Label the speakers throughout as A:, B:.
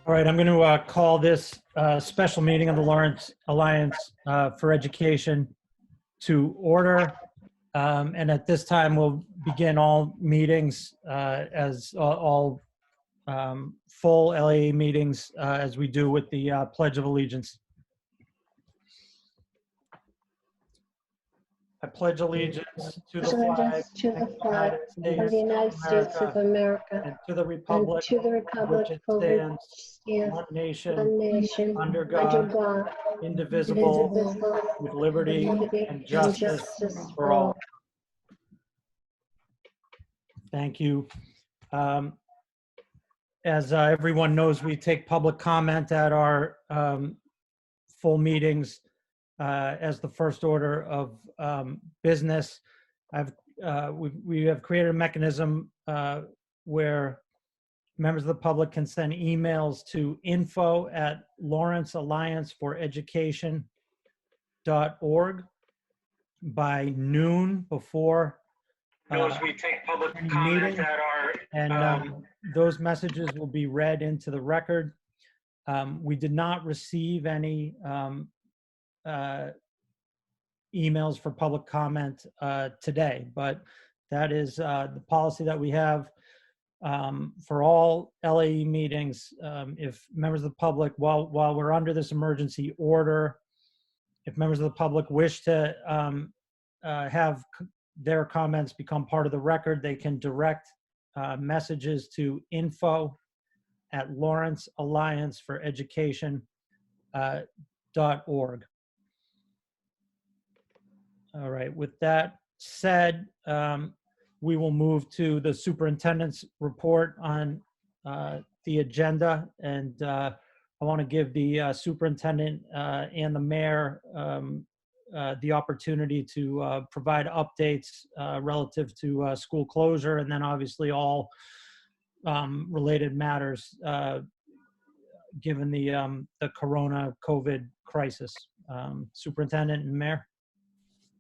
A: All right, I'm going to call this special meeting of the Lawrence Alliance for Education to order. And at this time, we'll begin all meetings as all full LAE meetings as we do with the Pledge of Allegiance. I pledge allegiance to the flag of the United States of America and to the republic for which it stands, one nation, under God, indivisible, with liberty and justice for all. Thank you. As everyone knows, we take public comment at our full meetings as the first order of business. We have created a mechanism where members of the public can send emails to info@lawrenceallianceforeducation.org by noon before
B: we take public comment at our
A: and those messages will be read into the record. We did not receive any emails for public comment today, but that is the policy that we have for all LAE meetings. If members of the public, while we're under this emergency order, if members of the public wish to have their comments become part of the record, they can direct messages to info@lawrenceallianceforeducation.org. All right, with that said, we will move to the superintendent's report on the agenda. And I want to give the superintendent and the mayor the opportunity to provide updates relative to school closure, and then obviously all related matters given the corona COVID crisis. Superintendent and mayor.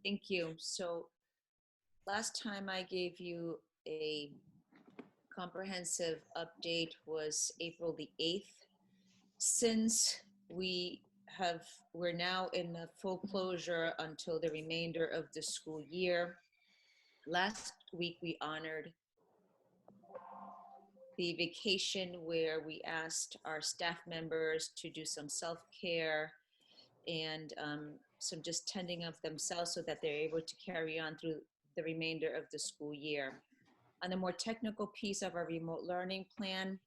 C: Thank you. So last time I gave you a comprehensive update was April the 8th. Since we're now in the full closure until the remainder of the school year. Last week we honored the vacation where we asked our staff members to do some self-care and some just tending of themselves so that they're able to carry on through the remainder of the school year. On the more technical piece of our remote learning plan,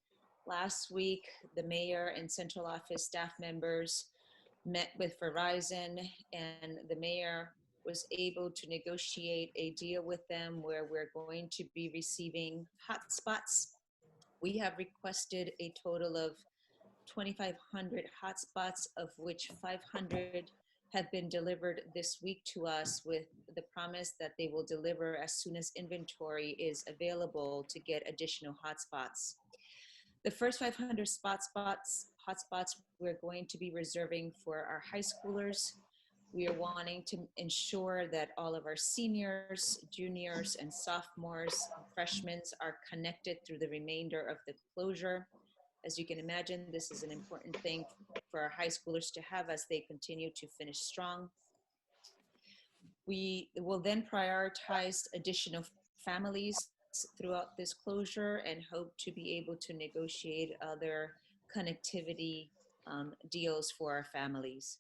C: last week, the mayor and central office staff members met with Verizon, and the mayor was able to negotiate a deal with them where we're going to be receiving hotspots. We have requested a total of 2,500 hotspots, of which 500 have been delivered this week to us, with the promise that they will deliver as soon as inventory is available to get additional hotspots. The first 500 hotspots we're going to be reserving for our high schoolers. We are wanting to ensure that all of our seniors, juniors, and sophomores, freshmen are connected through the remainder of the closure. As you can imagine, this is an important thing for our high schoolers to have as they continue to finish strong. We will then prioritize additional families throughout this closure and hope to be able to negotiate other connectivity deals for our families.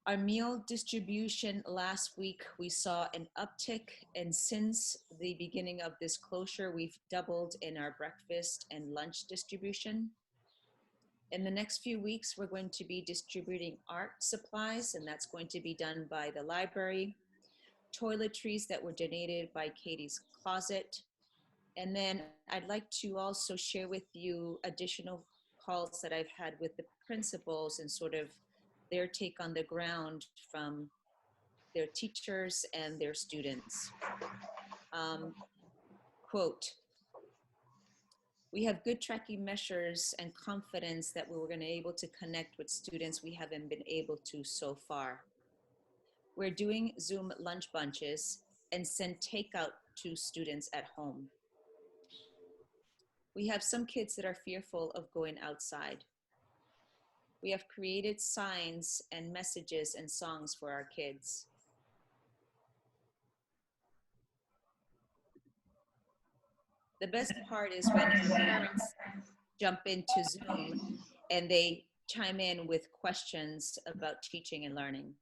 C: Our meal distribution last week, we saw an uptick, and since the beginning of this closure, we've doubled in our breakfast and lunch distribution. In the next few weeks, we're going to be distributing art supplies, and that's going to be done by the library, toiletries that were donated by Katie's Closet. And then I'd like to also share with you additional calls that I've had with the principals and sort of their take on the ground from their teachers and their students. Quote, "We have good tracking measures and confidence that we were going to be able to connect with students we haven't been able to so far. We're doing Zoom lunch bunches and send takeout to students at home. We have some kids that are fearful of going outside. We have created signs and messages and songs for our kids. The best part is when parents jump into Zoom and they chime in with questions about teaching and learning.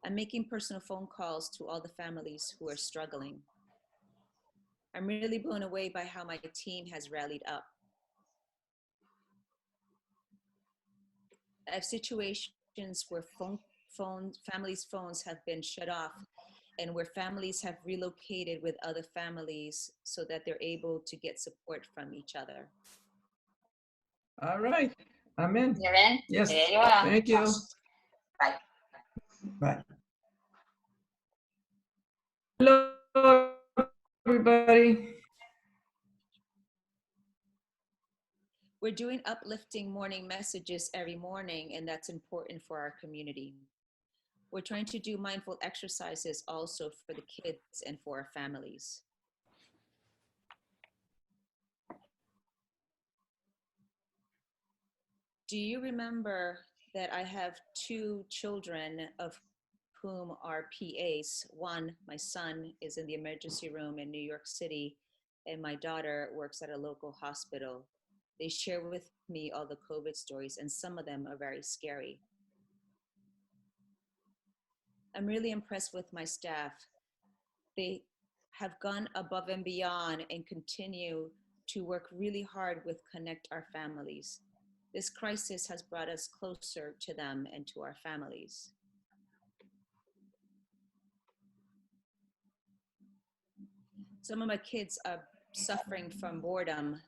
C: I'm making personal phone calls to all the families who are struggling. I'm really blown away by how my team has rallied up. I have situations where families' phones have been shut off and where families have relocated with other families so that they're able to get support from each other.
D: All right, I'm in.
E: You're in?
D: Yes,
E: There you are.
D: thank you.
E: Bye.
D: Bye. Hello, everybody.
C: We're doing uplifting morning messages every morning, and that's important for our community. We're trying to do mindful exercises also for the kids and for our families. Do you remember that I have 2 children of whom are PAs? One, my son is in the emergency room in New York City, and my daughter works at a local hospital. They share with me all the COVID stories, and some of them are very scary. I'm really impressed with my staff. They have gone above and beyond and continue to work really hard with Connect Our Families. This crisis has brought us closer to them and to our families. Some of my kids are suffering from boredom,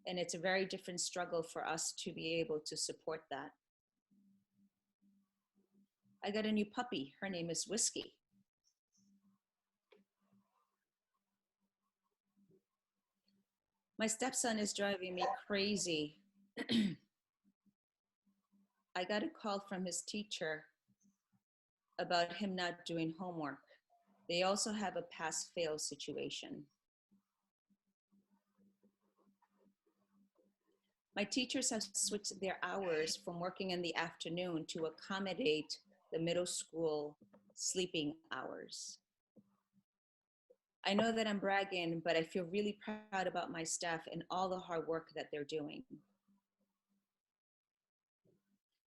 C: and it's a very different struggle for us to be able to support that. I got a new puppy. Her name is Whiskey. My stepson is driving me crazy. I got a call from his teacher about him not doing homework. They also have a pass-fail situation. My teachers have switched their hours from working in the afternoon to accommodate the middle school sleeping hours. I know that I'm bragging, but I feel really proud about my staff and all the hard work that they're doing.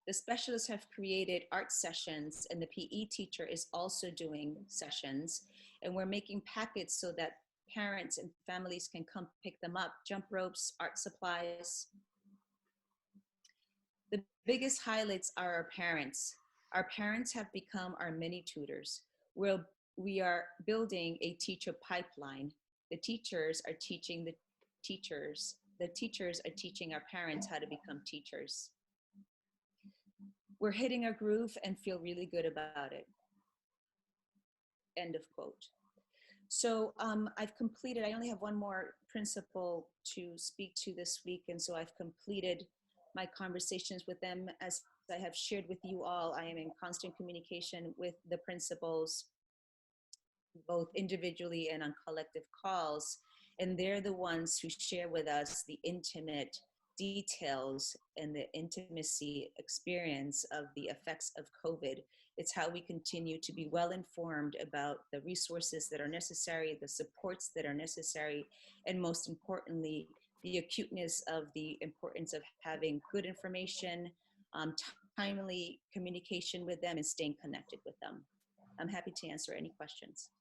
C: The specialists have created art sessions, and the PE teacher is also doing sessions, and we're making packets so that parents and families can come pick them up, jump ropes, art supplies. The biggest highlights are our parents. Our parents have become our mini tutors. We are building a teacher pipeline. The teachers are teaching the teachers. The teachers are teaching our parents how to become teachers. We're hitting our groove and feel really good about it. End of quote. So I've completed, I only have one more principal to speak to this week, and so I've completed my conversations with them. As I have shared with you all, I am in constant communication with the principals, both individually and on collective calls, and they're the ones who share with us the intimate details and the intimacy experience of the effects of COVID. It's how we continue to be well informed about the resources that are necessary, the supports that are necessary, and most importantly, the acuteness of the importance of having good information, timely communication with them, and staying connected with them. I'm happy to answer any questions.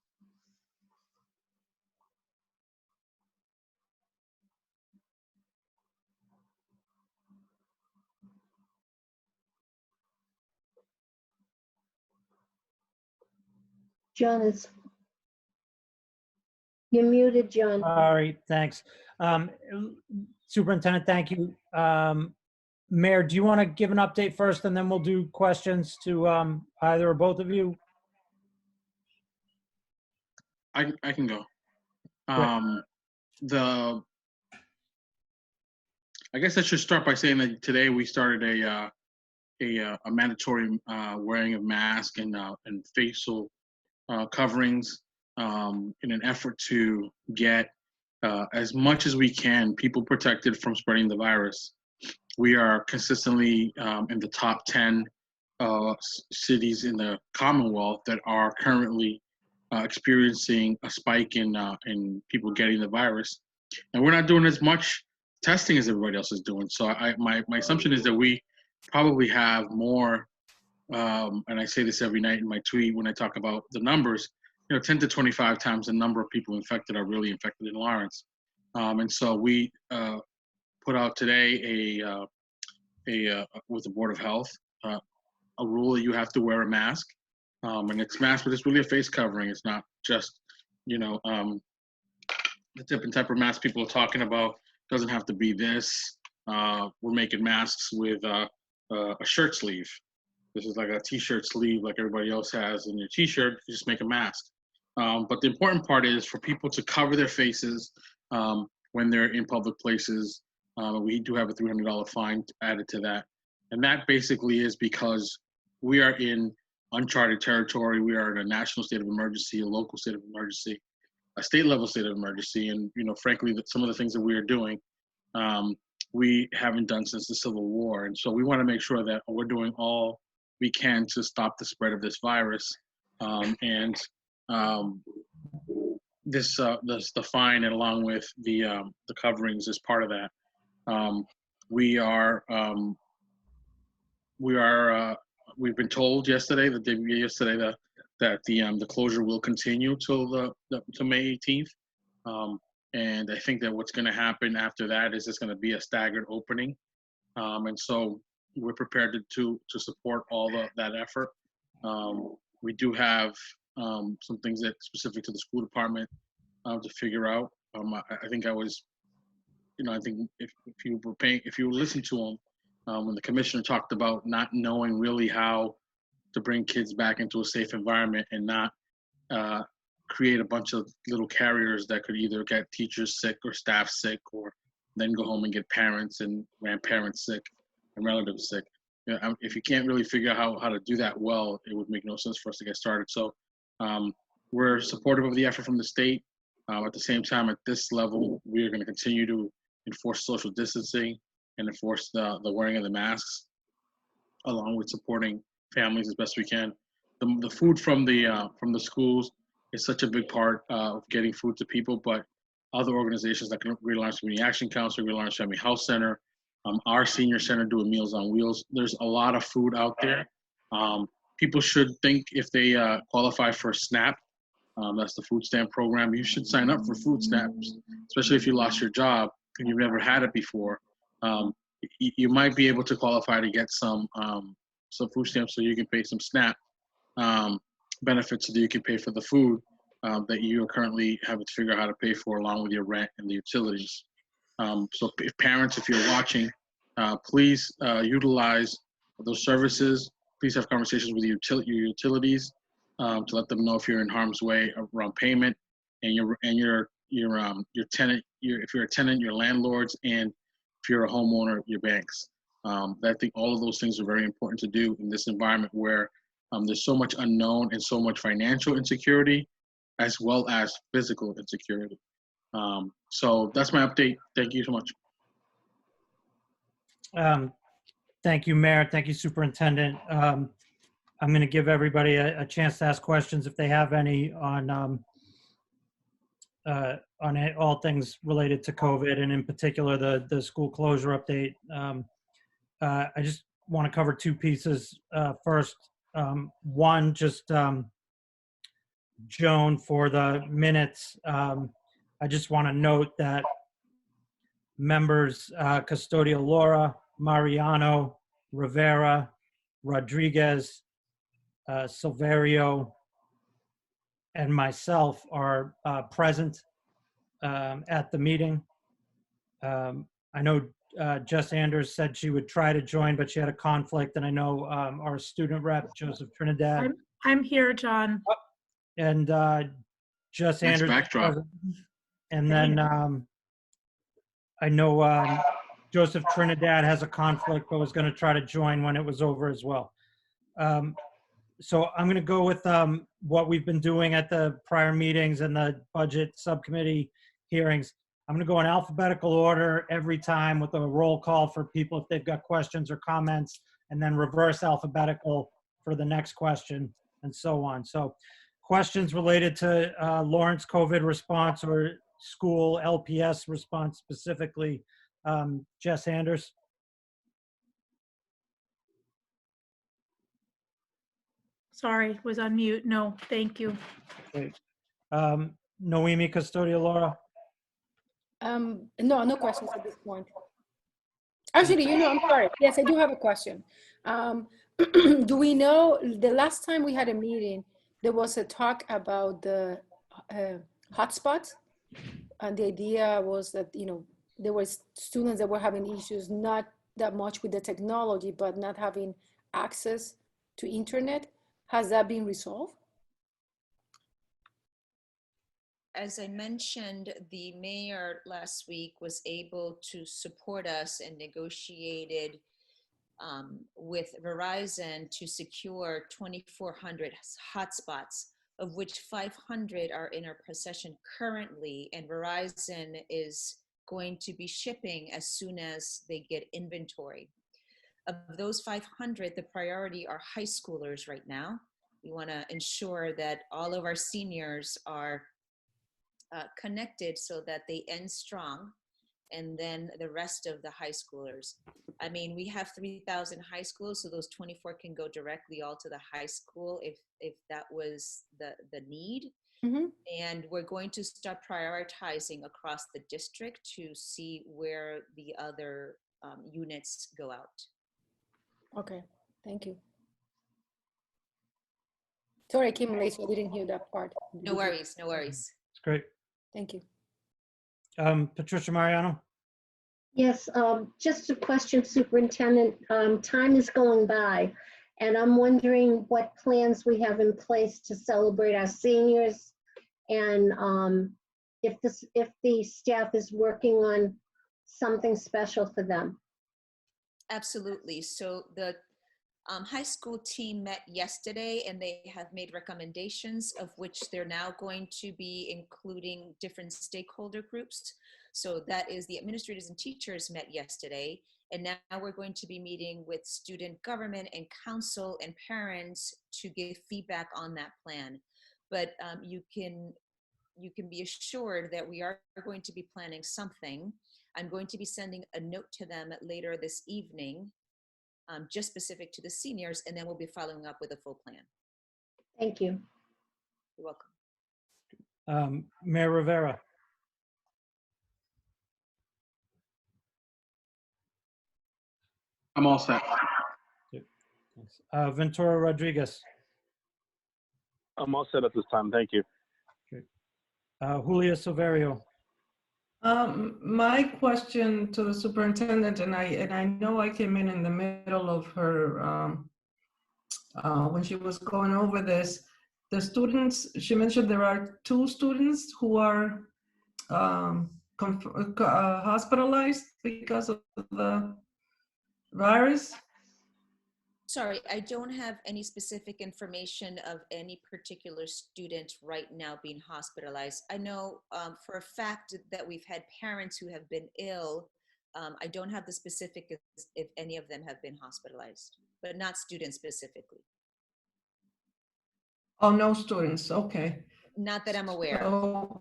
F: John you're muted, John.
A: All right, thanks. Superintendent, thank you. Mayor, do you want to give an update first, and then we'll do questions to either or both of you?
G: I can go. I guess I should start by saying that today we started a mandatory wearing of masks and facial coverings in an effort to get as much as we can, people protected from spreading the virus. We are consistently in the top 10 cities in the Commonwealth that are currently experiencing a spike in people getting the virus, and we're not doing as much testing as everybody else is doing. So my assumption is that we probably have more, and I say this every night in my tweet when I talk about the numbers, 10 to 25 times the number of people infected are really infected in Lawrence. And so we put out today with the Board of Health, a rule that you have to wear a mask. And it's mask, but it's really a face covering. It's not just, the different type of mask people are talking about. It doesn't have to be this. We're making masks with a shirt sleeve. This is like a t-shirt sleeve like everybody else has in your t-shirt. You just make a mask. But the important part is for people to cover their faces when they're in public places. We do have a $300 fine added to that. And that basically is because we are in uncharted territory. We are in a national state of emergency, a local state of emergency, a state level state of emergency. And, frankly, some of the things that we are doing, we haven't done since the Civil War. And so we want to make sure that we're doing all we can to stop the spread of this virus. The fine, and along with the coverings, is part of that. We've been told yesterday that the closure will continue till to May 18th. And I think that what's going to happen after that is it's going to be a staggered opening. And so we're prepared to support all that effort. We do have some things that specific to the school department to figure out. I think if you listen to them, when the commissioner talked about not knowing really how to bring kids back into a safe environment and not create a bunch of little carriers that could either get teachers sick or staff sick, or then go home and get parents and grandparents sick and relatives sick. If you can't really figure out how to do that well, it would make no sense for us to get started. So we're supportive of the effort from the state. At the same time, at this level, we are going to continue to enforce social distancing and enforce the wearing of the masks, along with supporting families as best we can. The food from the schools is such a big part of getting food to people, but other organizations like Green Alliance Community Action Council, Green Alliance Family Health Center, our senior center doing Meals on Wheels. There's a lot of food out there. People should think if they qualify for SNAP, that's the food stamp program, you should sign up for food stamps, especially if you lost your job and you've never had it before. You might be able to qualify to get some food stamps so you can pay some SNAP benefits so that you can pay for the food that you are currently having to figure out how to pay for, along with your rent and the utilities. So if parents, if you're watching, please utilize those services. Please have conversations with your utilities to let them know if you're in harm's way around payment, and your tenant, if you're a tenant, your landlords, and if you're a homeowner, your banks. I think all of those things are very important to do in this environment where there's so much unknown and so much financial insecurity, as well as physical insecurity. So that's my update. Thank you so much.
A: Thank you, Mayor. Thank you, Superintendent. I'm going to give everybody a chance to ask questions if they have any on all things related to COVID, and in particular the school closure update. I just want to cover two pieces. First, one, just Joan, for the minutes, I just want to note that members Custodial Laura, Mariano, Rivera, Rodriguez, Silverio, and myself are present at the meeting. I know Jess Anders said she would try to join, but she had a conflict, and I know our student rep, Joseph Trinidad.
E: I'm here, John.
A: And Jess
G: Nice
A: Anders.
G: backdrop.
A: And then I know Joseph Trinidad has a conflict, but was going to try to join when it was over as well. So I'm going to go with what we've been doing at the prior meetings and the budget subcommittee hearings. I'm going to go in alphabetical order every time with a roll call for people if they've got questions or comments, and then reverse alphabetical for the next question, and so on. So questions related to Lawrence COVID response or school LPS response specifically. Jess Anders.
E: Sorry, was on mute. No, thank you.
A: Okay. Noemi Custodia Laura.
F: No, no questions at this point. Actually, I'm sorry. Yes, I do have a question. Do we know, the last time we had a meeting, there was a talk about the hotspots, and the idea was that, there was students that were having issues, not that much with the technology, but not having access to internet. Has that been resolved?
C: As I mentioned, the mayor last week was able to support us and negotiated with Verizon to secure 2,400 hotspots, of which 500 are in our possession currently, and Verizon is going to be shipping as soon as they get inventory. Of those 500, the priority are high schoolers right now. We want to ensure that all of our seniors are connected so that they end strong, and then the rest of the high schoolers. I mean, we have 3,000 high schools, so those 24 can go directly all to the high school if that was the need.
F: Mm-hmm.
C: And we're going to start prioritizing across the district to see where the other units go out.
F: Okay, thank you. Sorry, I came late, so I didn't hear that part.
C: No worries, no worries.
A: It's great.
F: Thank you.
A: Patricia Mariano.
H: Yes, just a question, Superintendent. Time is going by, and I'm wondering what plans we have in place to celebrate our seniors, and if the staff is working on something special for them.
C: Absolutely. So the high school team met yesterday, and they have made recommendations, of which they're now going to be including different stakeholder groups. So that is, the administrators and teachers met yesterday, and now we're going to be meeting with student government and council and parents to give feedback on that plan. But you can be assured that we are going to be planning something. I'm going to be sending a note to them later this evening, just specific to the seniors, and then we'll be following up with a full plan.
H: Thank you.
C: You're welcome.
A: Mayor Rivera.
G: I'm all set.
A: Ventura Rodriguez.
I: I'm all set at this time. Thank you.
A: Julia Silverio.
D: My question to the superintendent, and I know I came in the middle of her when she was going over this. The students, she mentioned there are 2 students who are hospitalized because of the virus.
C: Sorry, I don't have any specific information of any particular student right now being hospitalized. I know for a fact that we've had parents who have been ill. I don't have the specific if any of them have been hospitalized, but not students specifically.
D: Oh, no students, okay.
C: Not that I'm aware.
D: So,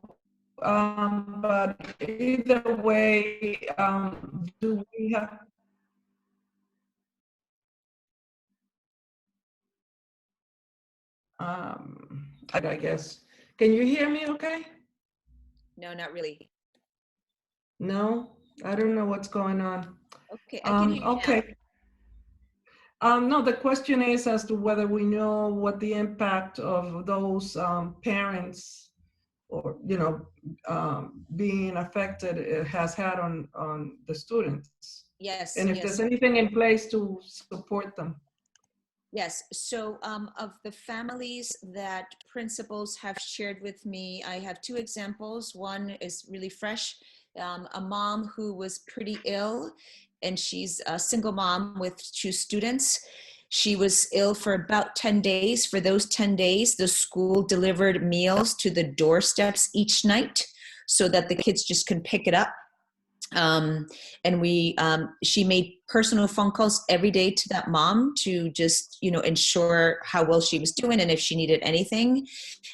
D: but either way, do we have? I guess. Can you hear me okay?
C: No, not really.
D: No, I don't know what's going on.
C: Okay, I can hear you
D: okay. No, the question is as to whether we know what the impact of those parents or, being affected has had on the students.
C: Yes.
D: And if there's anything in place to support them.
C: Yes, so of the families that principals have shared with me, I have 2 examples. One is really fresh, a mom who was pretty ill, and she's a single mom with 2 students. She was ill for about 10 days. For those 10 days, the school delivered meals to the doorsteps each night. so that the kids just can pick it up. And she made personal phone calls every day to that mom to just, ensure how well she was doing and if she needed anything.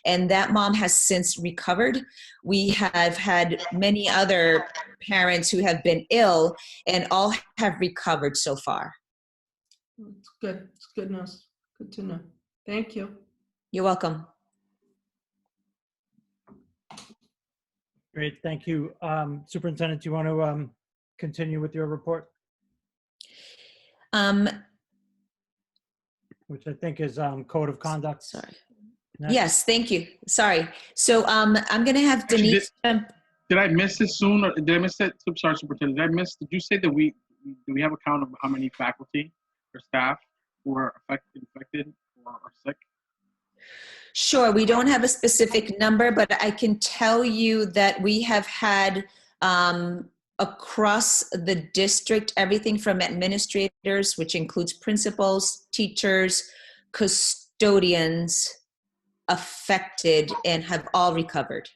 C: And that mom has since recovered. We have had many other parents who have been ill and all have recovered so far.
D: It's good. It's good news. Good to know. Thank you.
C: You're welcome.
A: Great, thank you. Superintendent, do you want to continue with your report? Which I think is Code of Conduct.
C: Sorry.
A: Next.
C: Yes, thank you. Sorry. So I'm going to have
G: Actually,
C: Denise.
G: Did I miss this soon, or did I miss it? I'm sorry, Superintendent. Did you say that do we have a count of how many faculty or staff were infected or are sick?
C: Sure, we don't have a specific number, but I can tell you that we have had across the district, everything from administrators, which includes principals, teachers, custodians, affected, and have all recovered.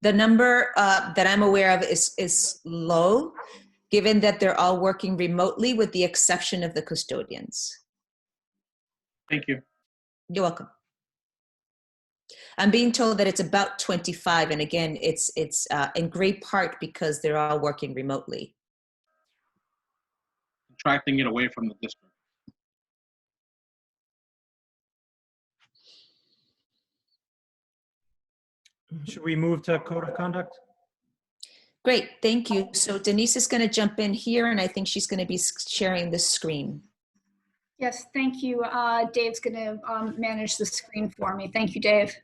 C: The number that I'm aware of is low, given that they're all working remotely with the exception of the custodians.
G: Thank you.
C: You're welcome. I'm being told that it's about 25, and again, it's in great part because they're all working remotely.
G: Contracting it away from the district.
A: Should we move to Code of Conduct?
C: Great, thank you. So Denise is going to jump in here, and I think she's going to be sharing the screen.
J: Yes, thank you. Dave's going to manage the screen for me. Thank you, Dave.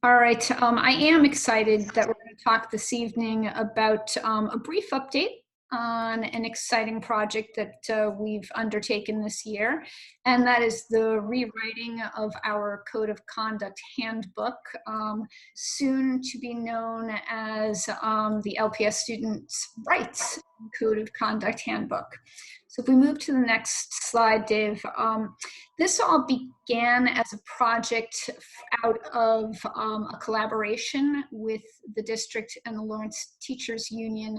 J: All right, I am excited that we're going to talk this evening about a brief update on an exciting project that we've undertaken this year, and that is the rewriting of our Code of Conduct Handbook, soon to be known as the LPS Students' Rights Code of Conduct Handbook. So if we move to the next slide, Dave, this all began as a project out of a collaboration with the district and the Lawrence Teachers Union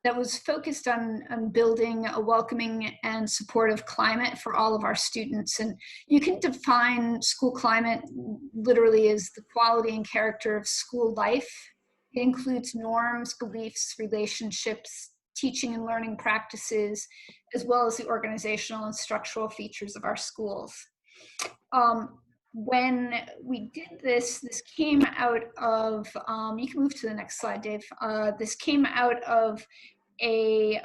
J: that was focused on building a welcoming and supportive climate for all of our students. And you can define school climate literally as the quality and character of school life. It includes norms, beliefs, relationships, teaching and learning practices, as well as the organizational and structural features of our schools. When we did this came out of, you can move to the next slide, Dave. This came out of a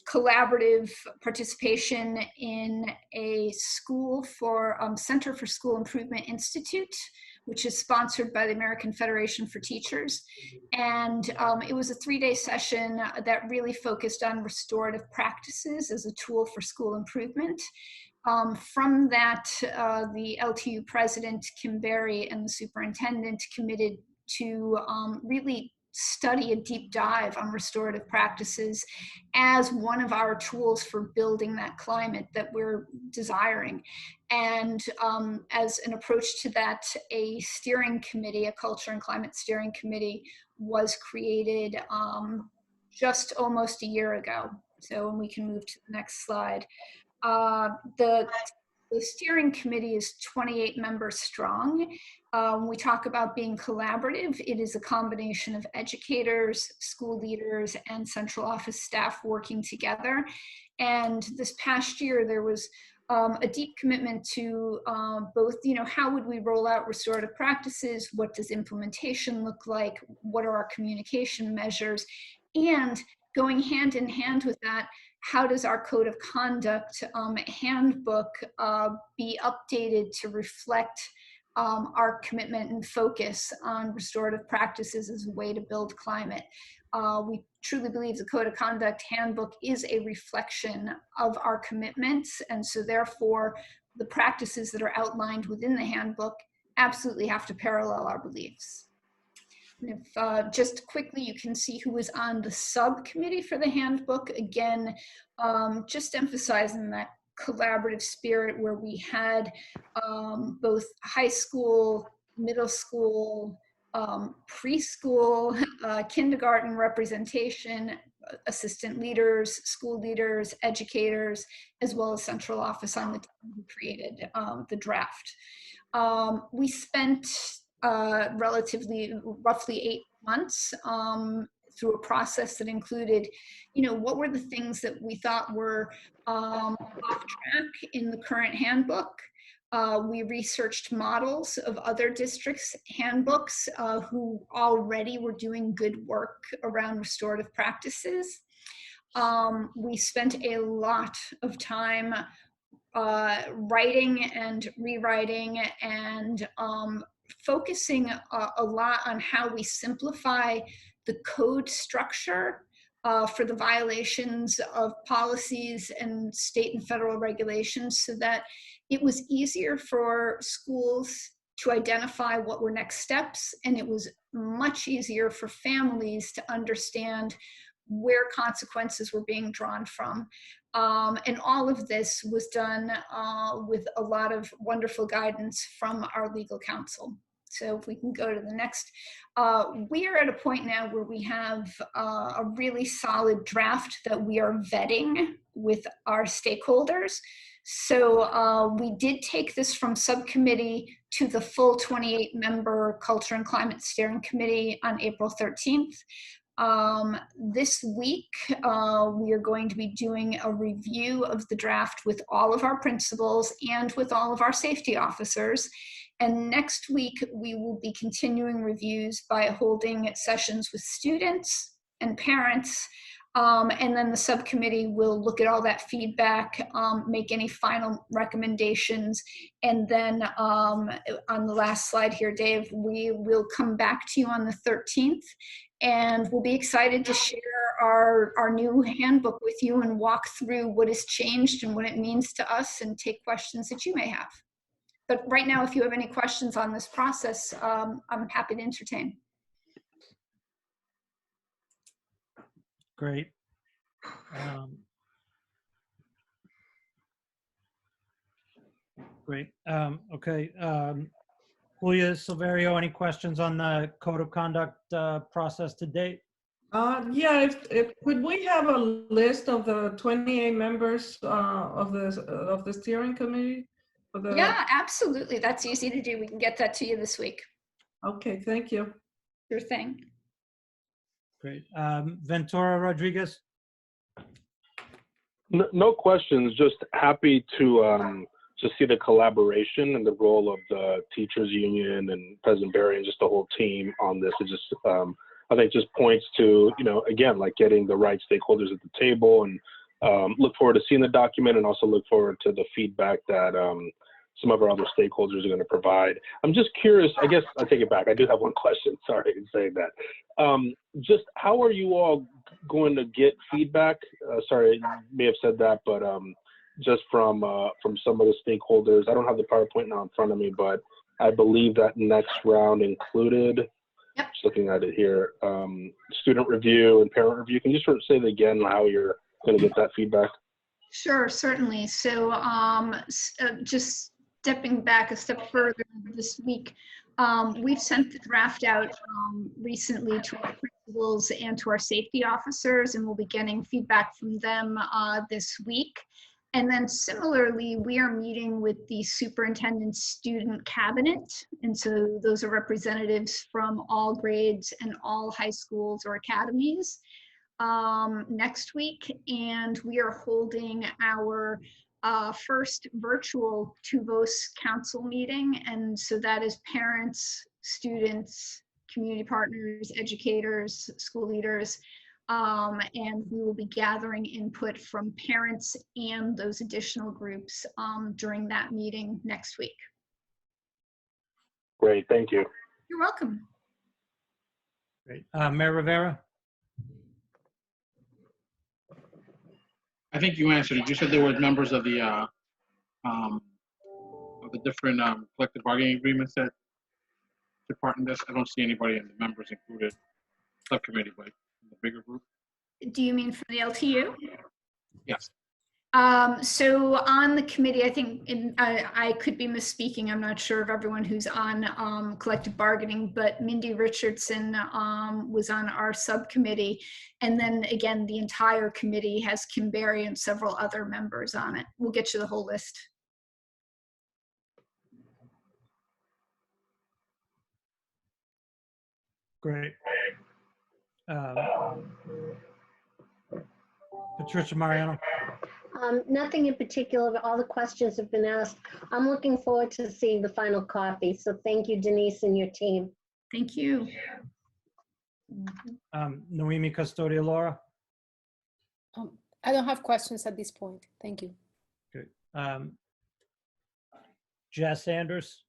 J: collaborative participation in a school for Center for School Improvement Institute, which is sponsored by the American Federation for Teachers. And it was a 3-day session that really focused on restorative practices as a tool for school improvement. From that, the LTU president, Kim Berry, and the superintendent committed to really study a deep dive on restorative practices as one of our tools for building that climate that we're desiring. And as an approach to that, a steering committee, a culture and climate steering committee, was created just almost a year ago. So we can move to the next slide. The steering committee is 28 members strong. We talk about being collaborative. It is a combination of educators, school leaders, and central office staff working together. And this past year, there was a deep commitment to both, how would we roll out restorative practices? What does implementation look like? What are our communication measures? And going hand in hand with that, how does our Code of Conduct handbook be updated to reflect our commitment and focus on restorative practices as a way to build climate? We truly believe the Code of Conduct handbook is a reflection of our commitments, and so therefore the practices that are outlined within the handbook absolutely have to parallel our beliefs. And if just quickly, you can see who was on the subcommittee for the handbook. Again, just emphasizing that collaborative spirit where we had both high school middle school, preschool, kindergarten representation, assistant leaders, school leaders, educators, as well as central office on the team who created the draft. We spent roughly 8 months through a process that included, what were the things that we thought were off track in the current handbook. We researched models of other districts' handbooks who already were doing good work around restorative practices. We spent a lot of time writing and rewriting and focusing a lot on how we simplify the code structure for the violations of policies and state and federal regulations so that it was easier for schools to identify what were next steps, and it was much easier for families to understand where consequences were being drawn from. And all of this was done with a lot of wonderful guidance from our legal counsel. So if we can go to the next, we are at a point now where we have a really solid draft that we are vetting with our stakeholders. So we did take this from subcommittee to the full 28-member Culture and Climate Steering Committee on April 13th. This week, we are going to be doing a review of the draft with all of our principals and with all of our safety officers. And next week, we will be continuing reviews by holding sessions with students and parents. And then the subcommittee will look at all that feedback, make any final recommendations. And then on the last slide here, Dave, we will come back to you on the 13th. And we'll be excited to share our new handbook with you and walk through what has changed and what it means to us and take questions that you may have. But right now, if you have any questions on this process, I'm happy to entertain.
A: Great. Great. Okay. Julia Silverio, any questions on the Code of Conduct process to date?
D: Yeah, could we have a list of the 28 members of the steering committee?
J: Yeah, absolutely. That's easy to do. We can get that to you this week.
D: Okay, thank you.
J: Sure thing.
A: Great. Ventura Rodriguez?
I: No questions, just happy to see the collaboration and the role of the teachers union and President Barry and just the whole team on this. It just, I think just points to, again, like getting the right stakeholders at the table, and look forward to seeing the document, and also look forward to the feedback that some of our other stakeholders are going to provide. I'm just curious, I guess I take it back. I do have one question, sorry in saying that. Just how are you all going to get feedback? Sorry, I may have said that, but just from some of the stakeholders. I don't have the PowerPoint now in front of me, but I believe that next round included,
J: yep.
I: Just looking at it here, student review and parent review. Can you sort of say that again, how you're going to get that feedback?
J: Sure, certainly. So just stepping back a step further this week, we've sent the draft out recently to our principals and to our safety officers, and we'll be getting feedback from them this week. And then similarly, we are meeting with the superintendent's student cabinet. And so those are representatives from all grades and all high schools or academies next week. And we are holding our first virtual Tuvos Council meeting. And so that is parents, students, community partners, educators, school leaders, and we will be gathering input from parents and those additional groups during that meeting next week.
I: Great, thank you.
J: You're welcome.
A: Great. Mayor Rivera?
G: I think you answered it. You said there were members of the different collective bargaining agreements that took part in this. I don't see anybody in the members included subcommittee, but in the bigger group.
J: Do you mean from the LTU?
G: Yes.
J: So on the committee, I think, I could be misspeaking. I'm not sure of everyone who's on collective bargaining, but Mindy Richardson was on our subcommittee. And then again, the entire committee has Kim Berry and several other members on it. We'll get you the whole list.
A: Great. Patricia Mariano.
H: Nothing in particular, but all the questions have been asked. I'm looking forward to seeing the final copy. So thank you, Denise, and your team.
J: Thank you.
A: Noemi Custodia Laura.
F: I don't have questions at this point. Thank you.
A: Good. Jess Sanders.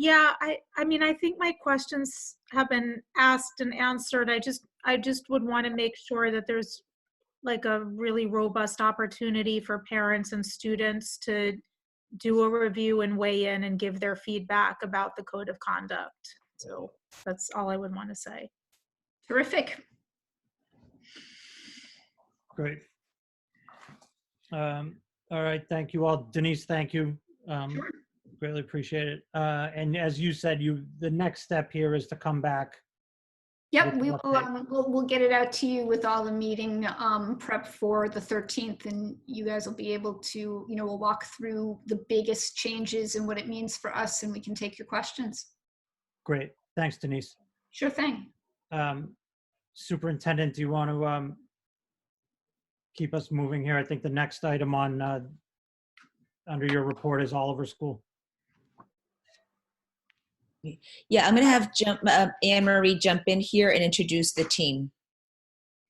E: Yeah, I mean, I think my questions have been asked and answered. I just would want to make sure that there's like a really robust opportunity for parents and students to do a review and weigh in and give their feedback about the code of conduct. So that's all I would want to say.
J: Terrific.
A: Great. All right, thank you all. Denise, thank you.
J: Sure.
A: Greatly appreciate it. And as you said, the next step here is to come back.
J: Yep,
A: with
J: we
A: an
J: will,
A: update.
J: we'll get it out to you with all the meeting prep for the 13th, and you guys will be able to, we'll walk through the biggest changes and what it means for us, and we can take your questions.
A: Great. Thanks, Denise.
J: Sure thing.
A: Superintendent, do you want to keep us moving here? I think the next item on under your report is Oliver School.
C: Yeah, I'm going to have Anne Marie jump in here and introduce the team.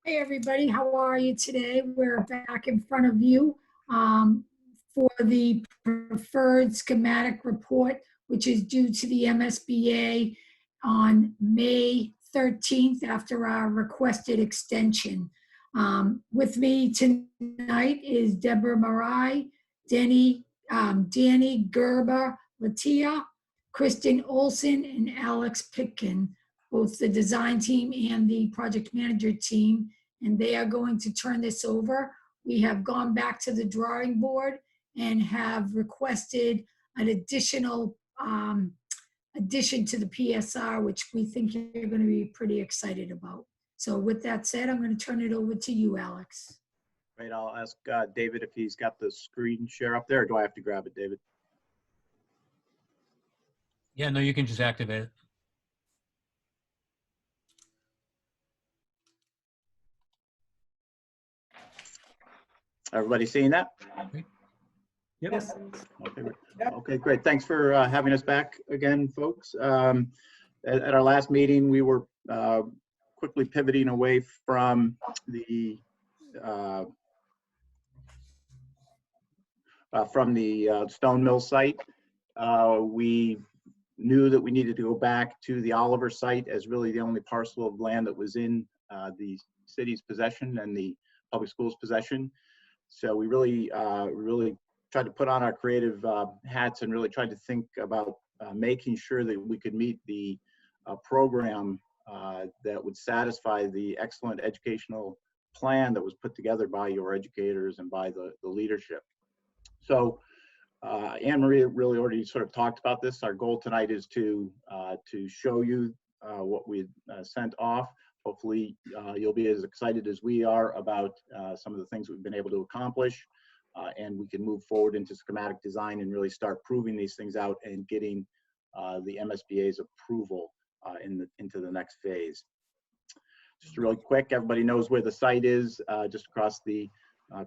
K: Hey everybody, how are you today? We're back in front of you for the preferred schematic report, which is due to the MSBA on May 13th after our requested extension. With me tonight is Deborah Marai, Danny Gerber Latia, Kristen Olson, and Alex Pitkin, both the design team and the project manager team, and they are going to turn this over. We have gone back to the drawing board and have requested an additional addition to the PSR, which we think you're going to be pretty excited about. So with that said, I'm going to turn it over to you, Alex.
L: Right, I'll ask David if he's got the screen share up there, or do I have to grab it, David?
M: Yeah, no, you can just activate it.
L: Everybody seeing that?
A: Yep.
D: Yes.
L: Okay, okay, great. Thanks for having us back again, folks. At our last meeting, we were quickly pivoting away from the Stone Mill site. We knew that we needed to go back to the Oliver site as really the only parcel of land that was in the city's possession and the public schools possession. So we really tried to put on our creative hats and really tried to think about making sure that we could meet the program that would satisfy the excellent educational plan that was put together by your educators and by the leadership. So Anne Marie really already sort of talked about this. Our goal tonight is to show you what we sent off. Hopefully you'll be as excited as we are about some of the things we've been able to accomplish, and we can move forward into schematic design and really start proving these things out and getting the MSBA's approval into the next phase. Just really quick, everybody knows where the site is, just across the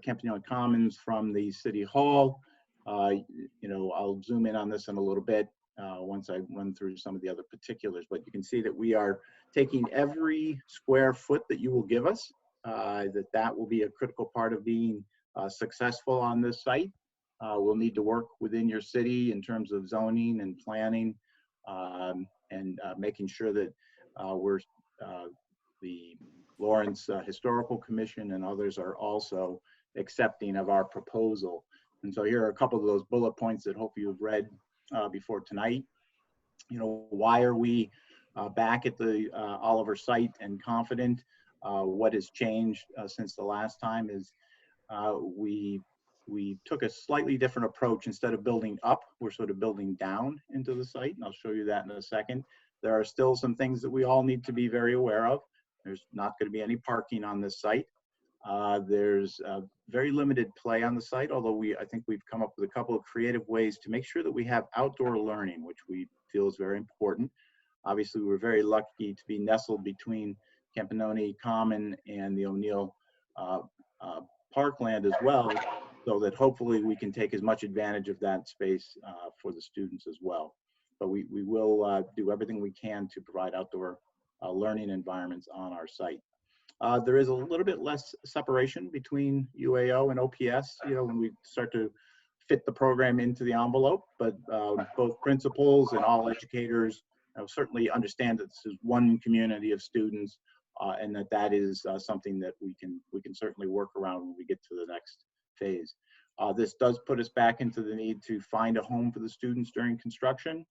L: Campanile Commons from the City Hall. I'll zoom in on this in a little bit once I run through some of the other particulars, but you can see that we are taking every square foot that you will give us, that will be a critical part of being successful on this site. We'll need to work within your city in terms of zoning and planning and making sure that the Lawrence Historical Commission and others are also accepting of our proposal. And so here are a couple of those bullet points that hopefully you've read before tonight. Why are we back at the Oliver site and confident? What has changed since the last time is we took a slightly different approach. Instead of building up, we're sort of building down into the site, and I'll show you that in a second. There are still some things that we all need to be very aware of. There's not going to be any parking on this site. There's very limited play on the site, although I think we've come up with a couple of creative ways to make sure that we have outdoor learning, which we feel is very important. Obviously, we're very lucky to be nestled between Campanoni Common and the O'Neill Parkland as well, so that hopefully we can take as much advantage of that space for the students as well. But we will do everything we can to provide outdoor learning environments on our site. There is a little bit less separation between UAO and OPS, when we start to fit the program into the envelope, but both principals and all educators certainly understand that this is one community of students, and that is something that we can certainly work around when we get to the next phase. This does put us back into the need to find a home for the students during construction.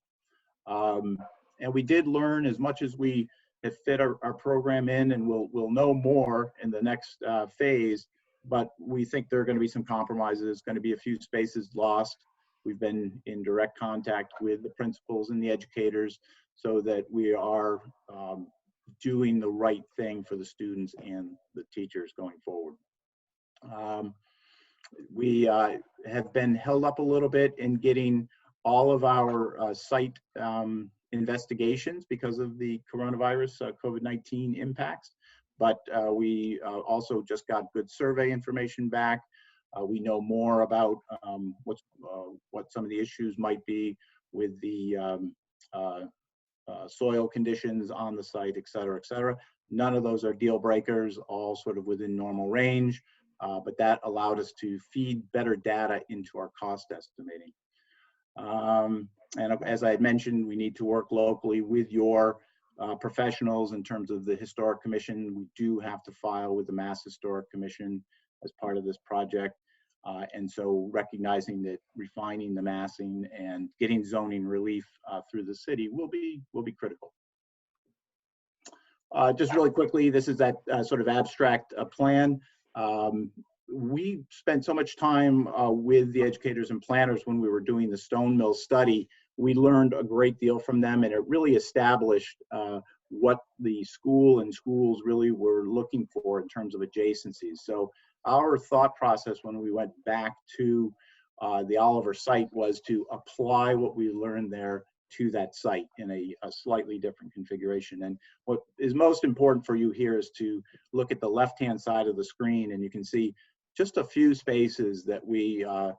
L: And we did learn as much as we have fit our program in, and we'll know more in the next phase, but we think there are going to be some compromises. There's going to be a few spaces lost. We've been in direct contact with the principals and the educators so that we are doing the right thing for the students and the teachers going forward. We have been held up a little bit in getting all of our site investigations because of the coronavirus COVID-19 impacts, but we also just got good survey information back. We know more about what some of the issues might be with the soil conditions on the site, et cetera, et cetera. None of those are deal breakers, all sort of within normal range, but that allowed us to feed better data into our cost estimating. And as I had mentioned, we need to work locally with your professionals in terms of the Historic Commission. We do have to file with the Mass Historic Commission as part of this project. And so recognizing that refining the massing and getting zoning relief through the city will be critical. Just really quickly, this is that sort of abstract plan. We spent so much time with the educators and planners when we were doing the Stone Mill study. We learned a great deal from them, and it really established what the school and schools really were looking for in terms of adjacencies. So our thought process when we went back to the Oliver site was to apply what we learned there to that site in a slightly different configuration. And what is most important for you here is to look at the left-hand side of the screen, and you can see just a few spaces that we are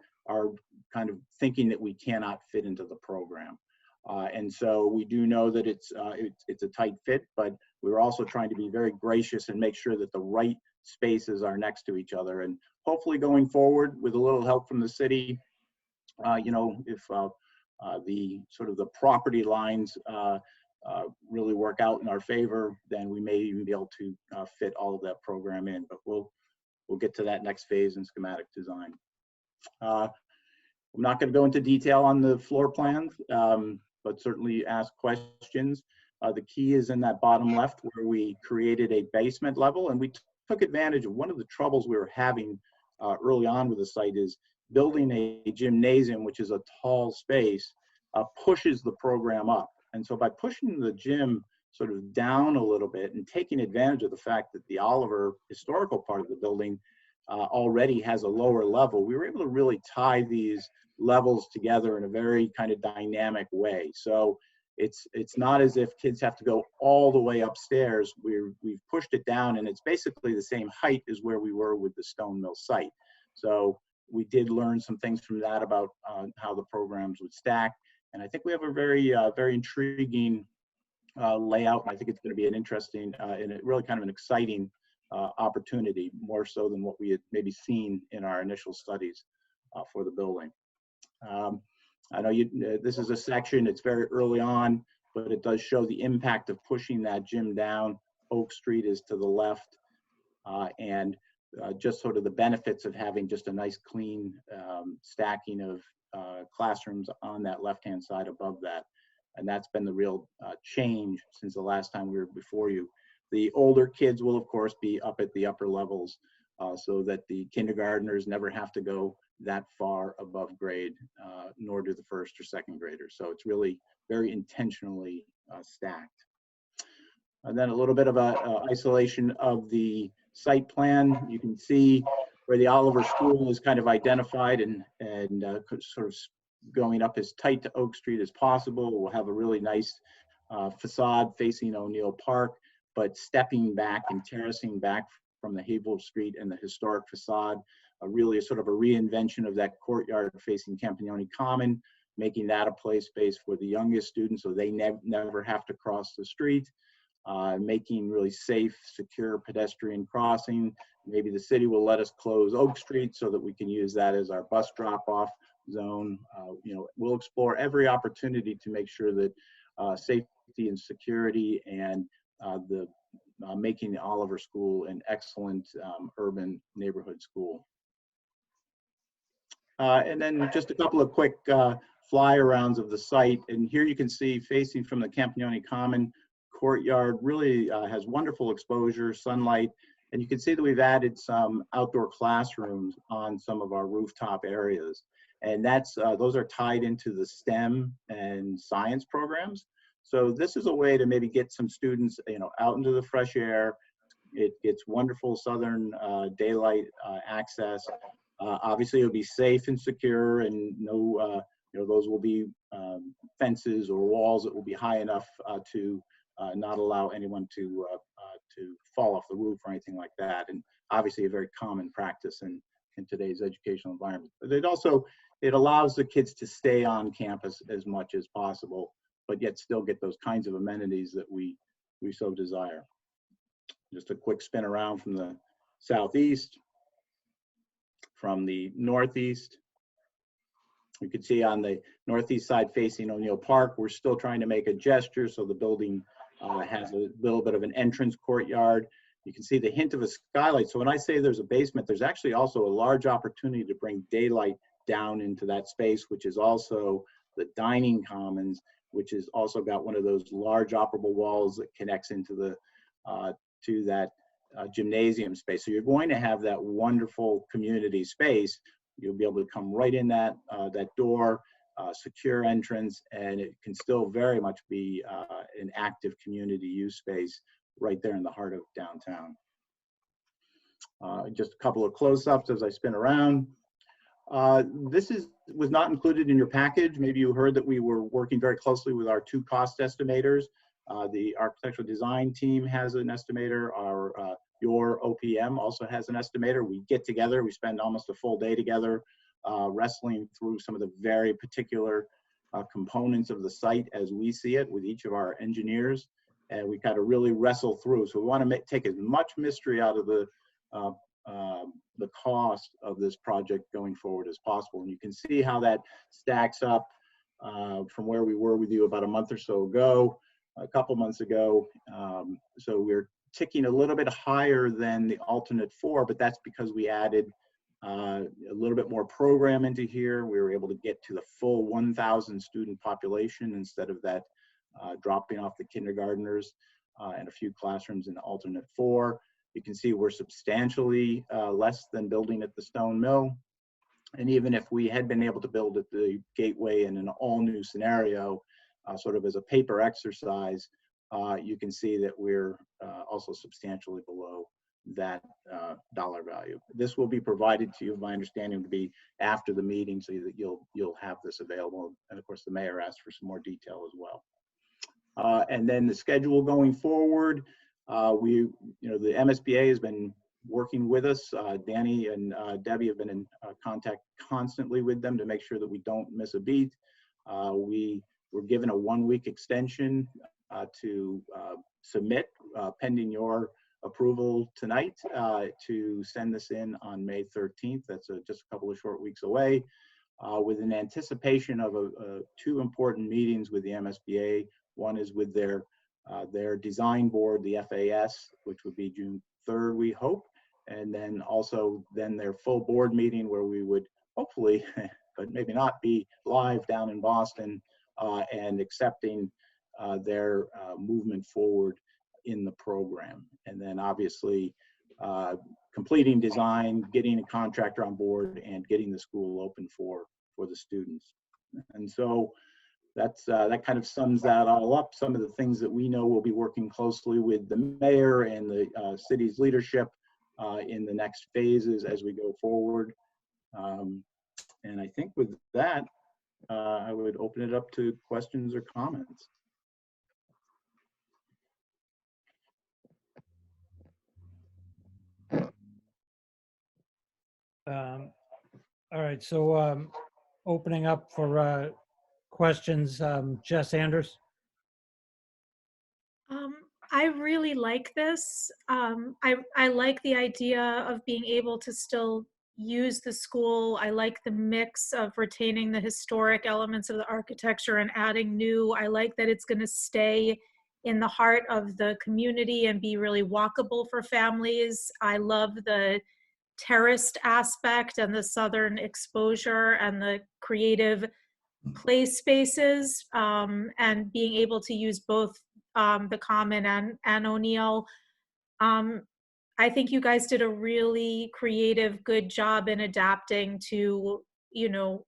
L: kind of thinking that we cannot fit into the program. And so we do know that it's a tight fit, but we're also trying to be very gracious and make sure that the right spaces are next to each other. And hopefully going forward with a little help from the city, if the sort of the property lines really work out in our favor, then we may even be able to fit all of that program in, but we'll get to that next phase in schematic design. I'm not going to go into detail on the floor plans, but certainly ask questions. The key is in that bottom left where we created a basement level, and we took advantage of one of the troubles we were having early on with the site is building a gymnasium, which is a tall space, pushes the program up. And so by pushing the gym sort of down a little bit and taking advantage of the fact that the Oliver historical part of the building already has a lower level, we were able to really tie these levels together in a very kind of dynamic way. So it's not as if kids have to go all the way upstairs. We've pushed it down, and it's basically the same height as where we were with the Stone Mill site. So we did learn some things from that about how the programs would stack. And I think we have a very, very intriguing layout. And I think it's going to be an interesting and really kind of an exciting opportunity, more so than what we had maybe seen in our initial studies for the building. I know this is a section, it's very early on, but it does show the impact of pushing that gym down. Oak Street is to the left, and just sort of the benefits of having just a nice clean stacking of classrooms on that left-hand side above that. And that's been the real change since the last time we were before you. The older kids will, of course, be up at the upper levels so that the kindergartners never have to go that far above grade, nor do the first or second graders. So it's really very intentionally stacked. And then a little bit of a isolation of the site plan. You can see where the Oliver School is kind of identified and sort of going up as tight to Oak Street as possible. We'll have a really nice facade facing O'Neill Park, but stepping back and terracing back from the Havel Street and the historic facade, really a sort of a reinvention of that courtyard facing Campagnoni Common, making that a play space for the youngest students so they never have to cross the street, making really safe, secure pedestrian crossing. Maybe the city will let us close Oak Street so that we can use that as our bus drop-off zone. You know, we'll explore every opportunity to make sure that safety and security and making the Oliver School an excellent urban neighborhood school. And then just a couple of quick fly arounds of the site. And here you can see facing from the Campagnoni Common courtyard really has wonderful exposure, sunlight. And you can see that we've added some outdoor classrooms on some of our rooftop areas. And that's those are tied into the STEM and science programs. So this is a way to maybe get some students, you know, out into the fresh air. It gets wonderful southern daylight access. Obviously, it'll be safe and secure, and no, you know, those will be fences or walls that will be high enough to not allow anyone to fall off the roof or anything like that. And obviously, a very common practice in today's educational environment. But it allows the kids to stay on campus as much as possible, but yet still get those kinds of amenities that we so desire. Just a quick spin around from the southeast, from the northeast. You can see on the northeast side facing O'Neill Park, we're still trying to make a gesture so the building has a little bit of an entrance courtyard. You can see the hint of a skylight. So when I say there's a basement, there's actually also a large opportunity to bring daylight down into that space, which is also the dining commons, which has also got one of those large operable walls that connects into the to that gymnasium space. So you're going to have that wonderful community space. You'll be able to come right in that door, secure entrance, and it can still very much be an active community use space right there in the heart of downtown. Just a couple of close-ups as I spin around. This was not included in your package. Maybe you heard that we were working very closely with our two cost estimators. The architectural design team has an estimator. Your OPM also has an estimator. We get together, we spend almost a full day together wrestling through some of the very particular components of the site as we see it with each of our engineers. And we kind of really wrestle through. So we want to take as much mystery out of the cost of this project going forward as possible. And you can see how that stacks up from where we were with you about a month or so ago, a couple months ago. So we're ticking a little bit higher than the alternate 4, but that's because we added a little bit more program into here. We were able to get to the full 1,000 student population instead of that dropping off the kindergartners and a few classrooms in alternate 4. You can see we're substantially less than building at the Stone Mill. And even if we had been able to build at the Gateway in an all-new scenario, sort of as a paper exercise, you can see that we're also substantially below that dollar value. This will be provided to you, my understanding, to be after the meeting, so that you'll have this available. And of course, the mayor asked for some more detail as well. And then the schedule going forward, the MSBA has been working with us. Danny and Debbie have been in contact constantly with them to make sure that we don't miss a beat. We were given a 1-week extension to submit, pending your approval tonight, to send this in on May 13th. That's just a couple of short weeks away, with an anticipation of 2 important meetings with the MSBA. One is with their design board, the FAS, which would be June 3rd, we hope, and then also their full board meeting where we would hopefully, but maybe not, be live down in Boston and accepting their movement forward in the program. And then obviously completing design, getting a contractor on board, and getting the school open for the students. And so that's that kind of sums that all up. Some of the things that we know we'll be working closely with the mayor and the city's leadership in the next phases as we go forward. And I think with that, I would open it up to questions or comments.
A: All right, so opening up for questions, Jess Anders.
E: I really like this. I like the idea of being able to still use the school. I like the mix of retaining the historic elements of the architecture and adding new. I like that it's going to stay in the heart of the community and be really walkable for families. I love the terraced aspect and the southern exposure and the creative play spaces, and being able to use both the Common and O'Neill. I think you guys did a really creative, good job in adapting to, you know,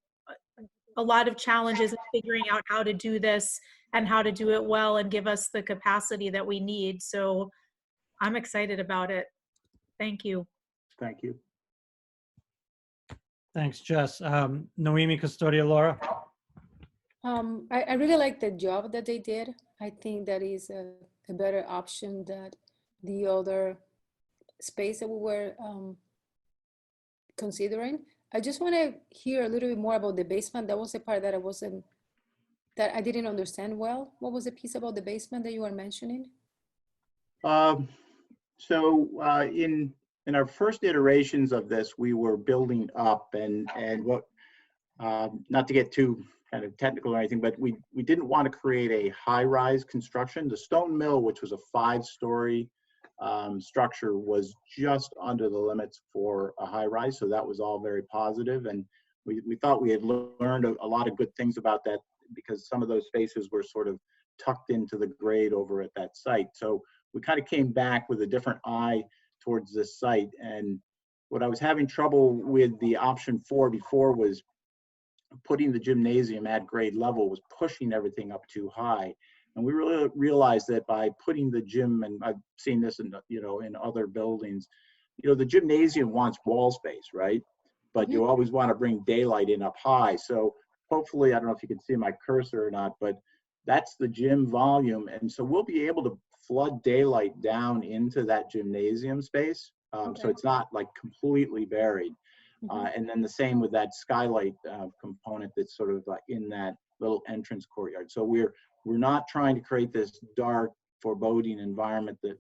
E: a lot of challenges in figuring out how to do this and how to do it well and give us the capacity that we need. So I'm excited about it. Thank you.
L: Thank you.
A: Thanks, Jess. Noemi Custodia-Laura.
F: I really like the job that they did. I think that is a better option than the other space that we were considering. I just want to hear a little bit more about the basement. That was the part that I didn't understand well. What was the piece about the basement that you were mentioning?
L: In our first iterations of this, we were building up and what, not to get too kind of technical or anything, but we didn't want to create a high-rise construction. The stone mill, which was a 5-story structure, was just under the limits for a high-rise, so that was all very positive. And we thought we had learned a lot of good things about that because some of those spaces were sort of tucked into the grade over at that site. So we kind of came back with a different eye towards this site. And what I was having trouble with the option 4 before was putting the gymnasium at grade level was pushing everything up too high. And we really realized that by putting the gym, and I've seen this in, in other buildings, the gymnasium wants wall space, right? But you always want to bring daylight in up high. So hopefully, I don't know if you can see my cursor or not, but that's the gym volume. And so we'll be able to flood daylight down into that gymnasium space. So it's not like completely buried. And then the same with that skylight component that's sort of in that little entrance courtyard. So we're not trying to create this dark, foreboding environment that,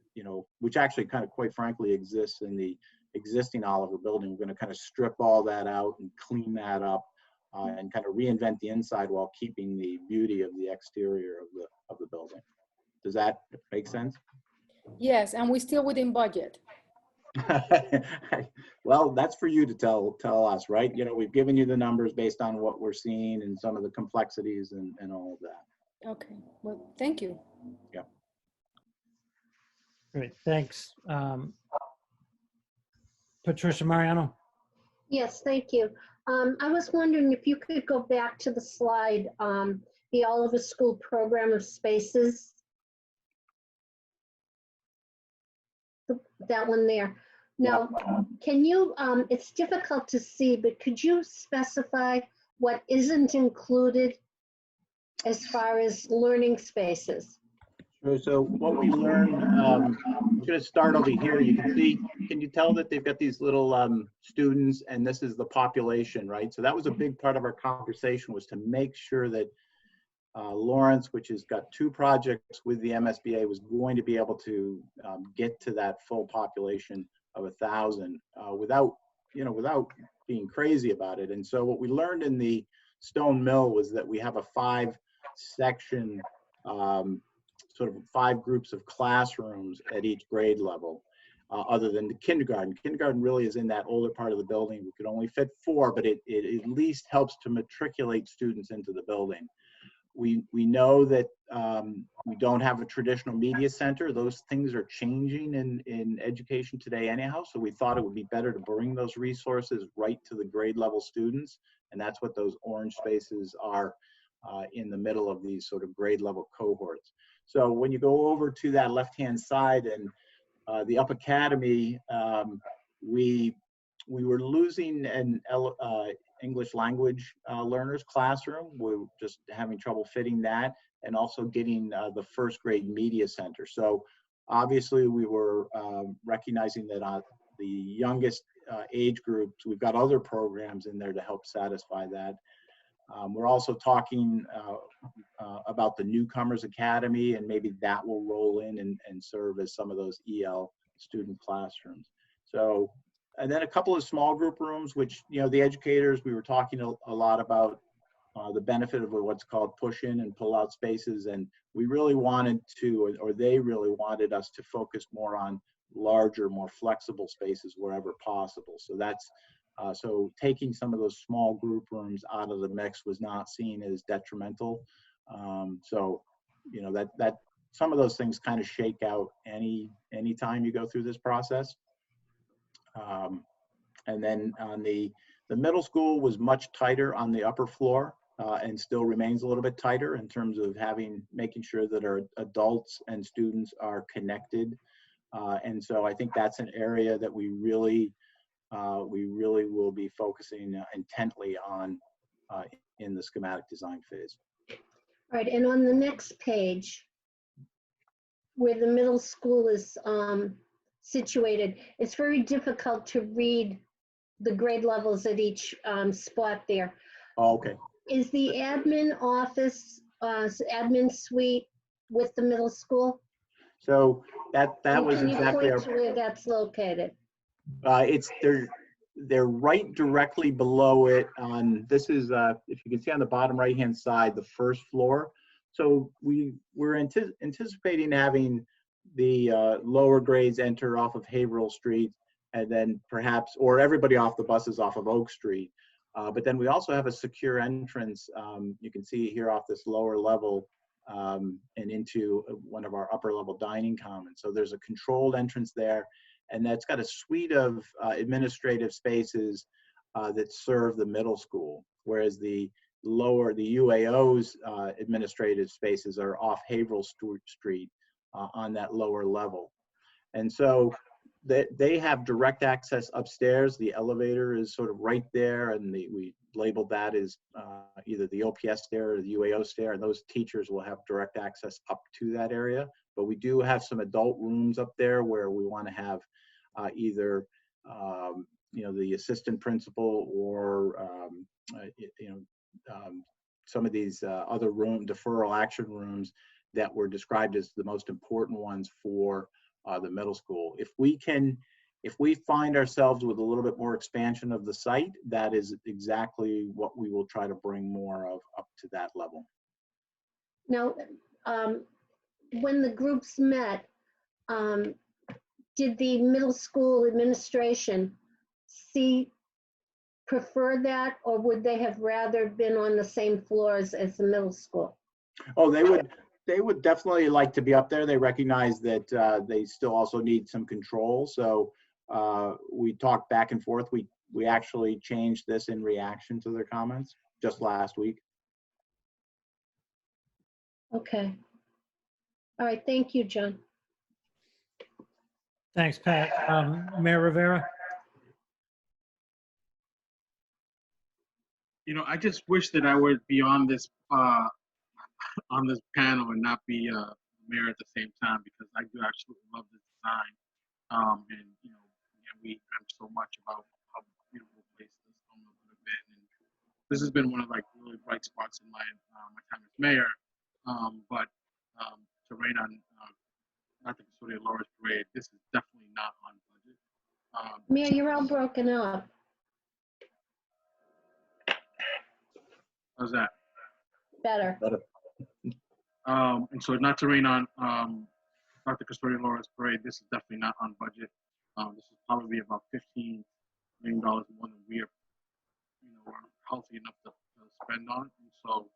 L: which actually kind of quite frankly exists in the existing Oliver building. We're going to kind of strip all that out and clean that up and kind of reinvent the inside while keeping the beauty of the exterior of the building. Does that make sense?
F: Yes, and we're still within budget.
L: Well, that's for you to tell us, right? We've given you the numbers based on what we're seeing and some of the complexities and all of that.
F: Okay, well, thank you.
L: Yeah.
A: Great, thanks. Patricia Mariano.
H: Yes, thank you. I was wondering if you could go back to the slide, the Oliver School Program of Spaces. That one there. Now, can you, it's difficult to see, but could you specify what isn't included as far as learning spaces?
L: Sure. So what we learned, I'm going to start over here. You can see, can you tell that they've got these little students and this is the population, right? So that was a big part of our conversation, was to make sure that Lawrence, which has got 2 projects with the MSBA, was going to be able to get to that full population of 1,000 without being crazy about it. And so what we learned in the stone mill was that we have a 5-section, sort of 5 groups of classrooms at each grade level, other than the kindergarten. Kindergarten really is in that older part of the building. We could only fit 4, but it at least helps to matriculate students into the building. We know that we don't have a traditional media center. Those things are changing in education today anyhow, so we thought it would be better to bring those resources right to the grade level students, and that's what those orange spaces are in the middle of these sort of grade level cohorts. So when you go over to that left-hand side and the Up Academy, we were losing an English language learners classroom. We were just having trouble fitting that, and also getting the first grade media center. So obviously we were recognizing that the youngest age groups, we've got other programs in there to help satisfy that. We're also talking about the Newcomers Academy, and maybe that will roll in and serve as some of those EL student classrooms. So, and then a couple of small group rooms, which, you know, the educators, we were talking a lot about the benefit of what's called push-in and pull-out spaces, and we really wanted to, or they really wanted us to focus more on larger, more flexible spaces wherever possible. So that's, so taking some of those small group rooms out of the mix was not seen as detrimental. So, you know, that some of those things kind of shake out any time you go through this process. And then on the middle school was much tighter on the upper floor, and still remains a little bit tighter in terms of making sure that our adults and students are connected. And so I think that's an area that we really will be focusing intently on in the schematic design phase.
H: All right, and on the next page, where the middle school is situated, it's very difficult to read the grade levels at each spot there.
L: Oh, okay.
H: Is the admin office, admin suite with the middle school?
L: So that was
H: Can you
L: exactly
H: point to where that's located?
L: It's they're right directly below it on, this is, if you can see on the bottom right-hand side, the first floor. So we're anticipating having the lower grades enter off of Haverhill Street, and then perhaps, or everybody off the buses off of Oak Street. But then we also have a secure entrance, you can see here off this lower level, and into one of our upper level dining commons. So there's a controlled entrance there, and that's got a suite of administrative spaces that serve the middle school, whereas the UAO's administrative spaces are off Haverhill Street on that lower level. And so they have direct access upstairs. The elevator is sort of right there, and we labeled that as either the OPS stair or the UAO stair, and those teachers will have direct access up to that area. But we do have some adult rooms up there where we want to have either you know, the assistant principal or you know, some of these other deferral action rooms that were described as the most important ones for the middle school. If we find ourselves with a little bit more expansion of the site, that is exactly what we will try to bring more of up to that level.
H: Now, when the groups met, did the middle school administration prefer that, or would they have rather been on the same floors as the middle school?
L: Oh, they would definitely like to be up there. They recognize that they still also need some control. So we talked back and forth. We actually changed this in reaction to their comments just last week.
H: Okay. All right, thank you, John.
A: Thanks, Pat. Mayor Rivera?
G: You know, I just wish that I would be on this panel and not be mayor at the same time, because I do absolutely love this design. And you know, we learned so much about how beautiful a place this home would have been. And this has been one of like really bright spots in my time as mayor. But to rain on not the custodial Laura's parade, this is definitely not on budget.
H: Mia, you're all broken up.
G: How's that?
H: Better.
G: And so not to rain on Dr. Custodial Laura's parade, this is definitely not on budget. This is probably about $15 million more than we are, you know, we're healthy enough to spend on. And so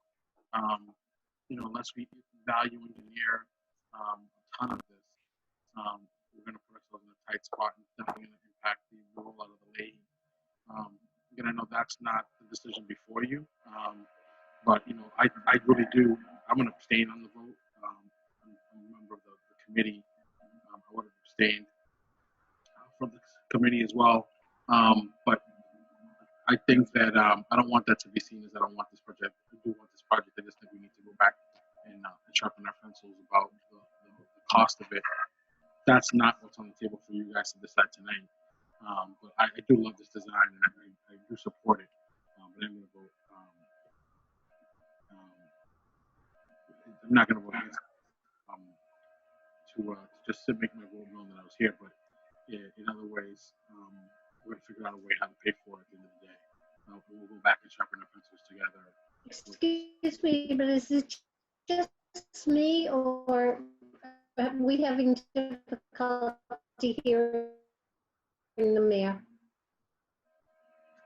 G: unless we value engineer a ton of this, we're going to put ourselves in a tight spot and it's definitely going to impact the rollout of the LAE. Again, I know that's not the decision before you, but I really do. I'm going to abstain on the vote. I'm a member of the committee. I would have abstained from the committee as well. But I think that I don't want that to be seen as I don't want this project. I do want this project. I just think we need to go back and sharpen our pencils about the cost of it. That's not what's on the table for you guys to decide tonight. But I do love this design and I do support it. But I'm going to vote. I'm not going to vote against to just make my vote known that I was here. But in other ways, we're going to figure out a way how to pay for it at the end of the day. We'll go back and sharpen our pencils together.
H: Excuse me, but is it just me or are we having difficulty hearing the mayor?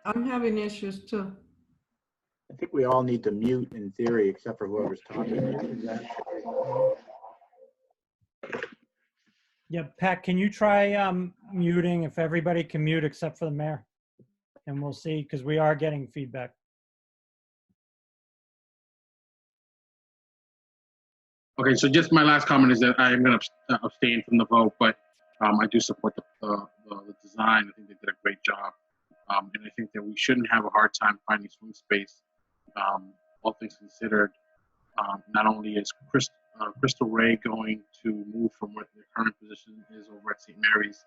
D: I'm having issues too.
L: I think we all need to mute in theory, except for whoever's talking.
A: Yeah, Pat, can you try muting if everybody can mute except for the mayor? And we'll see, because we are getting feedback.
G: Okay, so just my last comment is that I am going to abstain from the vote, but I do support the design. I think they did a great job. And I think that we shouldn't have a hard time finding swing space, all things considered. Not only is Crystal Ray going to move from what their current position is over at St. Mary's,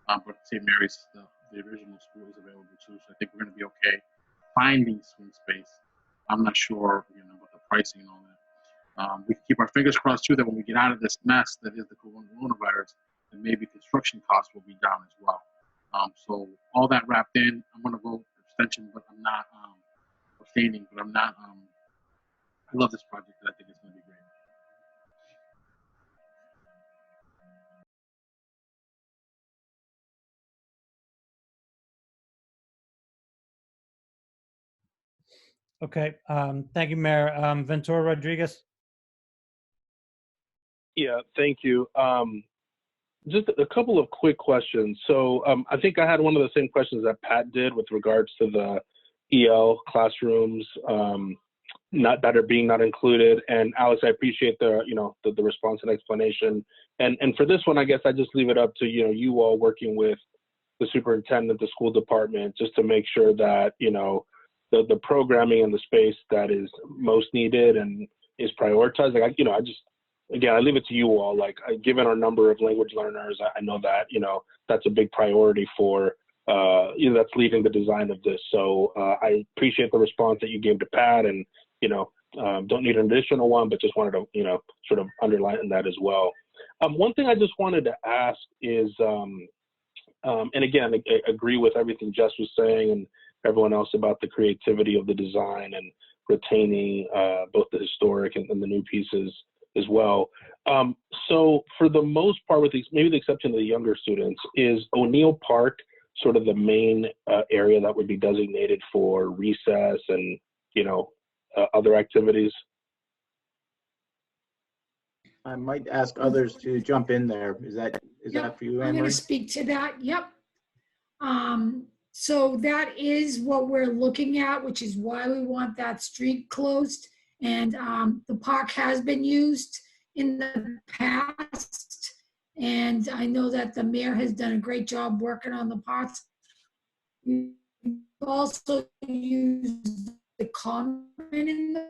G: but St. Mary's, the original school is available too. So I think we're going to be okay finding swing space. I'm not sure, about the pricing and all that. We can keep our fingers crossed too that when we get out of this mess that is the coronavirus, then maybe construction costs will be down as well. So all that wrapped in, I'm going to vote abstention, but I'm not abstaining, but I'm not. I love this project and I think it's going to be great.
A: Okay, thank you, Mayor. Ventura Rodriguez?
I: Yeah, thank you. Just a couple of quick questions. So I think I had one of the same questions that Pat did with regards to the EL classrooms not included. And Alex, I appreciate the response and explanation. And for this one, I guess I just leave it up to you all working with the superintendent, the school department, just to make sure that the programming and the space that is most needed and is prioritized. Like I leave it to you all. Like, given our number of language learners, I know that, that's a big priority for, that's leading the design of this. So I appreciate the response that you gave to Pat and, don't need an additional one, but just wanted to, sort of underline that as well. One thing I just wanted to ask is, and again, I agree with everything Jess was saying and everyone else about the creativity of the design and retaining both the historic and the new pieces as well. So for the most part, with maybe the exception of the younger students, is O'Neill Park sort of the main area that would be designated for recess and, other activities?
L: I might ask others to jump in there. Is that for you, Anne-Marie?
K: I'm going to speak to that. Yep. So that is what we're looking at, which is why we want that street closed. And the park has been used in the past. And I know that the mayor has done a great job working on the parks. We've also used the common in the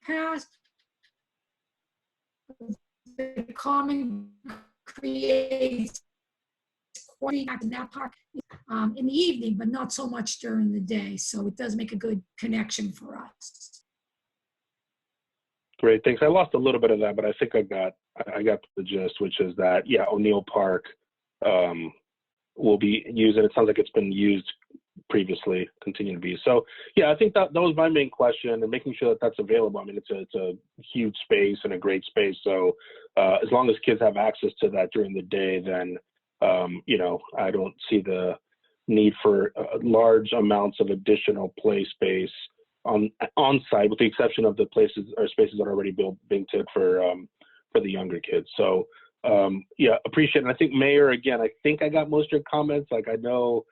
K: past. The common creates quite in that park in the evening, but not so much during the day. So it does make a good connection for us.
I: Great, thanks. I lost a little bit of that, but I think I got the gist, which is that, yeah, O'Neill Park will be used, and it sounds like it's been used previously, continue to be. So, yeah, I think that was my main question, and making sure that that's available. I mean, it's a huge space and a great space. So as long as kids have access to that during the day, then, I don't see the need for large amounts of additional play space on site, with the exception of the places or spaces that are already being took for the younger kids. So yeah, appreciate it. And I think Mayor, again, I think I got most of your comments. Like I know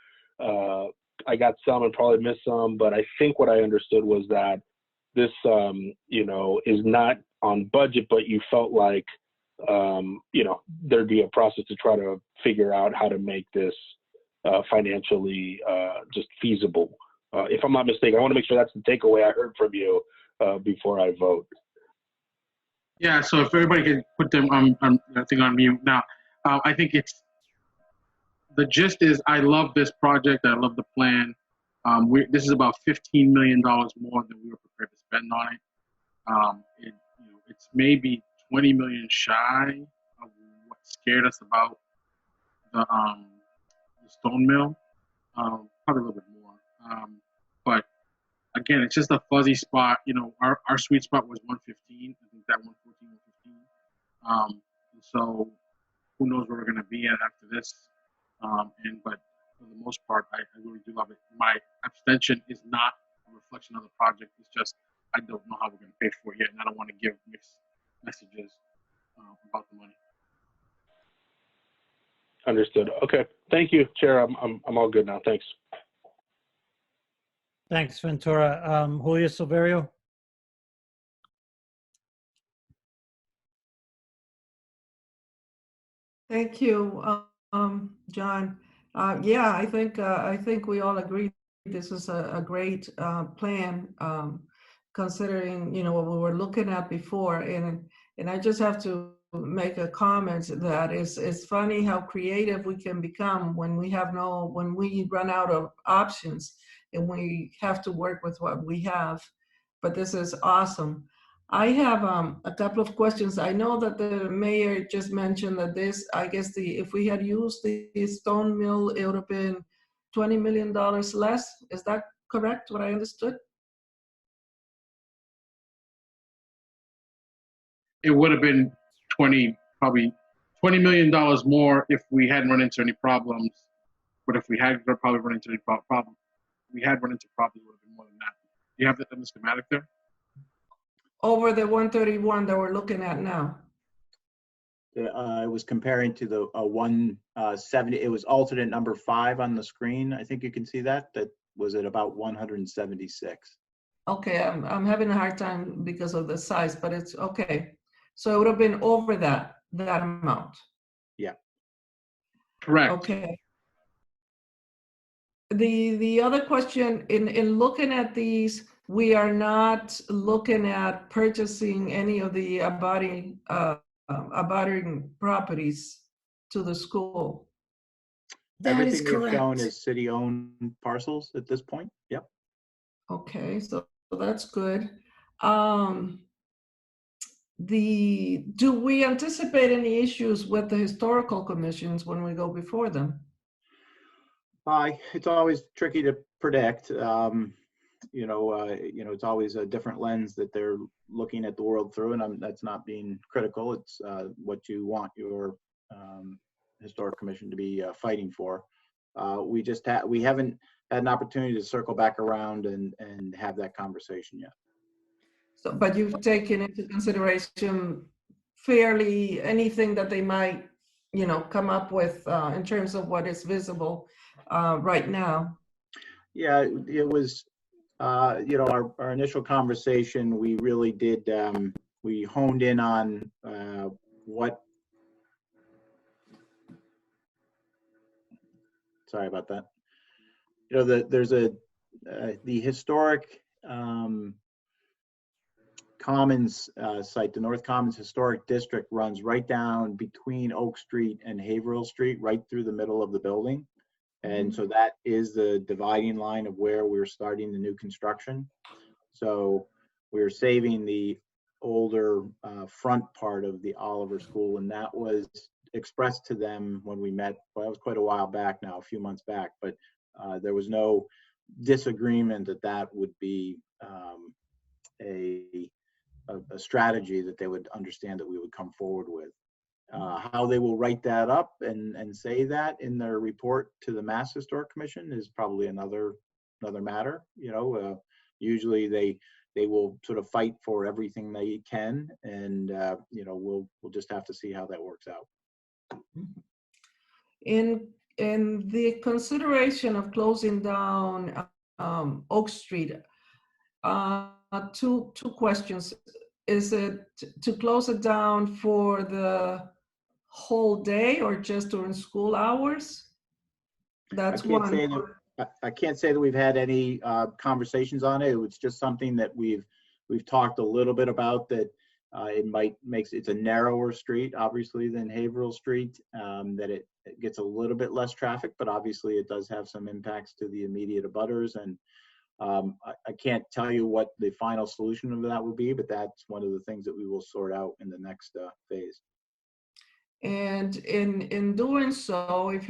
I: I got some and probably missed some, but I think what I understood was that this you know, is not on budget, but you felt like you know, there'd be a process to try to figure out how to make this financially just feasible. If I'm not mistaken, I want to make sure that's the takeaway I heard from you before I vote.
G: Yeah, so if everybody can put them I think on mute now. I think the gist is I love this project. I love the plan. This is about $15 million more than we were prepared to spend on it. You know, it's maybe 20 million shy of what scared us about the stone mill. Probably a little bit more. But again, it's just a fuzzy spot. You know, our sweet spot was 115. I think that 114, 115. So who knows where we're going to be at after this. But for the most part, I really do love it. My abstention is not a reflection of the project. It's just I don't know how we're going to pay for it yet, and I don't want to give mixed messages about the money.
I: Understood. Okay. Thank you, Chair. I'm all good now. Thanks.
A: Thanks, Ventura. Julio Silverio?
D: Thank you, John. Yeah, I think we all agree this is a great plan, considering, you know, what we were looking at before. And I just have to make a comment that it's funny how creative we can become when we run out of options and we have to work with what we have. But this is awesome. I have a couple of questions. I know that the mayor just mentioned that if we had used the stone mill, it would have been $20 million less. Is that correct, what I understood?
G: It would have been probably $20 million more if we hadn't run into any problems. But if we had probably run into any problem, we had run into problems, it would have been more than that. Do you have the schematic there?
D: Over the 131 that we're looking at now.
L: I was comparing to the 170. It was alternate number 5 on the screen. I think you can see that. That was at about 176.
D: Okay, I'm having a hard time because of the size, but it's okay. So it would have been over that amount.
L: Yeah.
G: Correct.
D: Okay. The other question, in looking at these, we are not looking at purchasing any of the abutting properties to the school.
K: That is
L: Everything we've shown
K: correct.
L: is city-owned parcels at this point. Yep.
D: Okay, so that's good. Do we anticipate any issues with the historical commissions when we go before them?
L: It's always tricky to predict. It's always a different lens that they're looking at the world through, and that's not being critical. It's what you want your historic commission to be fighting for. We haven't had an opportunity to circle back around and have that conversation yet.
D: So, but you've taken into consideration fairly anything that they might, come up with in terms of what is visible right now.
L: Yeah, it was, our initial conversation, we really did, we honed in on sorry about that. There's the historic Commons site, the North Commons Historic District runs right down between Oak Street and Haverhill Street, right through the middle of the building. And so that is the dividing line of where we're starting the new construction. So we're saving the older front part of the Oliver School, and that was expressed to them when we met. Well, that was quite a while back now, a few months back, but there was no disagreement that would be a strategy that they would understand that we would come forward with. How they will write that up and say that in their report to the Mass Historic Commission is probably another matter. usually they will sort of fight for everything they can, and you know, we'll just have to see how that works out.
D: In the consideration of closing down Oak Street, two questions. Is it to close it down for the whole day or just during school hours? That's one.
L: I can't say that we've had any conversations on it. It was just something that we've talked a little bit about, that it might it's a narrower street, obviously, than Haverhill Street, that it gets a little bit less traffic, but obviously it does have some impacts to the immediate abutters. And I can't tell you what the final solution of that will be, but that's one of the things that we will sort out in the next phase.
D: And in doing so, if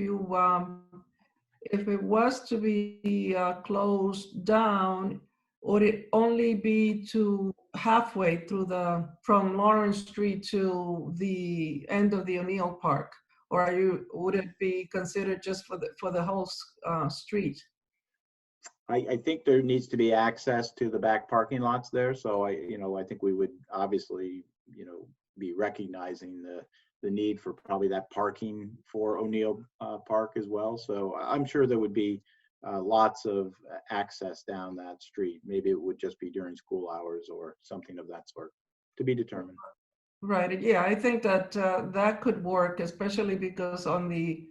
D: it was to be closed down, would it only be to halfway through from Lawrence Street to the end of the O'Neill Park, or would it be considered just for the whole street?
L: I think there needs to be access to the back parking lots there. So I think we would obviously, be recognizing the need for probably that parking for O'Neill Park as well. So I'm sure there would be lots of access down that street. Maybe it would just be during school hours or something of that sort, to be determined.
D: Right. Yeah, I think that that could work, especially because on the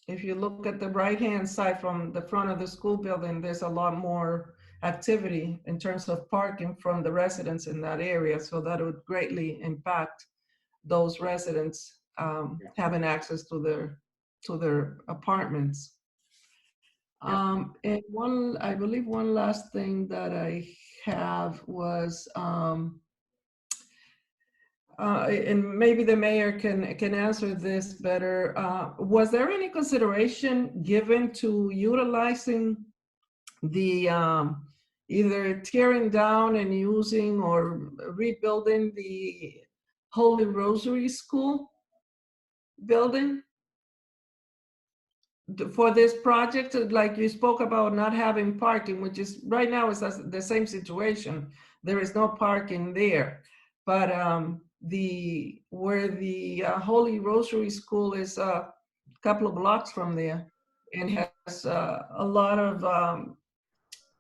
D: if you look at the right-hand side from the front of the school building, there's a lot more activity in terms of parking from the residents in that area. So that would greatly impact those residents having access to their apartments. And I believe one last thing that I have was, and maybe the mayor can answer this better. Was there any consideration given to utilizing the either tearing down and using or rebuilding the Holy Rosary School building for this project? Like you spoke about not having parking, which is right now is the same situation. There is no parking there, but where the Holy Rosary School is a couple of blocks from there and has a lot of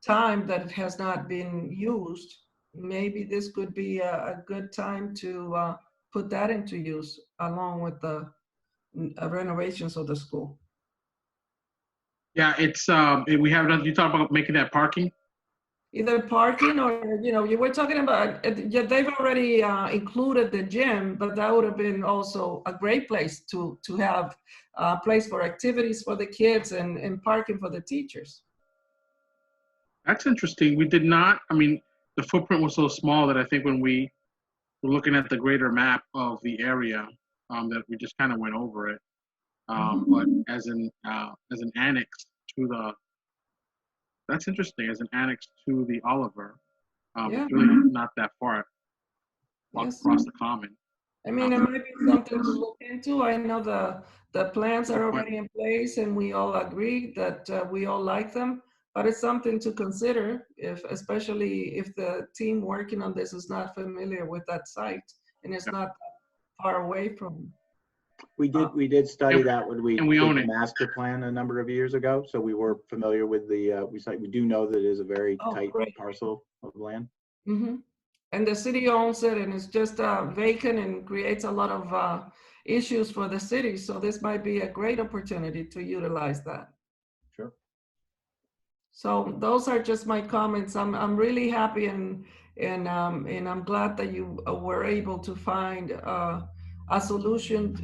D: time that it has not been used. Maybe this could be a good time to put that into use along with the renovations of the school.
G: Yeah, it's we have you talk about making that parking.
D: Either parking or, you were talking about, they've already included the gym, but that would have been also a great place to have a place for activities for the kids and parking for the teachers.
G: That's interesting. We did not, the footprint was so small that I think when we were looking at the greater map of the area, that we just kind of went over it. But as an annex to that's interesting, as an annex to the Oliver, it's really not that far across the common.
D: It might be something to look into. I know the plans are already in place and we all agree that we all like them, but it's something to consider, especially if the team working on this is not familiar with that site and it's not far away from.
L: We did study that when we
G: own
L: did
G: it.
L: the master plan a number of years ago. So we were familiar with we do know that it is a very tight parcel of land.
D: Mm-hmm. And the city owns it and it's just vacant and creates a lot of issues for the city. So this might be a great opportunity to utilize that.
L: Sure.
D: So those are just my comments. I'm really happy and I'm glad that you were able to find a solution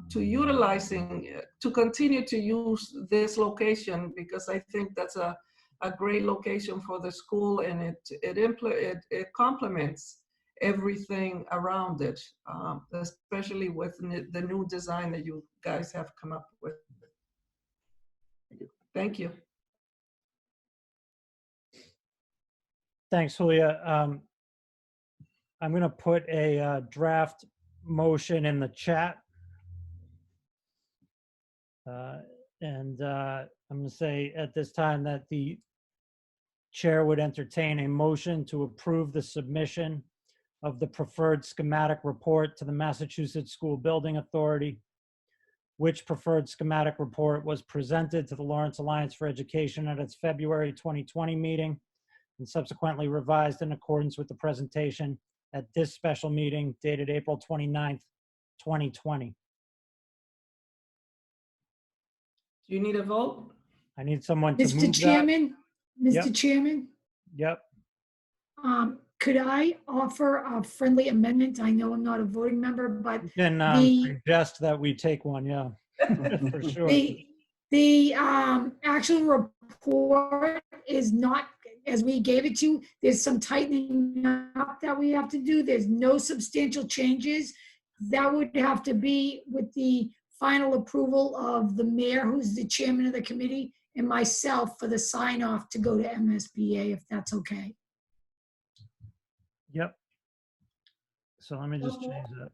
D: to continue to use this location, because I think that's a great location for the school, and it complements everything around it, especially with the new design that you guys have come up with.
L: Thank you.
D: Thank you.
A: Thanks, Julia. I'm going to put a draft motion in the chat. And I'm going to say at this time that the Chair would entertain a motion to approve the submission of the preferred schematic report to the Massachusetts School Building Authority, which preferred schematic report was presented to the Lawrence Alliance for Education at its February 2020 meeting and subsequently revised in accordance with the presentation at this special meeting dated April 29th, 2020.
D: Do you need a vote?
A: I need someone to move
K: Mr.
A: that.
K: Chairman,
A: Yep.
K: Mr. Chairman,
A: Yep.
K: could I offer a friendly amendment? I know I'm not a voting member, but
A: You can
K: the,
A: suggest that we take one, yeah, for sure.
K: the actual report is not, as we gave it to you, there's some tightening up that we have to do. There's no substantial changes. That would have to be with the final approval of the mayor, who's the chairman of the committee, and myself for the sign off to go to MSBA, if that's okay.
A: Yep. So let me just change that.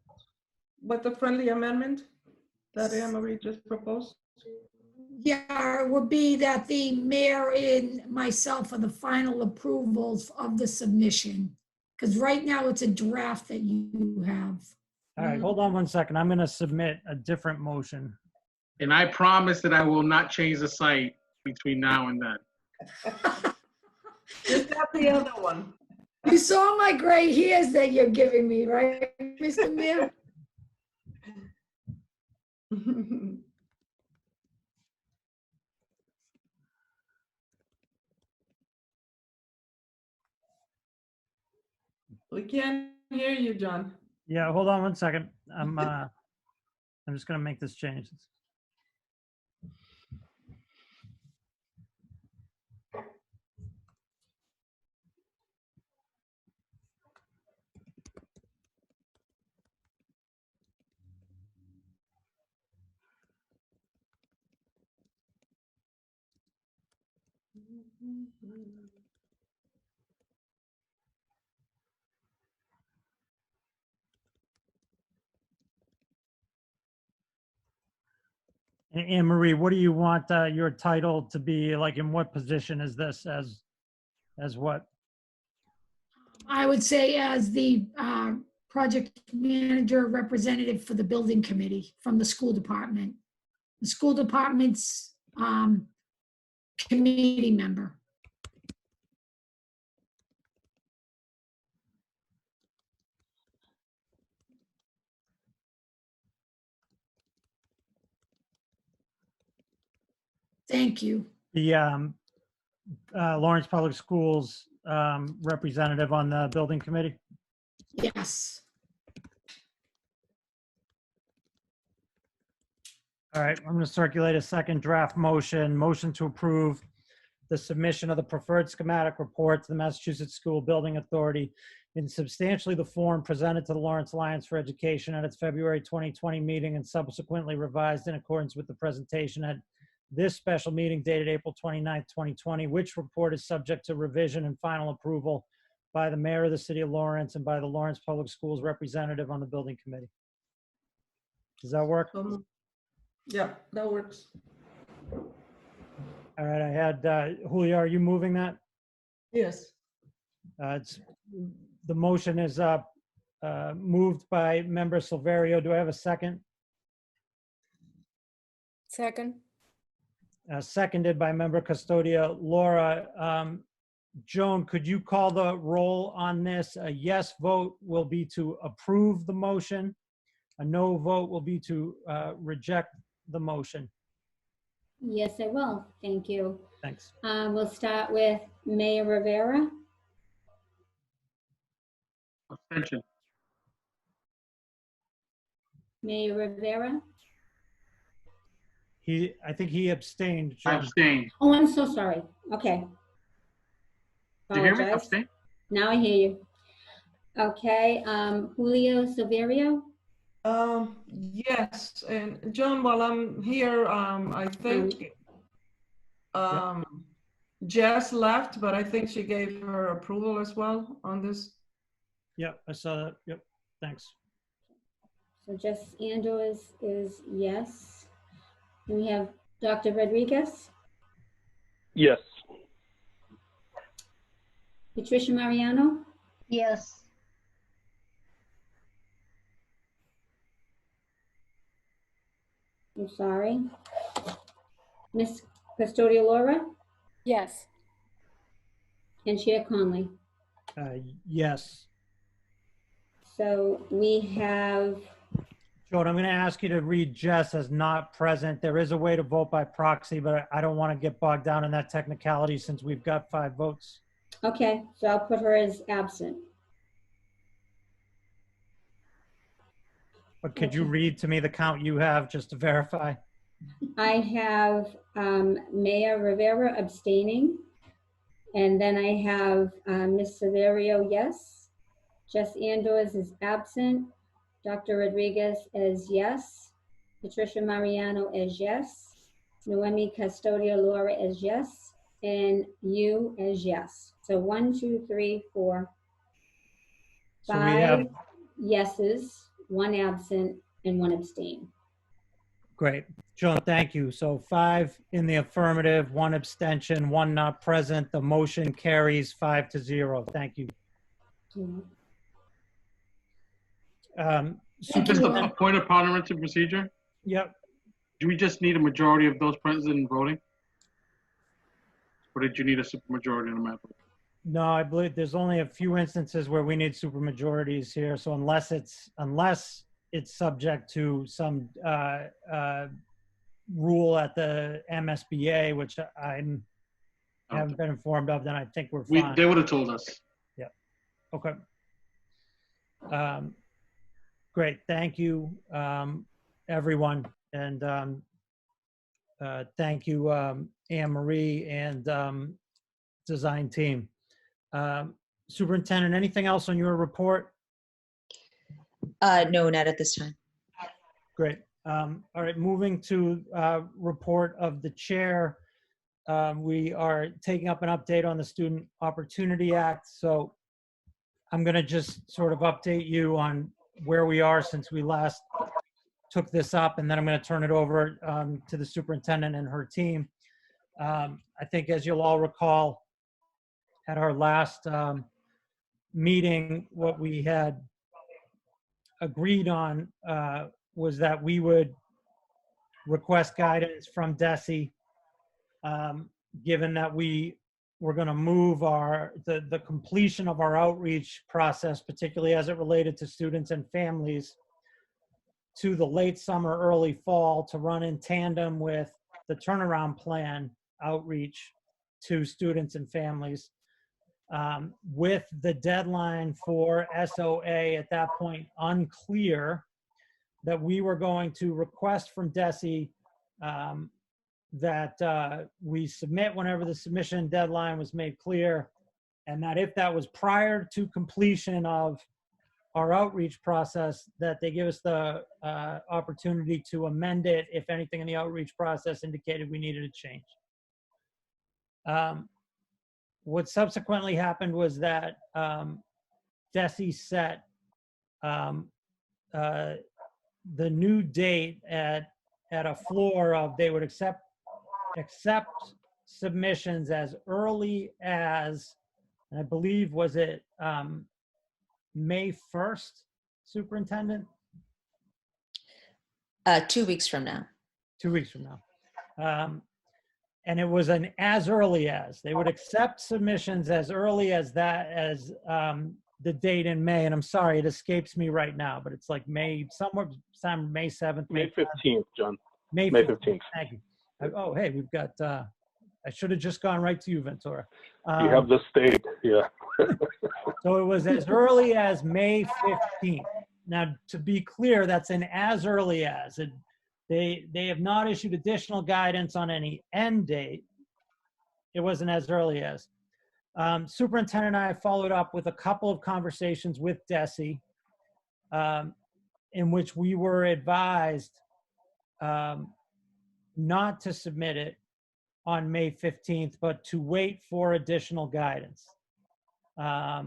D: But the friendly amendment that Anne Marie just proposed?
K: Yeah, it would be that the mayor and myself are the final approvals of the submission. Because right now it's a draft that you have.
A: All right, hold on one second. I'm going to submit a different motion.
G: And I promise that I will not change the site between now and then.
D: Just not the other one.
K: You saw my gray hairs that you're giving me, right, Mr. Mayor?
D: We can't hear you, John.
A: Yeah, hold on one second. I'm just going to make this change. And Anne Marie, what do you want your title to be? Like, in what position is this as what?
K: I would say as the project manager representative for the building committee from the school department. The school department's committee member. Thank you.
A: The Lawrence Public Schools representative on the building committee?
K: Yes.
A: All right, I'm going to circulate a second draft motion to approve the submission of the preferred schematic report to the Massachusetts School Building Authority in substantially the form presented to the Lawrence Alliance for Education at its February 2020 meeting and subsequently revised in accordance with the presentation at this special meeting dated April 29th, 2020, which report is subject to revision and final approval by the mayor of the city of Lawrence and by the Lawrence Public Schools representative on the building committee. Does that work?
D: Yeah, that works.
A: All right, I had, Julio, are you moving that?
D: Yes.
A: The motion is moved by member Silverio. Do I have a second?
F: Second.
A: Seconded by member Custodia. Laura, Joan, could you call the roll on this? A yes vote will be to approve the motion. A no vote will be to reject the motion.
N: Yes, I will. Thank you.
A: Thanks.
N: We'll start with Mayor Rivera.
G: Abstention.
N: Mayor Rivera.
A: I think he abstained.
G: I
A: Joan.
G: abstain.
N: Oh, I'm so sorry. Okay.
G: Do you hear me?
N: Apologize.
G: Abstain?
N: Now I hear you. Okay, Julio Silverio.
D: Yes, and John, while I'm here, I think Jess left, but I think she gave her approval as well on this.
A: Yep, I saw that. Yep, thanks.
N: So Jess Andrews is yes. And we have Dr. Rodriguez.
I: Yes.
N: Patricia Mariano,
H: Yes.
N: I'm sorry. Miss Custodia Laura,
F: Yes.
N: and Chair Conley.
A: Yes.
N: So we have,
A: Joan, I'm going to ask you to read Jess as not present. There is a way to vote by proxy, but I don't want to get bogged down in that technicality since we've got 5 votes.
N: okay, so I'll put her as absent.
A: But could you read to me the count you have just to verify?
N: I have Mayor Rivera abstaining. And then I have Ms. Severio, yes. Jess Andors is absent. Dr. Rodriguez is yes. Patricia Mariano is yes. Noemi Custodia Laura is yes. And you is yes. So 1, 2, 3, 4,
A: So we have,
N: 5 yeses, 1 absent, and 1 abstain.
A: great. Joan, thank you. So 5 in the affirmative, 1 abstention, 1 not present. The motion carries 5-0. Thank you.
G: Just a point of parliamentary procedure.
A: Yep.
G: Do we just need a majority of those present in voting? Or did you need a supermajority in the matter?
A: No, I believe there's only a few instances where we need supermajorities here. So unless it's subject to some rule at the MSBA, which I haven't been informed of, then I think we're fine.
G: They would have told us.
A: Yeah. Okay. Great. Thank you, everyone. And thank you, Anne Marie and design team. Superintendent, anything else on your report?
C: No, not at this time.
A: Great. All right, moving to report of the chair. We are taking up an update on the Student Opportunity Act. So I'm going to just sort of update you on where we are since we last took this up, and then I'm going to turn it over to the superintendent and her team. I think as you'll all recall, at our last meeting, what we had agreed on was that we would request guidance from DESE, given that we were going to move the completion of our outreach process, particularly as it related to students and families, to the late summer, early fall, to run in tandem with the turnaround plan outreach to students and families, with the deadline for SOA at that point unclear, that we were going to request from DESE that we submit whenever the submission deadline was made clear, and that if that was prior to completion of our outreach process, that they give us the opportunity to amend it if anything in the outreach process indicated we needed a change. What subsequently happened was that DESE set the new date at a floor of they would accept submissions as early as, and I believe, was it May 1st, Superintendent?
C: 2 weeks from now.
A: 2 weeks from now. And it was an as early as. They would accept submissions as early as that, as the date in May. And I'm sorry, it escapes me right now, but it's like May, somewhere, May 7th.
I: May 15th, John.
A: May
I: 15th.
A: Thank you. Oh, hey, we've got, I should have just gone right to you, Ventura.
I: You have the state, yeah.
A: So it was as early as May 15th. Now, to be clear, that's an as early as. They have not issued additional guidance on any end date. It wasn't as early as. Superintendent and I followed up with a couple of conversations with DESE, in which we were advised not to submit it on May 15th, but to wait for additional guidance. I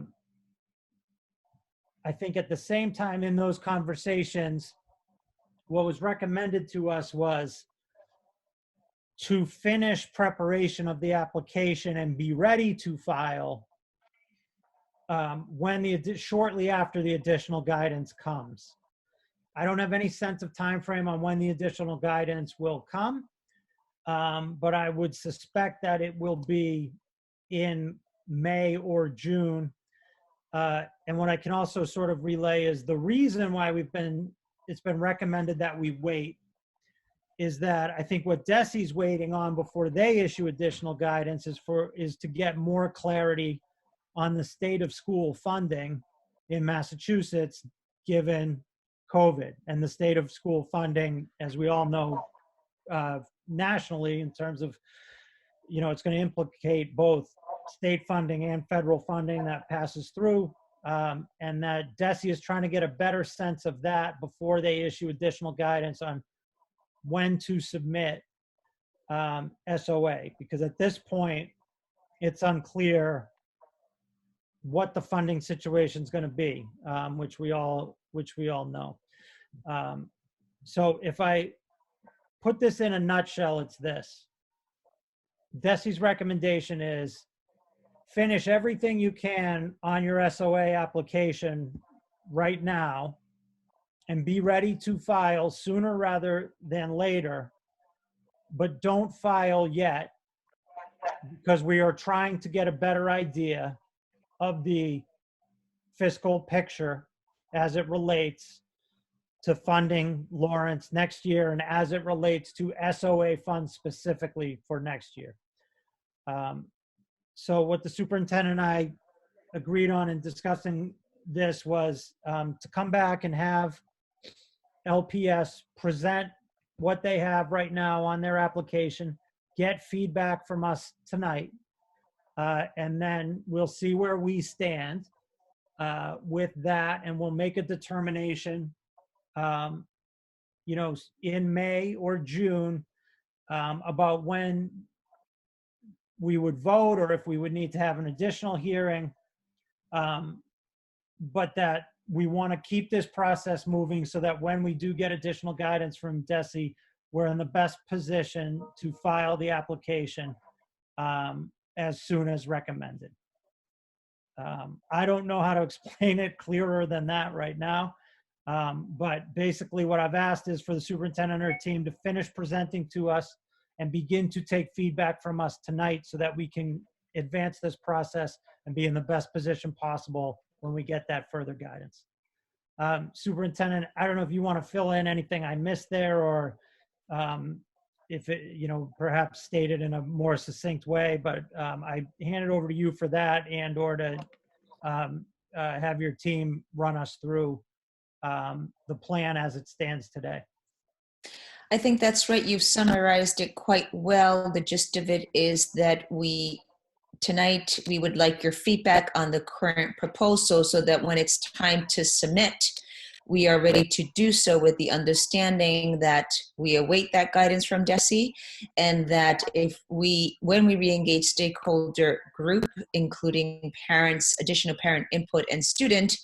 A: think at the same time in those conversations, what was recommended to us was to finish preparation of the application and be ready to file shortly after the additional guidance comes. I don't have any sense of time frame on when the additional guidance will come, but I would suspect that it will be in May or June. And what I can also sort of relay is the reason why it's been recommended that we wait is that I think what DESE's waiting on before they issue additional guidance is to get more clarity on the state of school funding in Massachusetts, given COVID and the state of school funding, as we all know, nationally in terms of, it's going to implicate both state funding and federal funding that passes through. And that DESE is trying to get a better sense of that before they issue additional guidance on when to submit SOA, because at this point, it's unclear what the funding situation is going to be, which we all know. So if I put this in a nutshell, it's this. DESE's recommendation is finish everything you can on your SOA application right now and be ready to file sooner rather than later, but don't file yet because we are trying to get a better idea of the fiscal picture as it relates to funding Lawrence next year and as it relates to SOA funds specifically for next year. So what the superintendent and I agreed on in discussing this was to come back and have LPS present what they have right now on their application, get feedback from us tonight, and then we'll see where we stand with that, and we'll make a determination, in May or June about when we would vote or if we would need to have an additional hearing, but that we want to keep this process moving so that when we do get additional guidance from DESE, we're in the best position to file the application as soon as recommended. I don't know how to explain it clearer than that right now, but basically what I've asked is for the superintendent and her team to finish presenting to us and begin to take feedback from us tonight so that we can advance this process and be in the best position possible when we get that further guidance. Superintendent, I don't know if you want to fill in anything I missed there, or if it, perhaps stated in a more succinct way, but I hand it over to you for that, and or to have your team run us through the plan as it stands today.
C: I think that's right. You've summarized it quite well. The gist of it is that tonight we would like your feedback on the current proposal so that when it's time to submit, we are ready to do so with the understanding that we await that guidance from DESE, and that when we re-engage stakeholder group, including parents, additional parent input and student,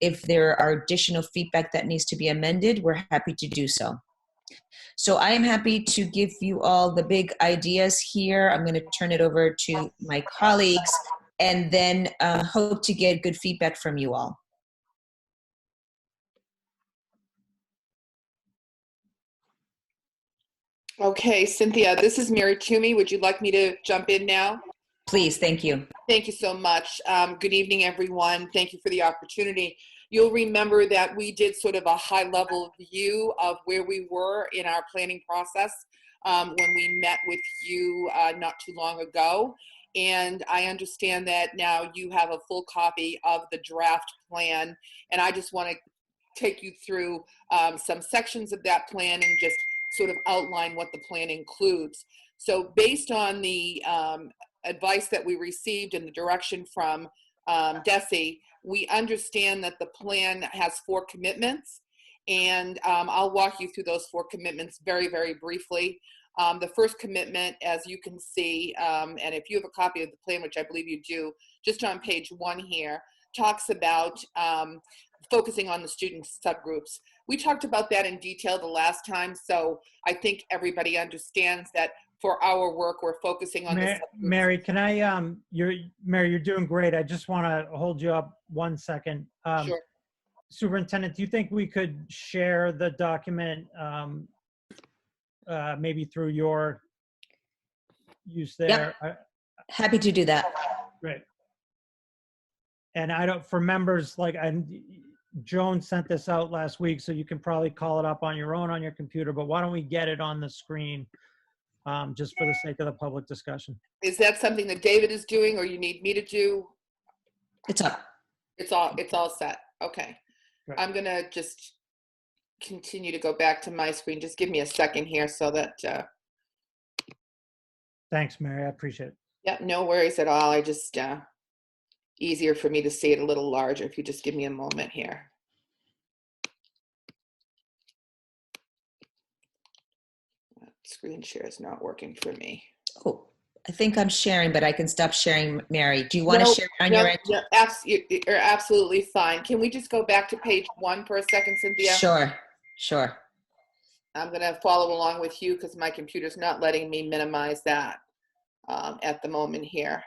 C: if there are additional feedback that needs to be amended, we're happy to do so. So I am happy to give you all the big ideas here. I'm going to turn it over to my colleagues and then hope to get good feedback from you all.
O: Okay, Cynthia, this is Mary Toomey. Would you like me to jump in now?
C: Please, thank you.
O: Thank you so much. Good evening, everyone. Thank you for the opportunity. You'll remember that we did sort of a high-level view of where we were in our planning process when we met with you not too long ago. And I understand that now you have a full copy of the draft plan. And I just want to take you through some sections of that plan and just sort of outline what the plan includes. So based on the advice that we received and the direction from DESE, we understand that the plan has 4 commitments, and I'll walk you through those 4 commitments very, very briefly. The first commitment, as you can see, and if you have a copy of the plan, which I believe you do, just on page 1 here, talks about focusing on the student subgroups. We talked about that in detail the last time, so I think everybody understands that for our work. We're focusing on this.
A: Mary, can I, Mary, you're doing great. I just want to hold you up 1 second.
O: Sure.
A: Superintendent, do you think we could share the document maybe through your use there?
C: Happy to do that.
A: Great. And I don't, for members, like Joan sent this out last week, so you can probably call it up on your own on your computer, but why don't we get it on the screen just for the sake of the public discussion?
O: Is that something that David is doing, or you need me to do?
C: It's up.
O: It's all set. Okay.
A: Right.
O: I'm going to just continue to go back to my screen. Just give me a second here so that.
A: Thanks, Mary. I appreciate it.
O: Yeah, no worries at all. I just, easier for me to see it a little larger if you just give me a moment here. Screen share is not working for me.
C: Oh, I think I'm sharing, but I can stop sharing, Mary. Do you want to share on your end?
O: No, you're absolutely fine. Can we just go back to page 1 for a second, Cynthia?
C: Sure.
O: I'm going to follow along with you because my computer's not letting me minimize that at the moment here.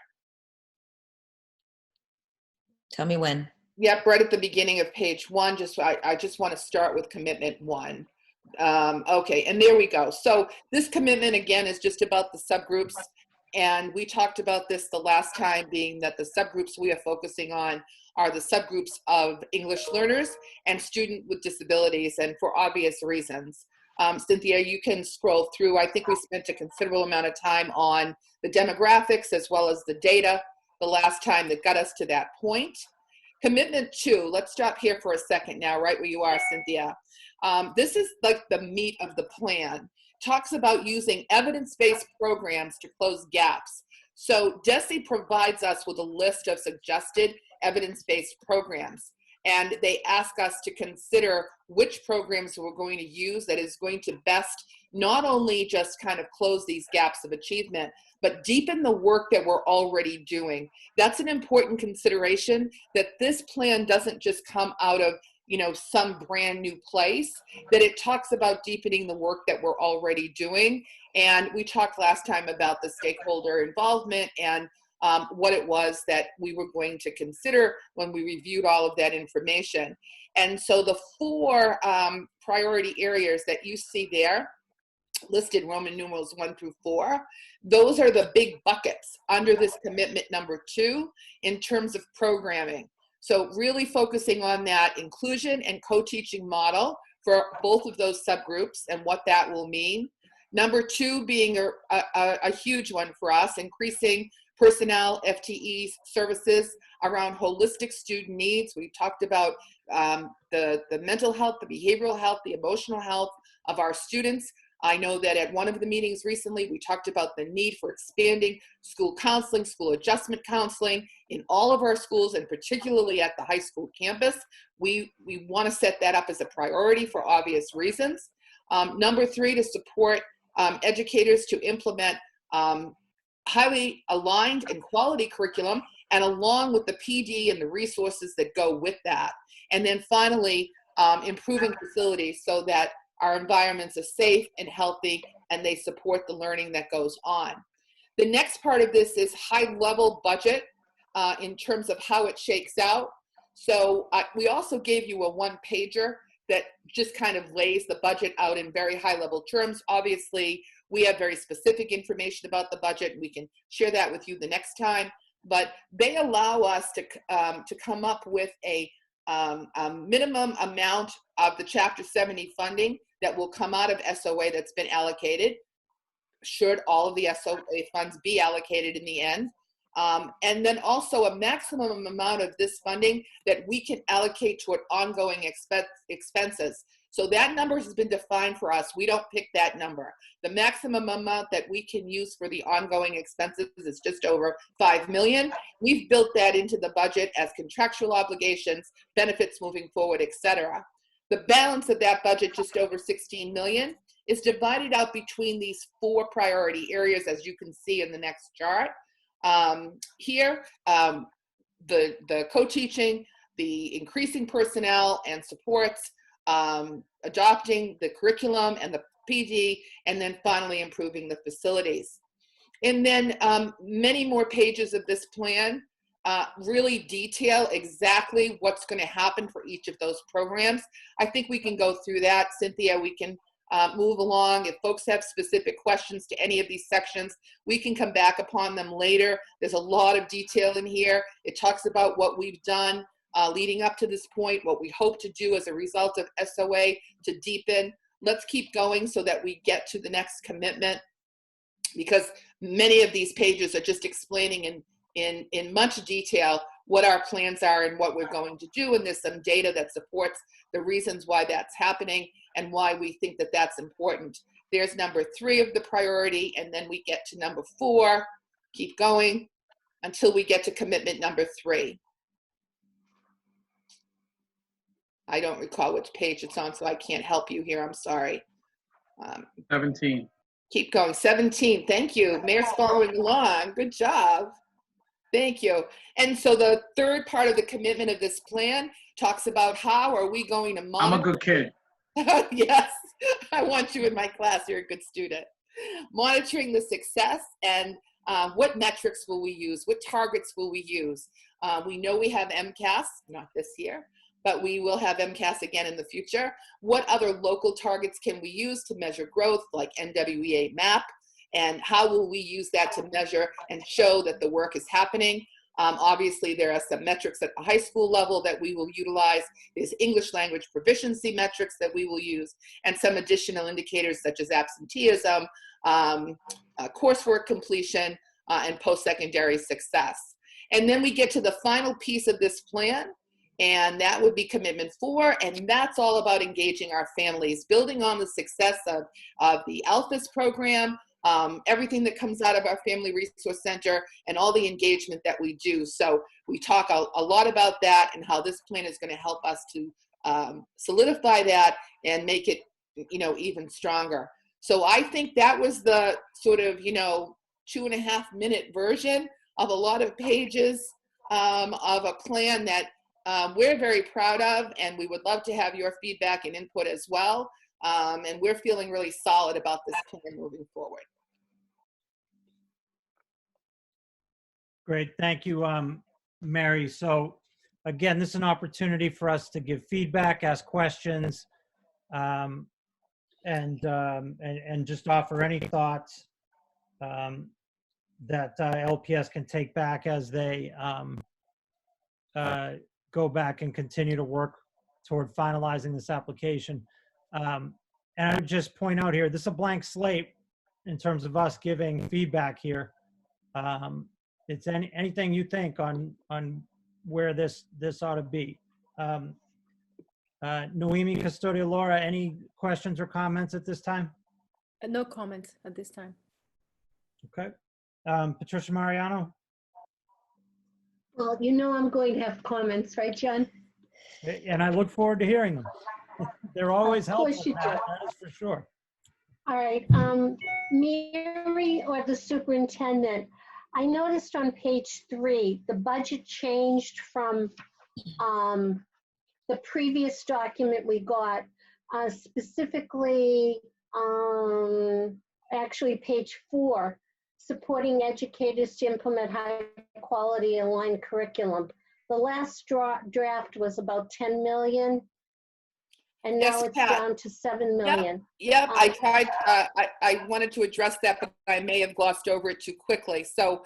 C: Tell me when.
O: Yep, right at the beginning of page 1. I just want to start with commitment 1. Okay, and there we go. So this commitment again is just about the subgroups, and we talked about this the last time, being that the subgroups we are focusing on are the subgroups of English learners and student with disabilities, and for obvious reasons. Cynthia, you can scroll through. I think we spent a considerable amount of time on the demographics as well as the data the last time that got us to that point. Commitment 2, let's stop here for a second now, right where you are, Cynthia. This is like the meat of the plan. Talks about using evidence-based programs to close gaps. So DESE provides us with a list of suggested evidence-based programs, and they ask us to consider which programs we're going to use that is going to best not only just kind of close these gaps of achievement, but deepen the work that we're already doing. That's an important consideration, that this plan doesn't just come out of some brand new place, that it talks about deepening the work that we're already doing. And we talked last time about the stakeholder involvement and what it was that we were going to consider when we reviewed all of that information. And so the 4 priority areas that you see there, listed Roman numerals 1 through 4, those are the big buckets under this commitment number 2 in terms of programming. So really focusing on that inclusion and co-teaching model for both of those subgroups and what that will mean. Number 2 being a huge one for us, increasing personnel, FTE services around holistic student needs. We talked about the mental health, the behavioral health, the emotional health of our students. I know that at one of the meetings recently, we talked about the need for expanding school counseling, school adjustment counseling in all of our schools, and particularly at the high school campus. We want to set that up as a priority for obvious reasons. Number 3, to support educators to implement highly aligned and quality curriculum, and along with the PD and the resources that go with that. And then finally, improving facilities so that our environments are safe and healthy and they support the learning that goes on. The next part of this is high-level budget in terms of how it shakes out. So we also gave you a 1-pager that just kind of lays the budget out in very high-level terms. Obviously, we have very specific information about the budget. We can share that with you the next time. But they allow us to come up with a minimum amount of the Chapter 70 funding that will come out of SOA that's been allocated, should all of the SOA funds be allocated in the end. And then also a maximum amount of this funding that we can allocate toward ongoing expenses. So that number has been defined for us. We don't pick that number. The maximum amount that we can use for the ongoing expenses is just over $5 million. We've built that into the budget as contractual obligations, benefits moving forward, etc. The balance of that budget, just over $16 million, is divided out between these 4 priority areas, as you can see in the next chart. Here, the co-teaching, the increasing personnel and supports, adopting the curriculum and the PD, and then finally improving the facilities. And then many more pages of this plan really detail exactly what's going to happen for each of those programs. I think we can go through that. Cynthia, we can move along. If folks have specific questions to any of these sections, we can come back upon them later. There's a lot of detail in here. It talks about what we've done leading up to this point, what we hope to do as a result of SOA to deepen. Let's keep going so that we get to the next commitment, because many of these pages are just explaining in much detail what our plans are and what we're going to do, and there's some data that supports the reasons why that's happening and why we think that that's important. There's number 3 of the priority, and then we get to number 4, keep going until we get to commitment number 3. I don't recall which page it's on, so I can't help you here, I'm sorry.
G: 17.
O: Keep going, 17, thank you. Mayor's following along, good job. Thank you. And so the third part of the commitment of this plan talks about how are we going to monitor.
G: I'm a good kid.
O: Yes, I want you in my class, you're a good student. Monitoring the success and what metrics will we use? What targets will we use? We know we have MCAS, not this year, but we will have MCAS again in the future. What other local targets can we use to measure growth, like NWEA MAP? And how will we use that to measure and show that the work is happening? Obviously, there are some metrics at the high school level that we will utilize. There's English language proficiency metrics that we will use, and some additional indicators such as absenteeism, coursework completion, and post-secondary success. And then we get to the final piece of this plan, and that would be commitment 4, and that's all about engaging our families, building on the success of the ALPHAS program, everything that comes out of our Family Resource Center, and all the engagement that we do. So we talk a lot about that and how this plan is going to help us to solidify that and make it, even stronger. So I think that was the sort of, 2.5-minute version of a lot of pages of a plan that we're very proud of, and we would love to have your feedback and input as well. And we're feeling really solid about this plan moving forward.
A: Great, thank you, Mary. So again, this is an opportunity for us to give feedback, ask questions, and just offer any thoughts that LPS can take back as they go back and continue to work toward finalizing this application. And I would just point out here, this is a blank slate in terms of us giving feedback here. It's anything you think on where this ought to be. Noemi Custodio Laura, any questions or comments at this time?
F: No comments at this time.
A: Okay. Patricia Mariano?
H: Well, I'm going to have comments, right, John?
A: And I look forward to hearing them. They're always helpful,
H: Of course you do.
A: that is for sure.
H: All right, Mary or the superintendent, I noticed on page 3, the budget changed from the previous document we got, specifically, actually page 4, supporting educators to implement high quality aligned curriculum. The last draft was about 10 million. And now
O: Yes,
H: it's
O: Pat.
H: down to 7 million.
O: Yep, I tried, I wanted to address that, but I may have glossed over it too quickly. So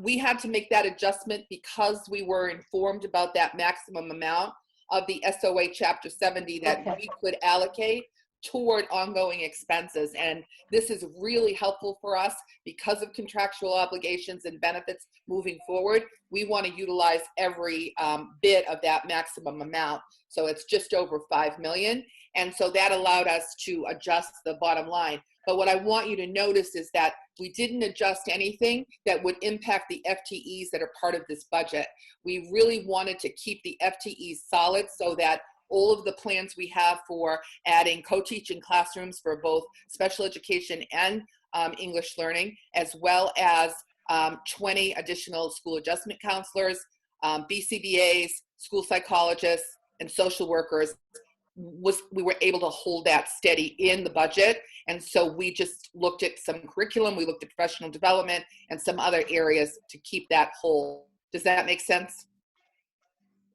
O: we had to make that adjustment because we were informed about that maximum amount of the SOA Chapter 70 that we could allocate toward ongoing expenses. And this is really helpful for us because of contractual obligations and benefits moving forward. We want to utilize every bit of that maximum amount. So it's just over 5 million. And so that allowed us to adjust the bottom line. But what I want you to notice is that we didn't adjust anything that would impact the FTEs that are part of this budget. We really wanted to keep the FTEs solid so that all of the plans we have for adding co-teaching classrooms for both special education and English learning, as well as 20 additional school adjustment counselors, BCBAs, school psychologists, and social workers, we were able to hold that steady in the budget. And so we just looked at some curriculum, we looked at professional development and some other areas to keep that whole. Does that make sense?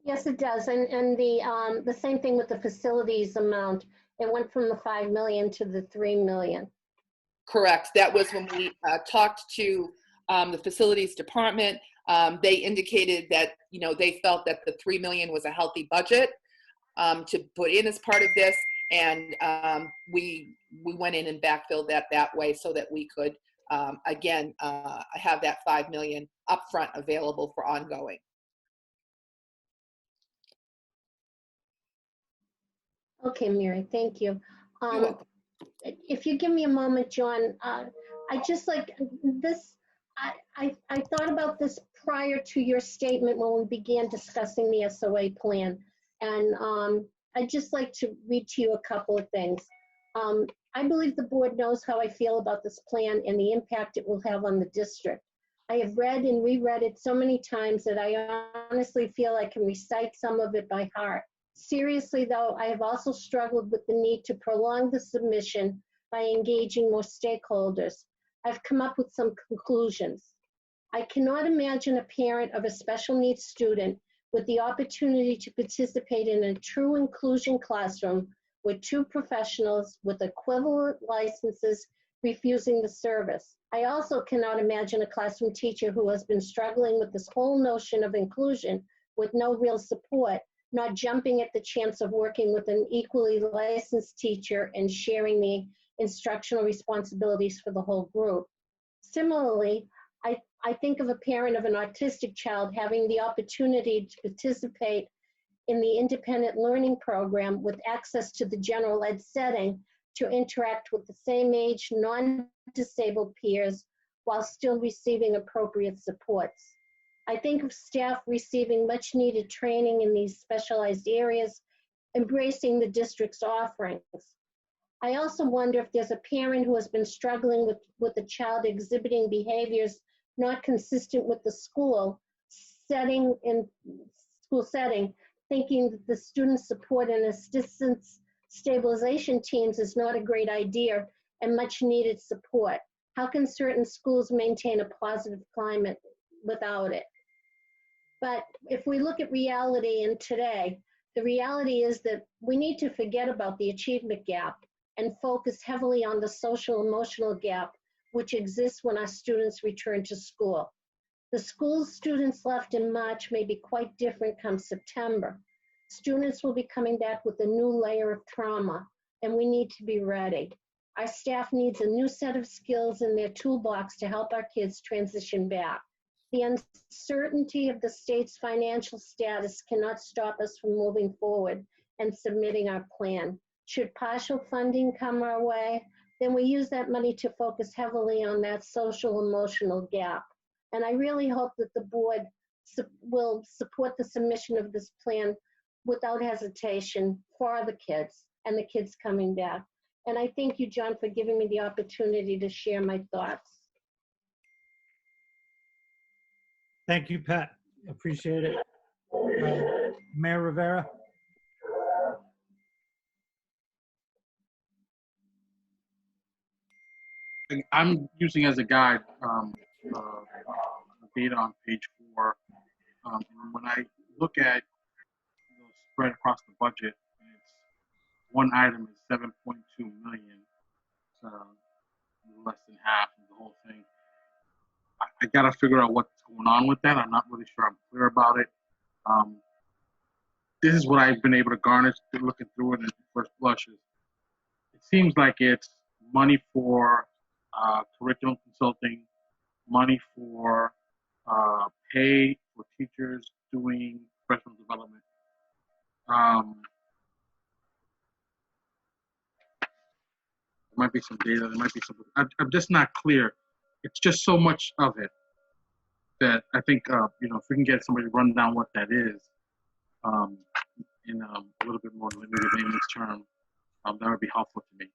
H: Yes, it does. And the same thing with the facilities amount. It went from the 5 million to the 3 million.
O: Correct. That was when we talked to the facilities department. They indicated that, you know, they felt that the 3 million was a healthy budget to put in as part of this. And we went in and backfilled that way so that we could, again, have that 5 million upfront available for ongoing.
H: Okay, Mary, thank you.
O: You're welcome.
H: If you give me a moment, John, I just like this, I thought about this prior to your statement when we began discussing the SOA plan. And I'd just like to read to you a couple of things. I believe the board knows how I feel about this plan and the impact it will have on the district. I have read and reread it so many times that I honestly feel I can recite some of it by heart. Seriously, though, I have also struggled with the need to prolong the submission by engaging more stakeholders. I've come up with some conclusions. I cannot imagine a parent of a special needs student with the opportunity to participate in a true inclusion classroom with 2 professionals with equivalent licenses refusing the service. I also cannot imagine a classroom teacher who has been struggling with this whole notion of inclusion with no real support, not jumping at the chance of working with an equally licensed teacher and sharing the instructional responsibilities for the whole group. Similarly, I think of a parent of an autistic child having the opportunity to participate in the independent learning program with access to the general ed setting to interact with the same age non-disabled peers while still receiving appropriate supports. I think of staff receiving much needed training in these specialized areas, embracing the district's offerings. I also wonder if there's a parent who has been struggling with a child exhibiting behaviors not consistent with the school setting, thinking that the student support and assistance stabilization teams is not a great idea and much needed support. How can certain schools maintain a positive climate without it? But if we look at reality in today, the reality is that we need to forget about the achievement gap and focus heavily on the social emotional gap which exists when our students return to school. The school students left in March may be quite different come September. Students will be coming back with a new layer of trauma, and we need to be ready. Our staff needs a new set of skills in their toolbox to help our kids transition back. The uncertainty of the state's financial status cannot stop us from moving forward and submitting our plan. Should partial funding come our way, then we use that money to focus heavily on that social emotional gap. And I really hope that the board will support the submission of this plan without hesitation for the kids and the kids coming back. And I thank you, John, for giving me the opportunity to share my thoughts.
A: Thank you, Pat. Appreciate it. Mayor Rivera?
G: I'm using as a guide data on page 4. And when I look at the spread across the budget, it's one item is 7.2 million, less than half of the whole thing. I got to figure out what's going on with that. I'm not really sure I'm clear about it. This is what I've been able to garnish looking through it at first blushes. It seems like it's money for curriculum consulting, money for pay for teachers doing professional development. There might be some data, there might be some, I'm just not clear. It's just so much of it that I think, you know, if we can get somebody to run down what that is in a little bit more limited layman's term, that would be helpful to me.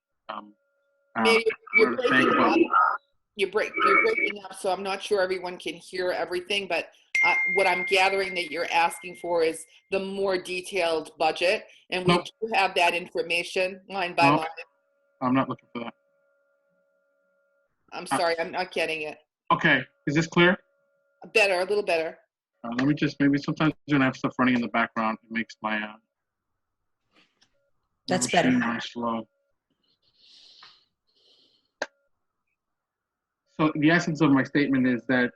O: You're breaking up, so I'm not sure everyone can hear everything, but what I'm gathering that you're asking for is the more detailed budget, and we
G: Nope.
O: do have that information line by
G: Nope.
O: line.
G: I'm not looking for that.
O: I'm sorry, I'm not getting it.
G: Okay, is this clear?
O: Better, a little better.
G: Let me just, maybe sometimes when I have stuff running in the background, it makes my
C: That's
G: machine
C: better.
G: run slow. So the essence of my statement is that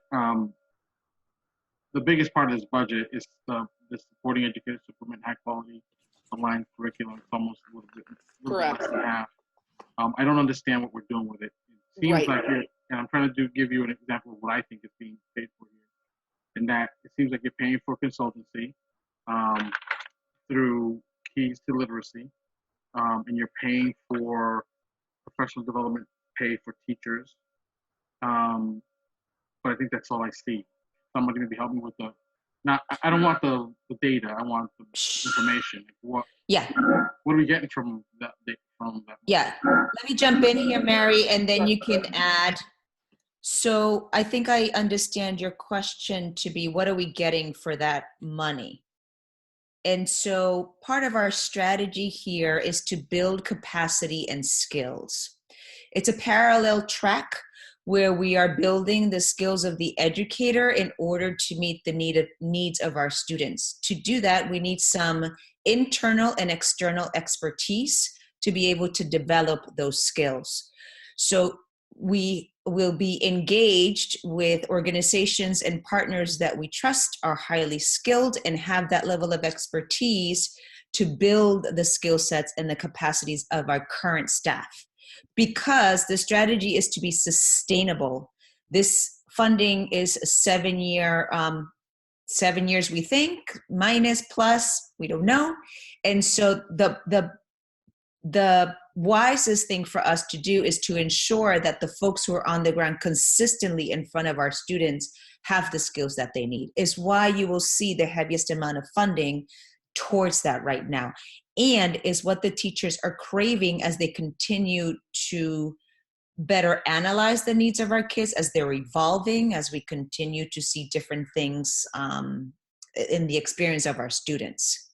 G: the biggest part of this budget is the supporting educators to implement high quality aligned curriculum. It's almost a little bit
O: Correct.
G: less than half. I don't understand what we're doing with it. It seems
O: Right.
G: like you're, and I'm trying to give you an example of what I think is being paid for here. In that it seems like you're paying for consultancy through Keys to Literacy, and you're paying for professional development pay for teachers. But I think that's all I see. Somebody maybe help me with the, not, I don't want the data, I want the information. What are we getting from that?
C: Yeah, let me jump in here, Mary, and then you can add. So I think I understand your question to be, what are we getting for that money? And so part of our strategy here is to build capacity and skills. It's a parallel track where we are building the skills of the educator in order to meet the needs of our students. To do that, we need some internal and external expertise to be able to develop those skills. So we will be engaged with organizations and partners that we trust are highly skilled and have that level of expertise to build the skill sets and the capacities of our current staff. Because the strategy is to be sustainable. This funding is a 7 year, 7 years we think, minus, plus, we don't know. And so the wisest thing for us to do is to ensure that the folks who are on the ground consistently in front of our students have the skills that they need. Is why you will see the heaviest amount of funding towards that right now, and is what the teachers are craving as they continue to better analyze the needs of our kids as they're evolving, as we continue to see different things in the experience of our students.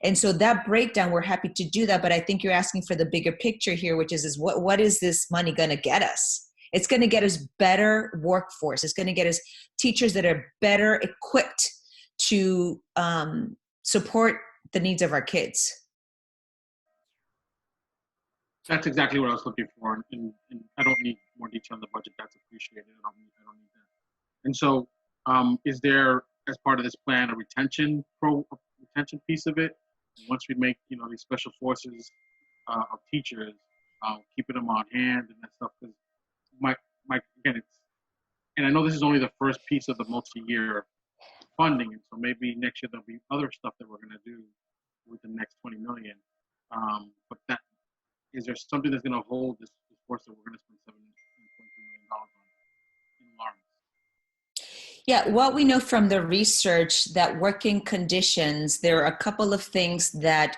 C: And so that breakdown, we're happy to do that, but I think you're asking for the bigger picture here, which is what is this money going to get us? It's going to get us better workforce. It's going to get us teachers that are better equipped to support the needs of our kids.
G: That's exactly what I was looking for, and I don't need more detail on the budget. That's appreciated. I don't need that. And so, is there, as part of this plan, a retention piece of it? Once we make these special forces of teachers, keeping them on hand and that stuff. Because my again, and I know this is only the first piece of the multi-year funding, and so maybe next year there'll be other stuff that we're going to do with the next 20 million. But that, is there something that's going to hold this force that we're going to spend $7.2 million on in Lawrence?
C: Yeah, what we know from the research that working conditions, there are a couple of things that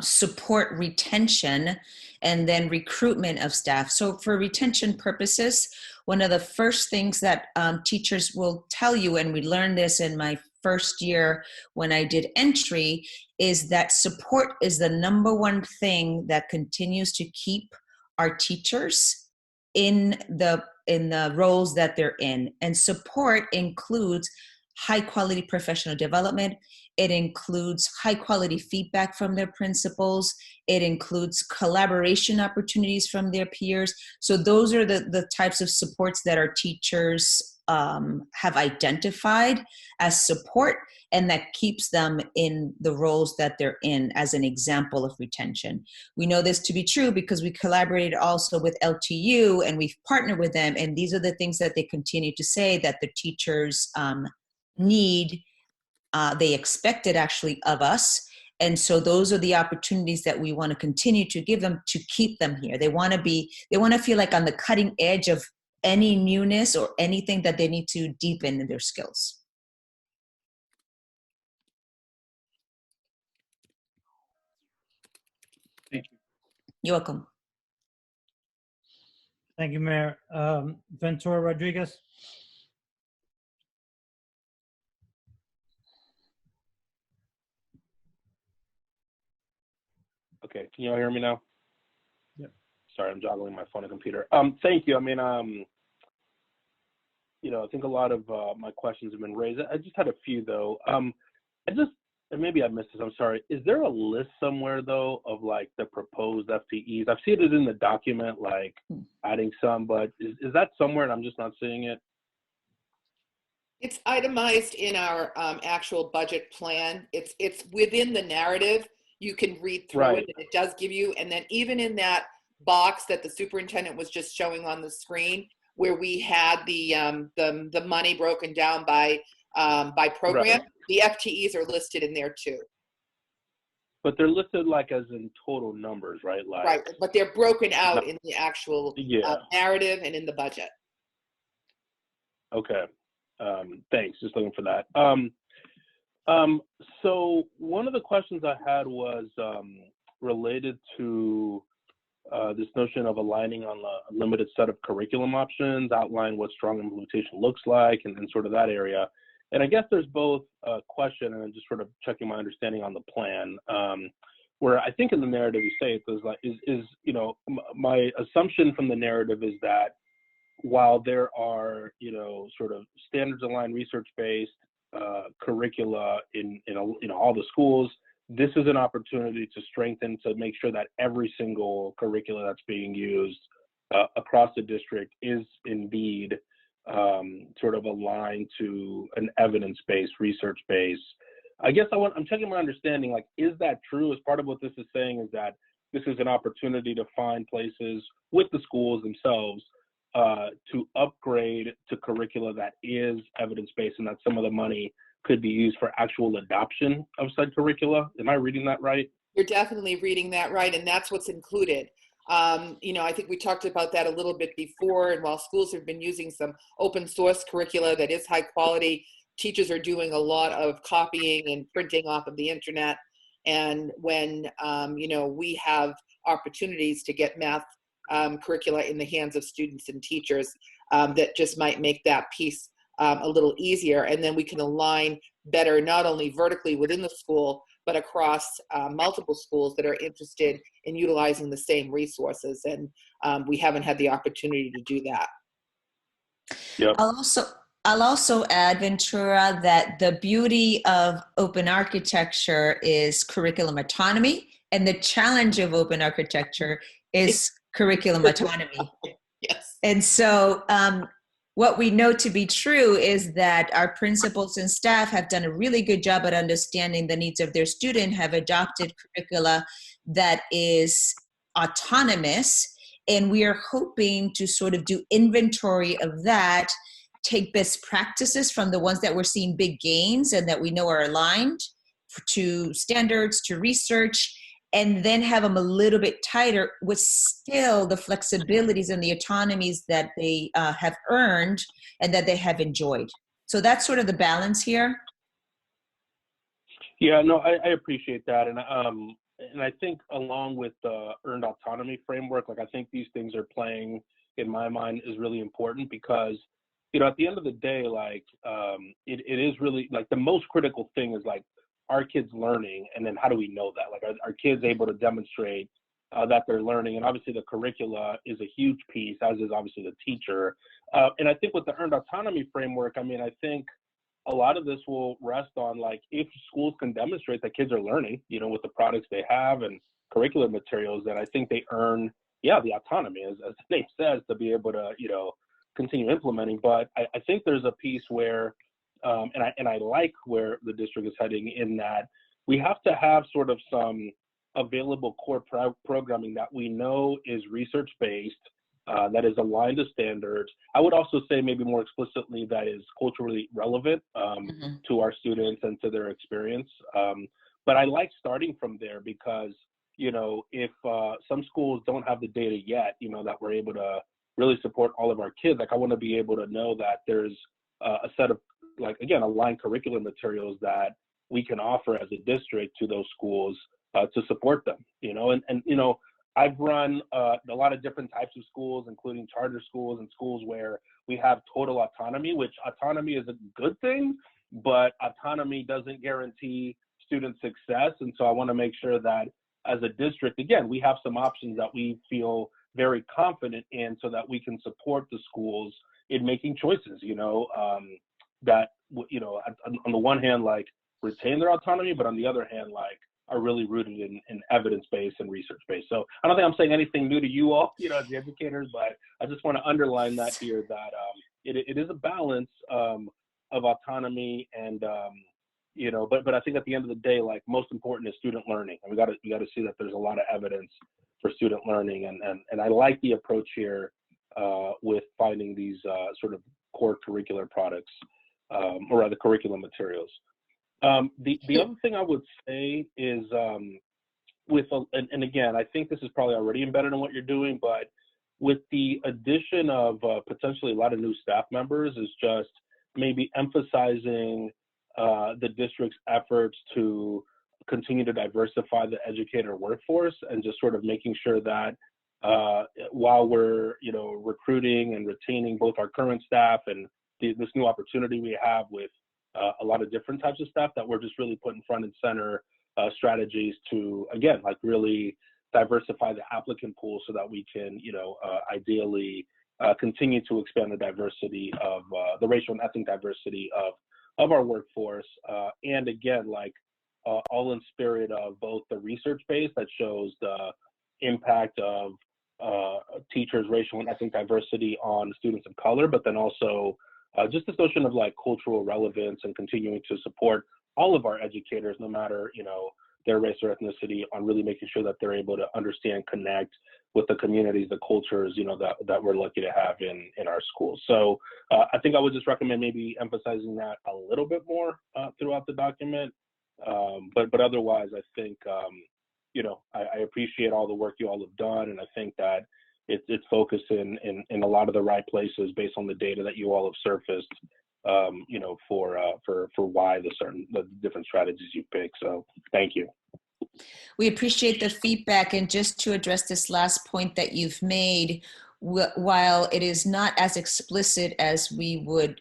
C: support retention and then recruitment of staff. So for retention purposes, one of the first things that teachers will tell you, and we learned this in my first year when I did entry, is that support is the number one thing that continues to keep our teachers in the roles that they're in. And support includes high quality professional development. It includes high quality feedback from their principals. It includes collaboration opportunities from their peers. So those are the types of supports that our teachers have identified as support, and that keeps them in the roles that they're in, as an example of retention. We know this to be true because we collaborated also with LTU and we've partnered with them, and these are the things that they continue to say that the teachers need, they expected actually of us. And so those are the opportunities that we want to continue to give them to keep them here. They want to feel like on the cutting edge of any newness or anything that they need to deepen in their skills.
G: Thank you.
C: You're welcome.
A: Thank you, Mayor. Ventura Rodriguez.
I: Okay, can you all hear me now?
A: Yep.
I: Sorry, I'm juggling my phone and computer. Thank you. I mean, you know, I think a lot of my questions have been raised. I just had a few though. And maybe I missed this, I'm sorry. Is there a list somewhere though of like the proposed FTEs? I've seen it in the document, like adding some, but is that somewhere and I'm just not seeing it?
O: It's itemized in our actual budget plan. It's within the narrative. You can read through
I: Right.
O: it, and it does give you. And then even in that box that the superintendent was just showing on the screen, where we had the money broken down by program,
I: Right.
O: the FTEs are listed in there too.
I: But they're listed like as in total numbers, right? Like,
O: Right, but they're broken out in the actual
I: yeah.
O: narrative and in the budget.
I: Okay. Thanks. Just looking for that. So one of the questions I had was related to this notion of aligning on a limited set of curriculum options, outline what strong implementation looks like, and sort of that area. And I guess there's both a question and just sort of checking my understanding on the plan, where I think in the narrative you say it, there's like, you know, my assumption from the narrative is that while there are, you know, sort of standards aligned research-based curricula in all the schools, this is an opportunity to strengthen, to make sure that every single curricula that's being used across the district is indeed sort of aligned to an evidence-based, research-based. I guess I'm checking my understanding, like, is that true? As part of what this is saying is that this is an opportunity to find places with the schools themselves to upgrade to curricula that is evidence-based, and that some of the money could be used for actual adoption of said curricula. Am I reading that right?
O: You're definitely reading that right, and that's what's included. You know, I think we talked about that a little bit before, and while schools have been using some open source curricula that is high quality, teachers are doing a lot of copying and printing off of the internet. And when, you know, we have opportunities to get math curricula in the hands of students and teachers, that just might make that piece a little easier. And then we can align better, not only vertically within the school, but across multiple schools that are interested in utilizing the same resources. And we haven't had the opportunity to do that.
I: Yep.
C: I'll also add, Ventura, that the beauty of open architecture is curriculum autonomy, and the challenge of open architecture is curriculum autonomy.
O: Yes.
C: And so what we know to be true is that our principals and staff have done a really good job at understanding the needs of their student, have adopted curricula that is autonomous, and we are hoping to sort of do inventory of that, take best practices from the ones that we're seeing big gains and that we know are aligned to standards, to research, and then have them a little bit tighter with still the flexibilities and the autonomies that they have earned and that they have enjoyed. So that's sort of the balance here.
I: Yeah, no, I appreciate that. And I think along with the earned autonomy framework, like, I think these things are playing, in my mind, is really important because, you know, at the end of the day, like, it is really, like, the most critical thing is, like, are kids learning? And then how do we know that? Like, are kids able to demonstrate that they're learning? And obviously the curricula is a huge piece, as is obviously the teacher. And I think with the earned autonomy framework, I mean, I think a lot of this will rest on, like, if schools can demonstrate that kids are learning, you know, with the products they have and curricular materials, then I think they earn, yeah, the autonomy, as the name says, to be able to, you know, continue implementing. But I think there's a piece where, and I like where the district is heading, in that we have to have sort of some available core programming that we know is research-based, that is aligned to standards. I would also say maybe more explicitly that is culturally relevant to our students and to their experience. But I like starting from there because, you know, if some schools don't have the data yet, you know, that we're able to really support all of our kids, like, I want to be able to know that there's a set of, like, again, aligned curriculum materials that we can offer as a district to those schools to support them, you know. And you know, I've run a lot of different types of schools, including charter schools and schools where we have total autonomy, which autonomy is a good thing, but autonomy doesn't guarantee student success. And so I want to make sure that as a district, again, we have some options that we feel very confident in so that we can support the schools in making choices, that, on the one hand, like, retain their autonomy, but on the other hand, like, are really rooted in evidence-based and research-based. So I don't think I'm saying anything new to you all, as the educators, but I just want to underline that here, that it is a balance of autonomy and, but I think at the end of the day, like, most important is student learning. And we got to see that there's a lot of evidence for student learning. And I like the approach here with finding these sort of core curricular products, or rather curriculum materials. The other thing I would say is and again, I think this is probably already embedded in what you're doing, but with the addition of potentially a lot of new staff members, is just maybe emphasizing the district's efforts to continue to diversify the educator workforce, and just sort of making sure that while we're recruiting and retaining both our current staff and this new opportunity we have with a lot of different types of staff, that we're just really putting front and center strategies to, again, like, really diversify the applicant pool so that we can, ideally continue to expand the diversity of the racial and ethnic diversity of our workforce. And again, like, all in spirit of both the research base that shows the impact of teachers' racial and ethnic diversity on students of color, but then also just this notion of, like, cultural relevance and continuing to support all of our educators, no matter, their race or ethnicity, on really making sure that they're able to understand, connect with the communities, the cultures, that we're lucky to have in our schools. So I think I would just recommend maybe emphasizing that a little bit more throughout the document. But otherwise, I think, I appreciate all the work you all have done, and I think that it's focused in a lot of the right places based on the data that you all have surfaced, for why the different strategies you pick. So thank you.
C: We appreciate the feedback. And just to address this last point that you've made, while it is not as explicit as we would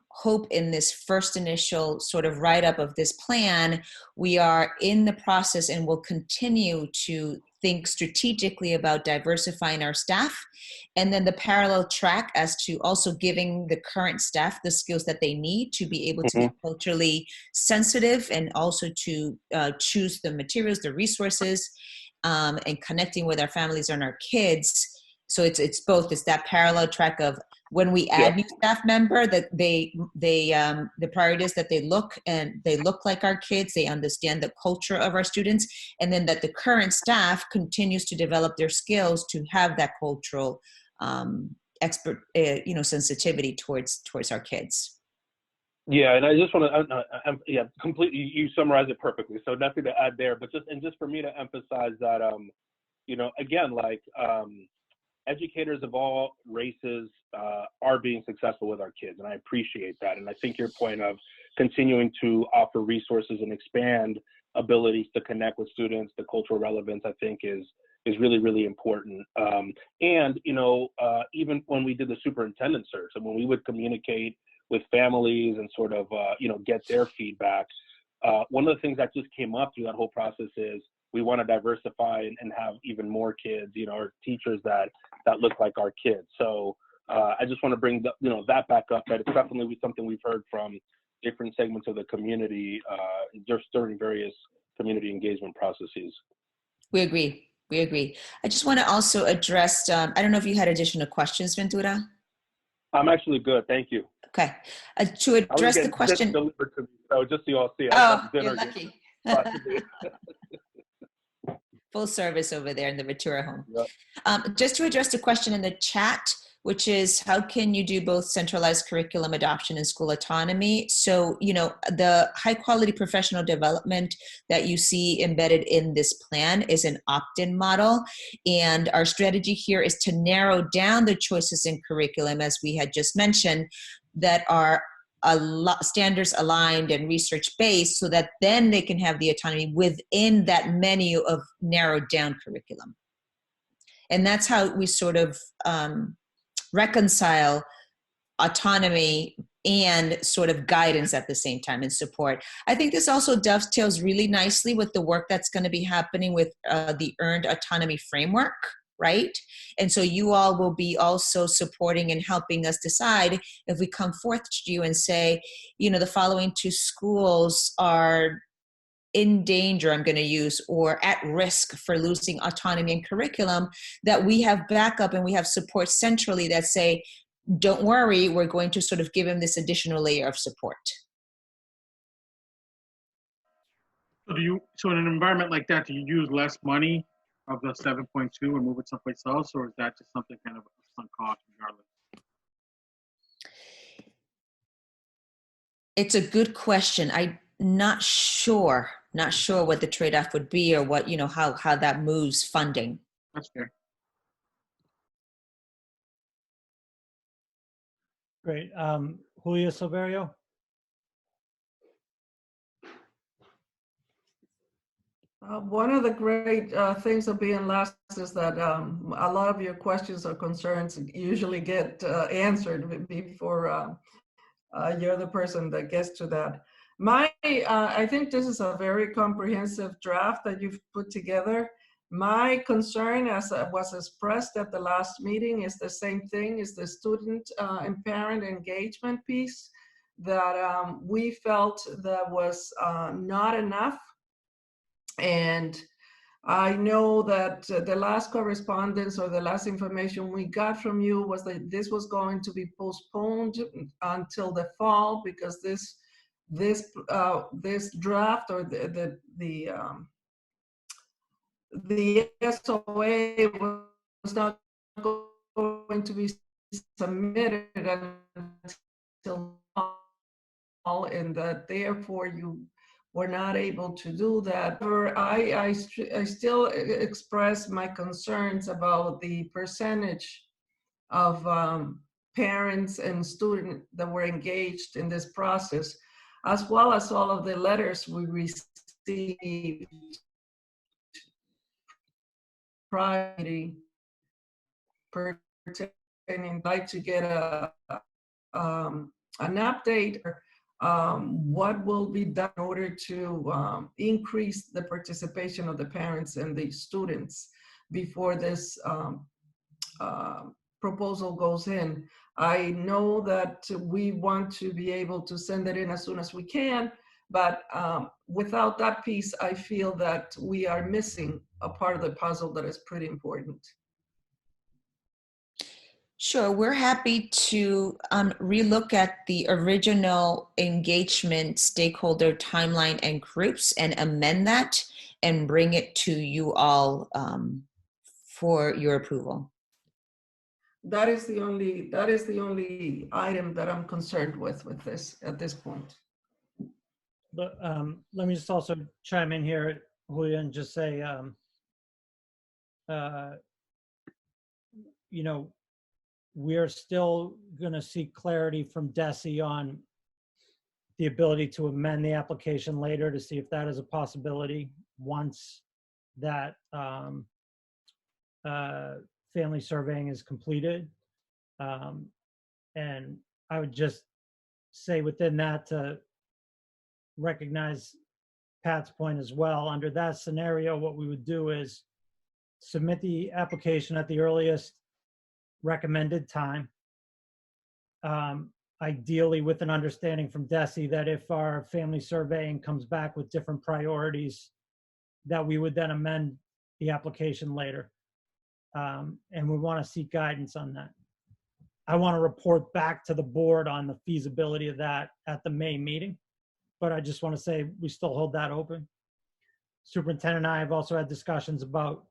C: hope in this first initial sort of write-up of this plan, we are in the process and will continue to think strategically about diversifying our staff, and then the parallel track as to also giving the current staff the skills that they need to be able to be culturally sensitive, and also to choose the materials, the resources, and connecting with our families and our kids. So it's both. It's that parallel track of when we add new staff member, that the priority is that they look like our kids, they understand the culture of our students, and then that the current staff continues to develop their skills to have that cultural sensitivity towards our kids.
I: Yeah, and I just want to, completely, you summarized it perfectly. So nothing to add there, but just for me to emphasize that, again, like, educators of all races are being successful with our kids, and I appreciate that. And I think your point of continuing to offer resources and expand abilities to connect with students, the cultural relevance, I think is really, really important. And even when we did the superintendent search, and when we would communicate with families and sort of get their feedback, one of the things that just came up through that whole process is we want to diversify and have even more kids, or teachers that look like our kids. So I just want to bring that back up. That it's definitely something we've heard from different segments of the community just during various community engagement processes.
C: We agree. I just want to also address, I don't know if you had additional questions, Ventura?
I: I'm actually good, thank you.
C: Okay. To address the question.
I: Delivered to me, so just so you all see it.
C: Oh, you're lucky. Full service over there in the Ventura home. Yep. Just to address the question in the chat, which is how can you do both centralized curriculum adoption and school autonomy? So, the high quality professional development that you see embedded in this plan is an opt-in model. And our strategy here is to narrow down the choices in curriculum, as we had just mentioned, that are standards aligned and research based, so that then they can have the autonomy within that menu of narrowed down curriculum. And that's how we sort of reconcile autonomy and sort of guidance at the same time and support. I think this also dovetails really nicely with the work that's going to be happening with the Earned Autonomy Framework, right? And so you all will be also supporting and helping us decide if we come forth to you and say, you know, the following 2 schools are in danger, I'm going to use, or at risk for losing autonomy and curriculum, that we have backup and we have support centrally that say, don't worry, we're going to sort of give him this additional layer of support.
G: So in an environment like that, do you use less money of the 7.2 and move it someplace else, or is that just something kind of sunk cost regardless?
C: It's a good question. I'm not sure what the trade-off would be, or what, you know, how that moves funding.
G: That's fair.
A: Great. Julia Silverio?
D: One of the great things of being last is that a lot of your questions or concerns usually get answered before you're the person that gets to that. I think this is a very comprehensive draft that you've put together. My concern, as was expressed at the last meeting, is the same thing, is the student and parent engagement piece that we felt that was not enough. And I know that the last correspondence or the last information we got from you was that this was going to be postponed until the fall, because this draft or the SOA was not going to be submitted until fall, and that therefore you were not able to do that. I still express my concerns about the percentage of parents and students that were engaged in this process, as well as all of the letters we received prior pertaining. Like to get an update. What will be done in order to increase the participation of the parents and the students before this proposal goes in? I know that we want to be able to send it in as soon as we can, but without that piece, I feel that we are missing a part of the puzzle that is pretty important.
C: Sure, we're happy to relook at the original engagement stakeholder timeline and groups and amend that and bring it to you all for your approval.
D: That is the only item that I'm concerned with this at this point.
A: But let me just also chime in here, Julia, and just say, you know, we're still going to seek clarity from DESE on the ability to amend the application later to see if that is a possibility once that family surveying is completed. And I would just say within that to recognize Pat's point as well. Under that scenario, what we would do is submit the application at the earliest recommended time, ideally with an understanding from DESE that if our family surveying comes back with different priorities, that we would then amend the application later. And we want to seek guidance on that. I want to report back to the board on the feasibility of that at the May meeting, but I just want to say we still hold that open. Superintendent and I have also had discussions about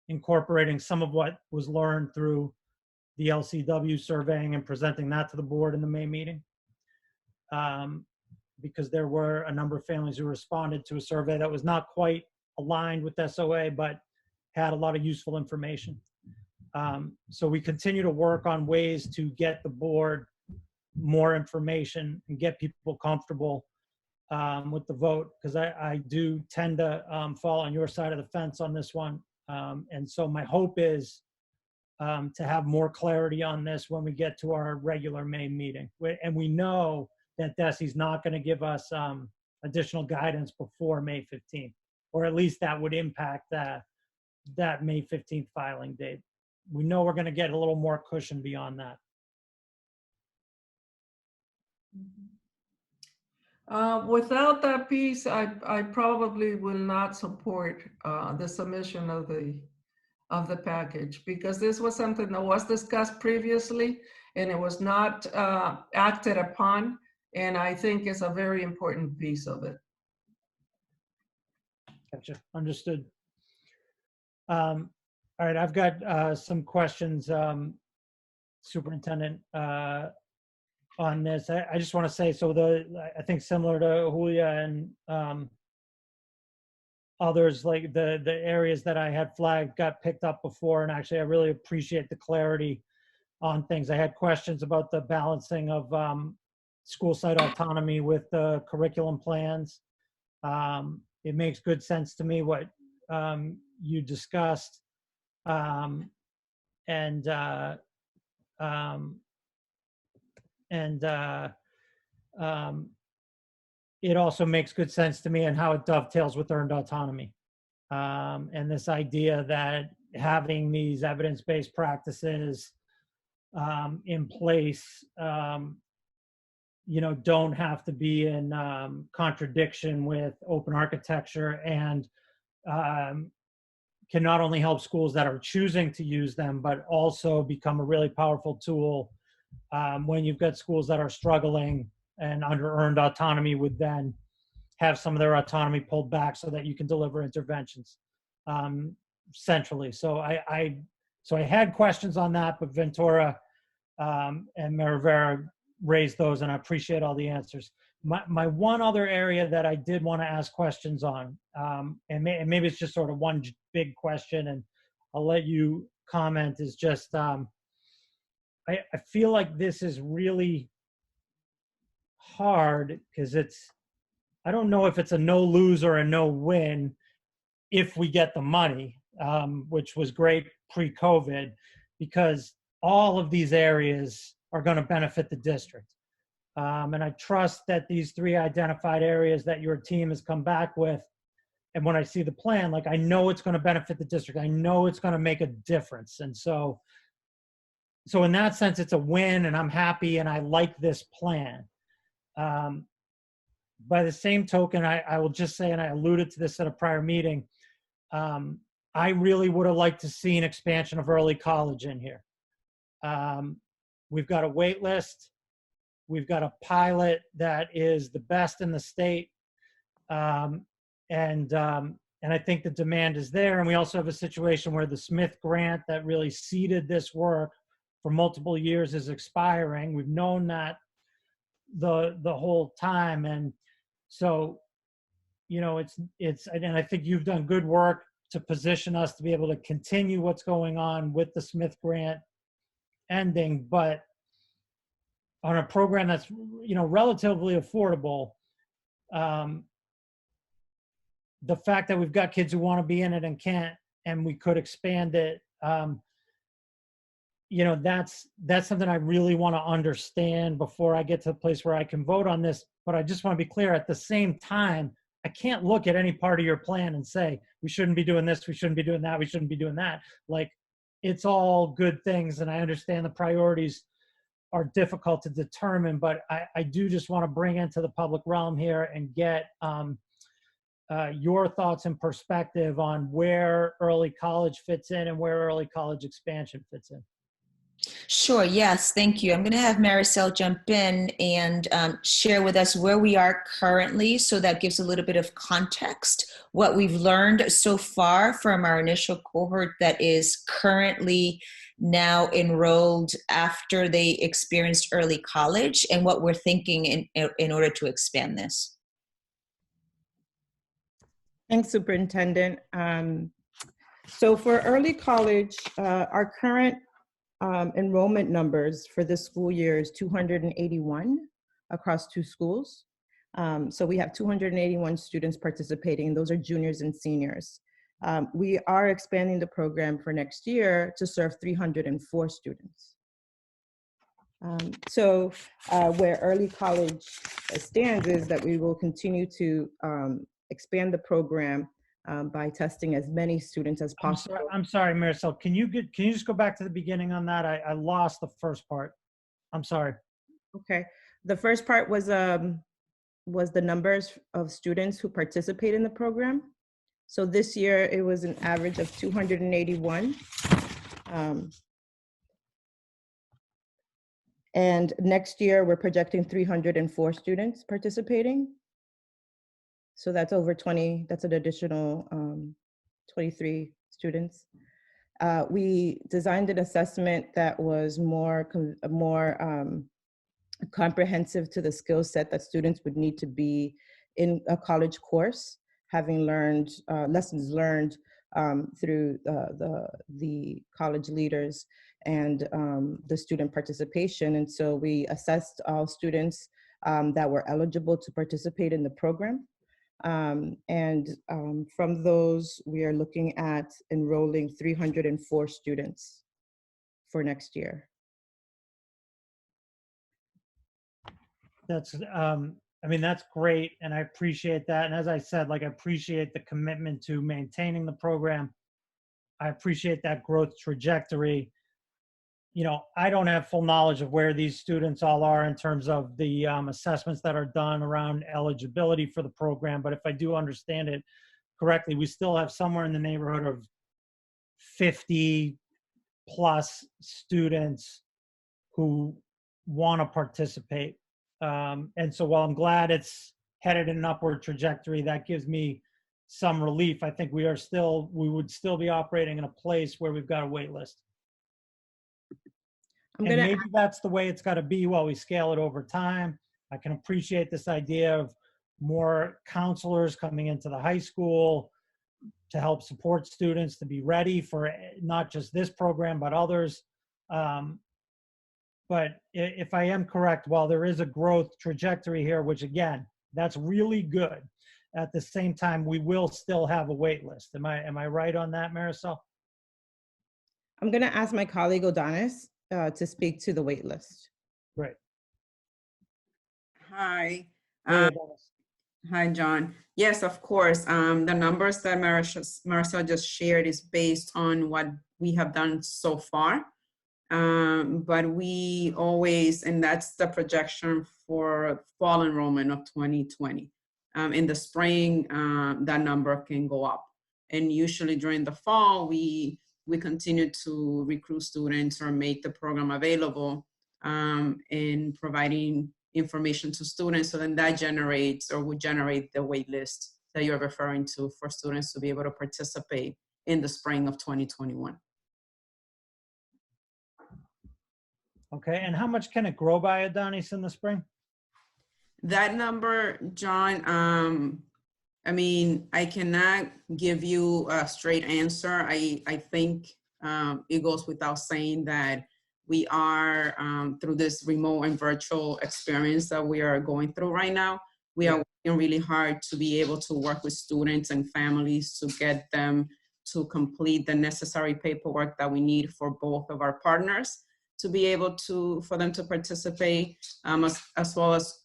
A: incorporating some of what was learned through the LCW surveying and presenting that to the board in the May meeting. Because there were a number of families who responded to a survey that was not quite aligned with SOA, but had a lot of useful information. So we continue to work on ways to get the board more information and get people comfortable with the vote, because I do tend to fall on your side of the fence on this one. And so my hope is to have more clarity on this when we get to our regular May meeting. And we know that DESI's not going to give us additional guidance before May 15th, or at least that would impact that May 15th filing date. We know we're going to get a little more cushion beyond that.
D: Without that piece, I probably will not support the submission of the package, because this was something that was discussed previously and it was not acted upon, and I think it's a very important piece of it.
A: Gotcha. Understood. All right, I've got some questions, Superintendent, on this. I just want to say, so I think similar to Julia and others, like the areas that I had flagged got picked up before, and actually I really appreciate the clarity on things. I had questions about the balancing of school site autonomy with the curriculum plans. It makes good sense to me what you discussed, it also makes good sense to me and how it dovetails with earned autonomy. And this idea that having these evidence-based practices in place, don't have to be in contradiction with open architecture, and can not only help schools that are choosing to use them, but also become a really powerful tool when you've got schools that are struggling and under earned autonomy, would then have some of their autonomy pulled back so that you can deliver interventions centrally. So I had questions on that, but Ventura and Rivera raised those, and I appreciate all the answers. My one other area that I did want to ask questions on, and maybe it's just sort of one big question, and I'll let you comment, is just I feel like this is really hard, because I don't know if it's a no lose or a no win if we get the money, which was great pre-COVID, because all of these areas are going to benefit the district. And I trust that these 3 identified areas that your team has come back with, and when I see the plan, like, I know it's going to benefit the district. I know it's going to make a difference. And so in that sense, it's a win, and I'm happy, and I like this plan. By the same token, I will just say, and I alluded to this at a prior meeting, I really would have liked to see an expansion of early college in here. We've got a wait list. We've got a pilot that is the best in the state. And I think the demand is there. And we also have a situation where the Smith grant that really seeded this work for multiple years is expiring. We've known that the whole time. And so, and I think you've done good work to position us to be able to continue what's going on with the Smith grant ending, but on a program that's, relatively affordable. The fact that we've got kids who want to be in it and can't, and we could expand it, that's something I really want to understand before I get to the place where I can vote on this. But I just want to be clear, at the same time, I can't look at any part of your plan and say, we shouldn't be doing this, we shouldn't be doing that, we shouldn't be doing that. Like, it's all good things, and I understand the priorities are difficult to determine, but I do just want to bring into the public realm here and get your thoughts and perspective on where early college fits in and where early college expansion fits in.
C: Sure, yes, thank you. I'm going to have Maricel jump in and share with us where we are currently, so that gives a little bit of context, what we've learned so far from our initial cohort that is currently now enrolled after they experienced early college, and what we're thinking in order to expand this.
P: Thanks, Superintendent. So for early college, our current enrollment numbers for this school year is 281 across 2 schools. So we have 281 students participating. Those are juniors and seniors. We are expanding the program for next year to serve 304 students. So where early college stands is that we will continue to expand the program by testing as many students as possible.
A: I'm sorry, Marisol. Can you just go back to the beginning on that? I lost the first part. I'm sorry.
P: Okay. The first part was the numbers of students who participate in the program. So this year it was an average of 281. And next year we're projecting 304 students participating. So that's over 20, that's an additional 23 students. We designed an assessment that was more comprehensive to the skill set that students would need to be in a college course, having learned lessons learned through the college leaders and the student participation. And so we assessed all students that were eligible to participate in the program. From those, we are looking at enrolling 304 students for next year.
A: That's, I mean, that's great. And I appreciate that. And as I said, like, I appreciate the commitment to maintaining the program. I appreciate that growth trajectory. You know, I don't have full knowledge of where these students all are in terms of the assessments that are done around eligibility for the program. But if I do understand it correctly, we still have somewhere in the neighborhood of 50 plus students who want to participate. And so while I'm glad it's headed in an upward trajectory, that gives me some relief. I think we would still be operating in a place where we've got a wait list. And maybe that's the way it's got to be while we scale it over time. I can appreciate this idea of more counselors coming into the high school to help support students to be ready for not just this program, but others. But if I am correct, while there is a growth trajectory here, which again, that's really good, at the same time, we will still have a wait list. Am I right on that, Marisol?
P: I'm going to ask my colleague Odanis to speak to the wait list.
A: Great.
Q: Hi.
A: Hey,
Q: hi, John. Yes, of course. The numbers that Marisol just shared is based on what we have done so far. But we always, and that's the projection for fall enrollment of 2020. In the spring, that number can go up. And usually during the fall, we continue to recruit students or make the program available in providing information to students. So then that generates or would generate the wait list that you're referring to for students to be able to participate in the spring of 2021.
A: Okay, and how much can it grow by, Adonis, in the spring?
Q: That number, John, I mean, I cannot give you a straight answer. I think it goes without saying that we are, through this remote and virtual experience that we are going through right now, we are working really hard to be able to work with students and families to get them to complete the necessary paperwork that we need for both of our partners to be able to, for them to participate, as well as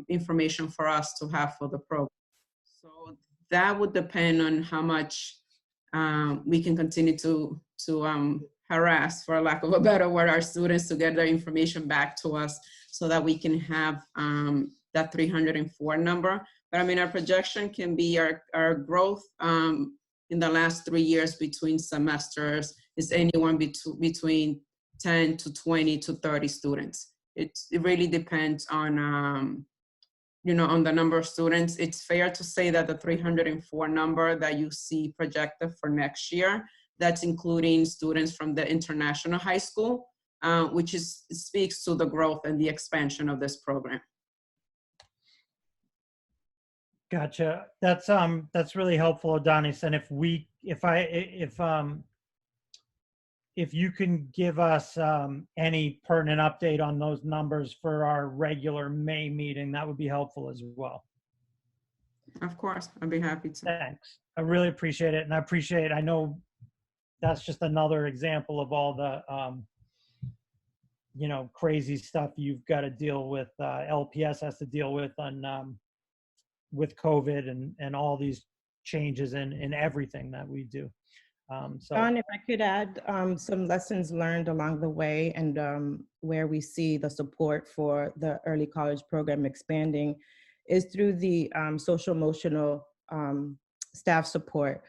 Q: information for us to have for the program. So that would depend on how much we can continue to harass, for lack of a better word, our students to get their information back to us so that we can have that 304 number. But I mean, our projection can be our growth in the last 3 years between semesters is anyone between 10 to 20 to 30 students. It really depends on, you know, on the number of students. It's fair to say that the 304 number that you see projected for next year, that's including students from the international high school, which speaks to the growth and the expansion of this program.
A: Gotcha. That's really helpful, Adonis. And if you can give us any pertinent update on those numbers for our regular May meeting, that would be helpful as well.
Q: Of course, I'd be happy to.
A: Thanks. I really appreciate it. And I know that's just another example of all the, crazy stuff you've got to deal with, LPS has to deal with on, with COVID and all these changes in everything that we do.
P: John, if I could add some lessons learned along the way and where we see the support for the early college program expanding is through the social emotional staff support.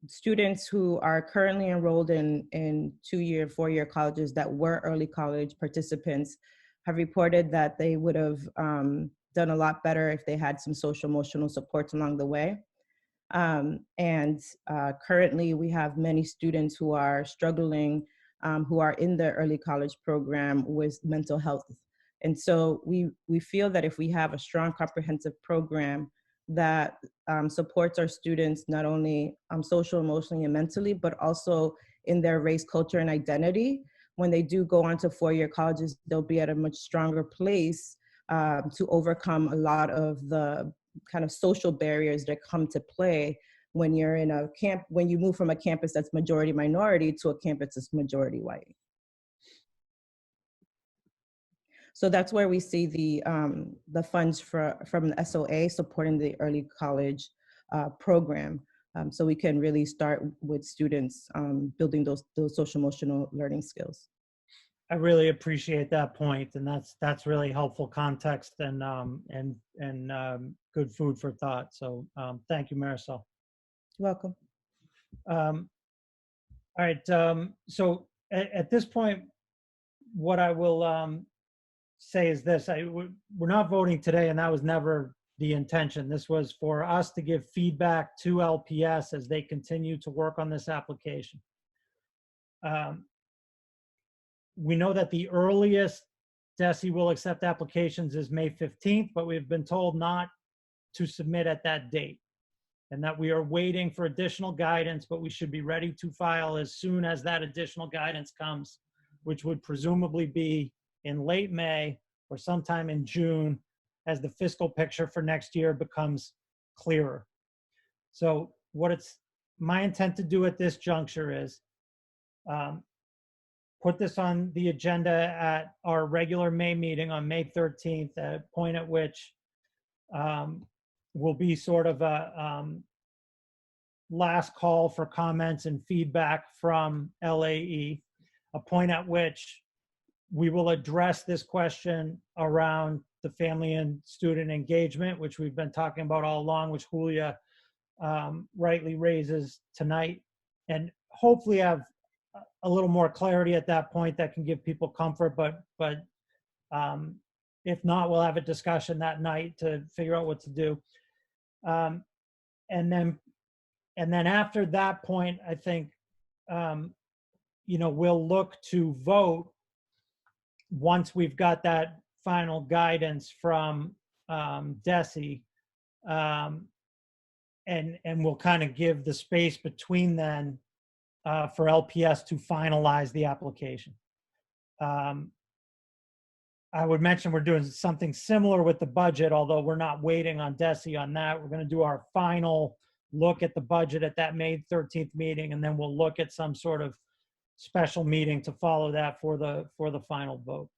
P: Students who are currently enrolled in 2-year, 4-year colleges that were early college participants have reported that they would have done a lot better if they had some social emotional supports along the way. Currently we have many students who are struggling, who are in the early college program with mental health. And so we feel that if we have a strong comprehensive program that supports our students, not only social, emotionally, and mentally, but also in their race, culture, and identity, when they do go on to 4-year colleges, they'll be at a much stronger place to overcome a lot of the kind of social barriers that come to play when you're in a when you move from a campus that's majority minority to a campus that's majority white. So that's where we see the funds from the SOA supporting the early college program. So we can really start with students building those social emotional learning skills.
A: I really appreciate that point, and that's really helpful context and good food for thought. So thank you, Marisol.
P: You're welcome.
A: All right. So at this point, what I will say is this: we're not voting today, and that was never the intention. This was for us to give feedback to LPS as they continue to work on this application. We know that the earliest DESE will accept applications is May 15th, but we've been told not to submit at that date and that we are waiting for additional guidance, but we should be ready to file as soon as that additional guidance comes, which would presumably be in late May or sometime in June as the fiscal picture for next year becomes clearer. So what it's my intent to do at this juncture is put this on the agenda at our regular May meeting on May 13th, at a point at which will be sort of a last call for comments and feedback from LAE, a point at which we will address this question around the family and student engagement, which we've been talking about all along, which Julia rightly raises tonight, and hopefully have a little more clarity at that point that can give people comfort, but if not, we'll have a discussion that night to figure out what to do. And then after that point, I think, we'll look to vote once we've got that final guidance from DESE, and we'll kind of give the space between then for LPS to finalize the application. I would mention we're doing something similar with the budget, although we're not waiting on DESE on that. We're going to do our final look at the budget at that May 13th meeting, and then we'll look at some sort of special meeting to follow that for the final vote.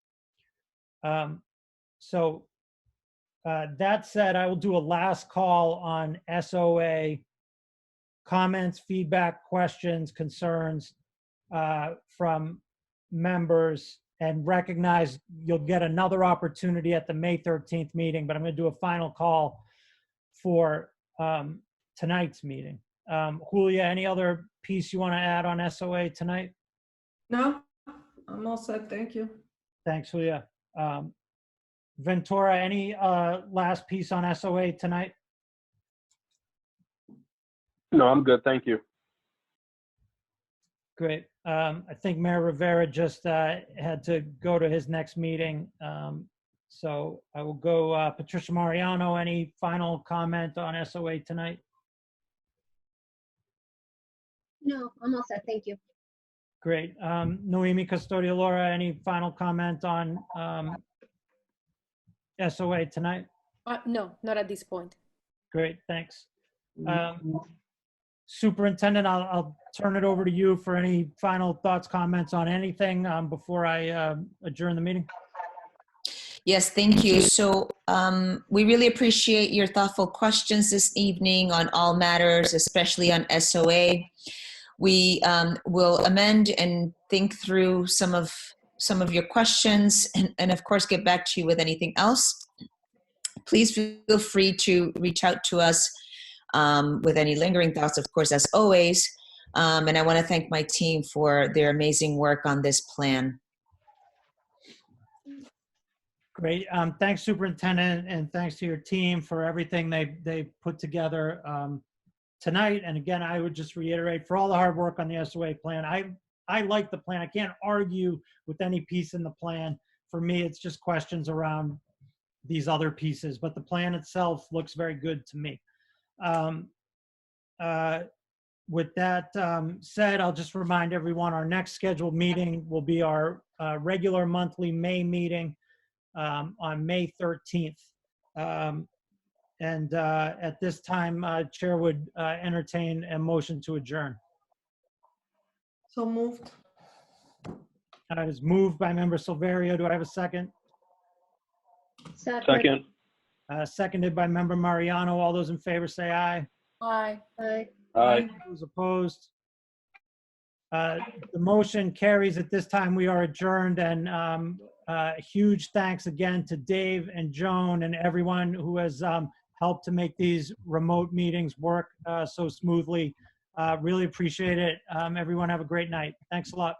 A: That said, I will do a last call on SOA comments, feedback, questions, concerns from members, and recognize you'll get another opportunity at the May 13th meeting, but I'm going to do a final call for tonight's meeting. Julia, any other piece you want to add on SOA tonight?
D: No, I'm all set. Thank you.
A: Thanks, Julia. Ventura, any last piece on SOA tonight?
I: No, I'm good. Thank you.
A: Great. I think Mayor Rivera just had to go to his next meeting. So I will go Patricia Mariano. Any final comment on SOA tonight?
H: No, I'm all set. Thank you.
A: Great. Noemi Custodio-Laura, any final comment on SOA tonight?
F: No, not at this point.
A: Great, thanks. Superintendent, I'll turn it over to you for any final thoughts, comments on anything before I adjourn the meeting.
C: Yes, thank you. So we really appreciate your thoughtful questions this evening on all matters, especially on SOA. We will amend and think through some of your questions and of course get back to you with anything else. Please feel free to reach out to us with any lingering thoughts, of course, as always. And I want to thank my team for their amazing work on this plan.
A: Great. Thanks, Superintendent, and thanks to your team for everything they put together tonight. And again, I would just reiterate for all the hard work on the SOA plan. I like the plan. I can't argue with any piece in the plan. For me, it's just questions around these other pieces, but the plan itself looks very good to me. With that said, I'll just remind everyone our next scheduled meeting will be our regular monthly May meeting on May 13th. And at this time, Chair would entertain a motion to adjourn.
D: So moved.
A: It is moved by Member Silverio. Do I have a second?
I: Second.
A: Seconded by Member Mariano. All those in favor say aye.
F: Aye.
H: Aye.
I: Aye.
A: Those opposed? The motion carries. At this time, we are adjourned, and huge thanks again to Dave and Joan and everyone who has helped to make these remote meetings work so smoothly. Really appreciate it. Everyone have a great night. Thanks a lot.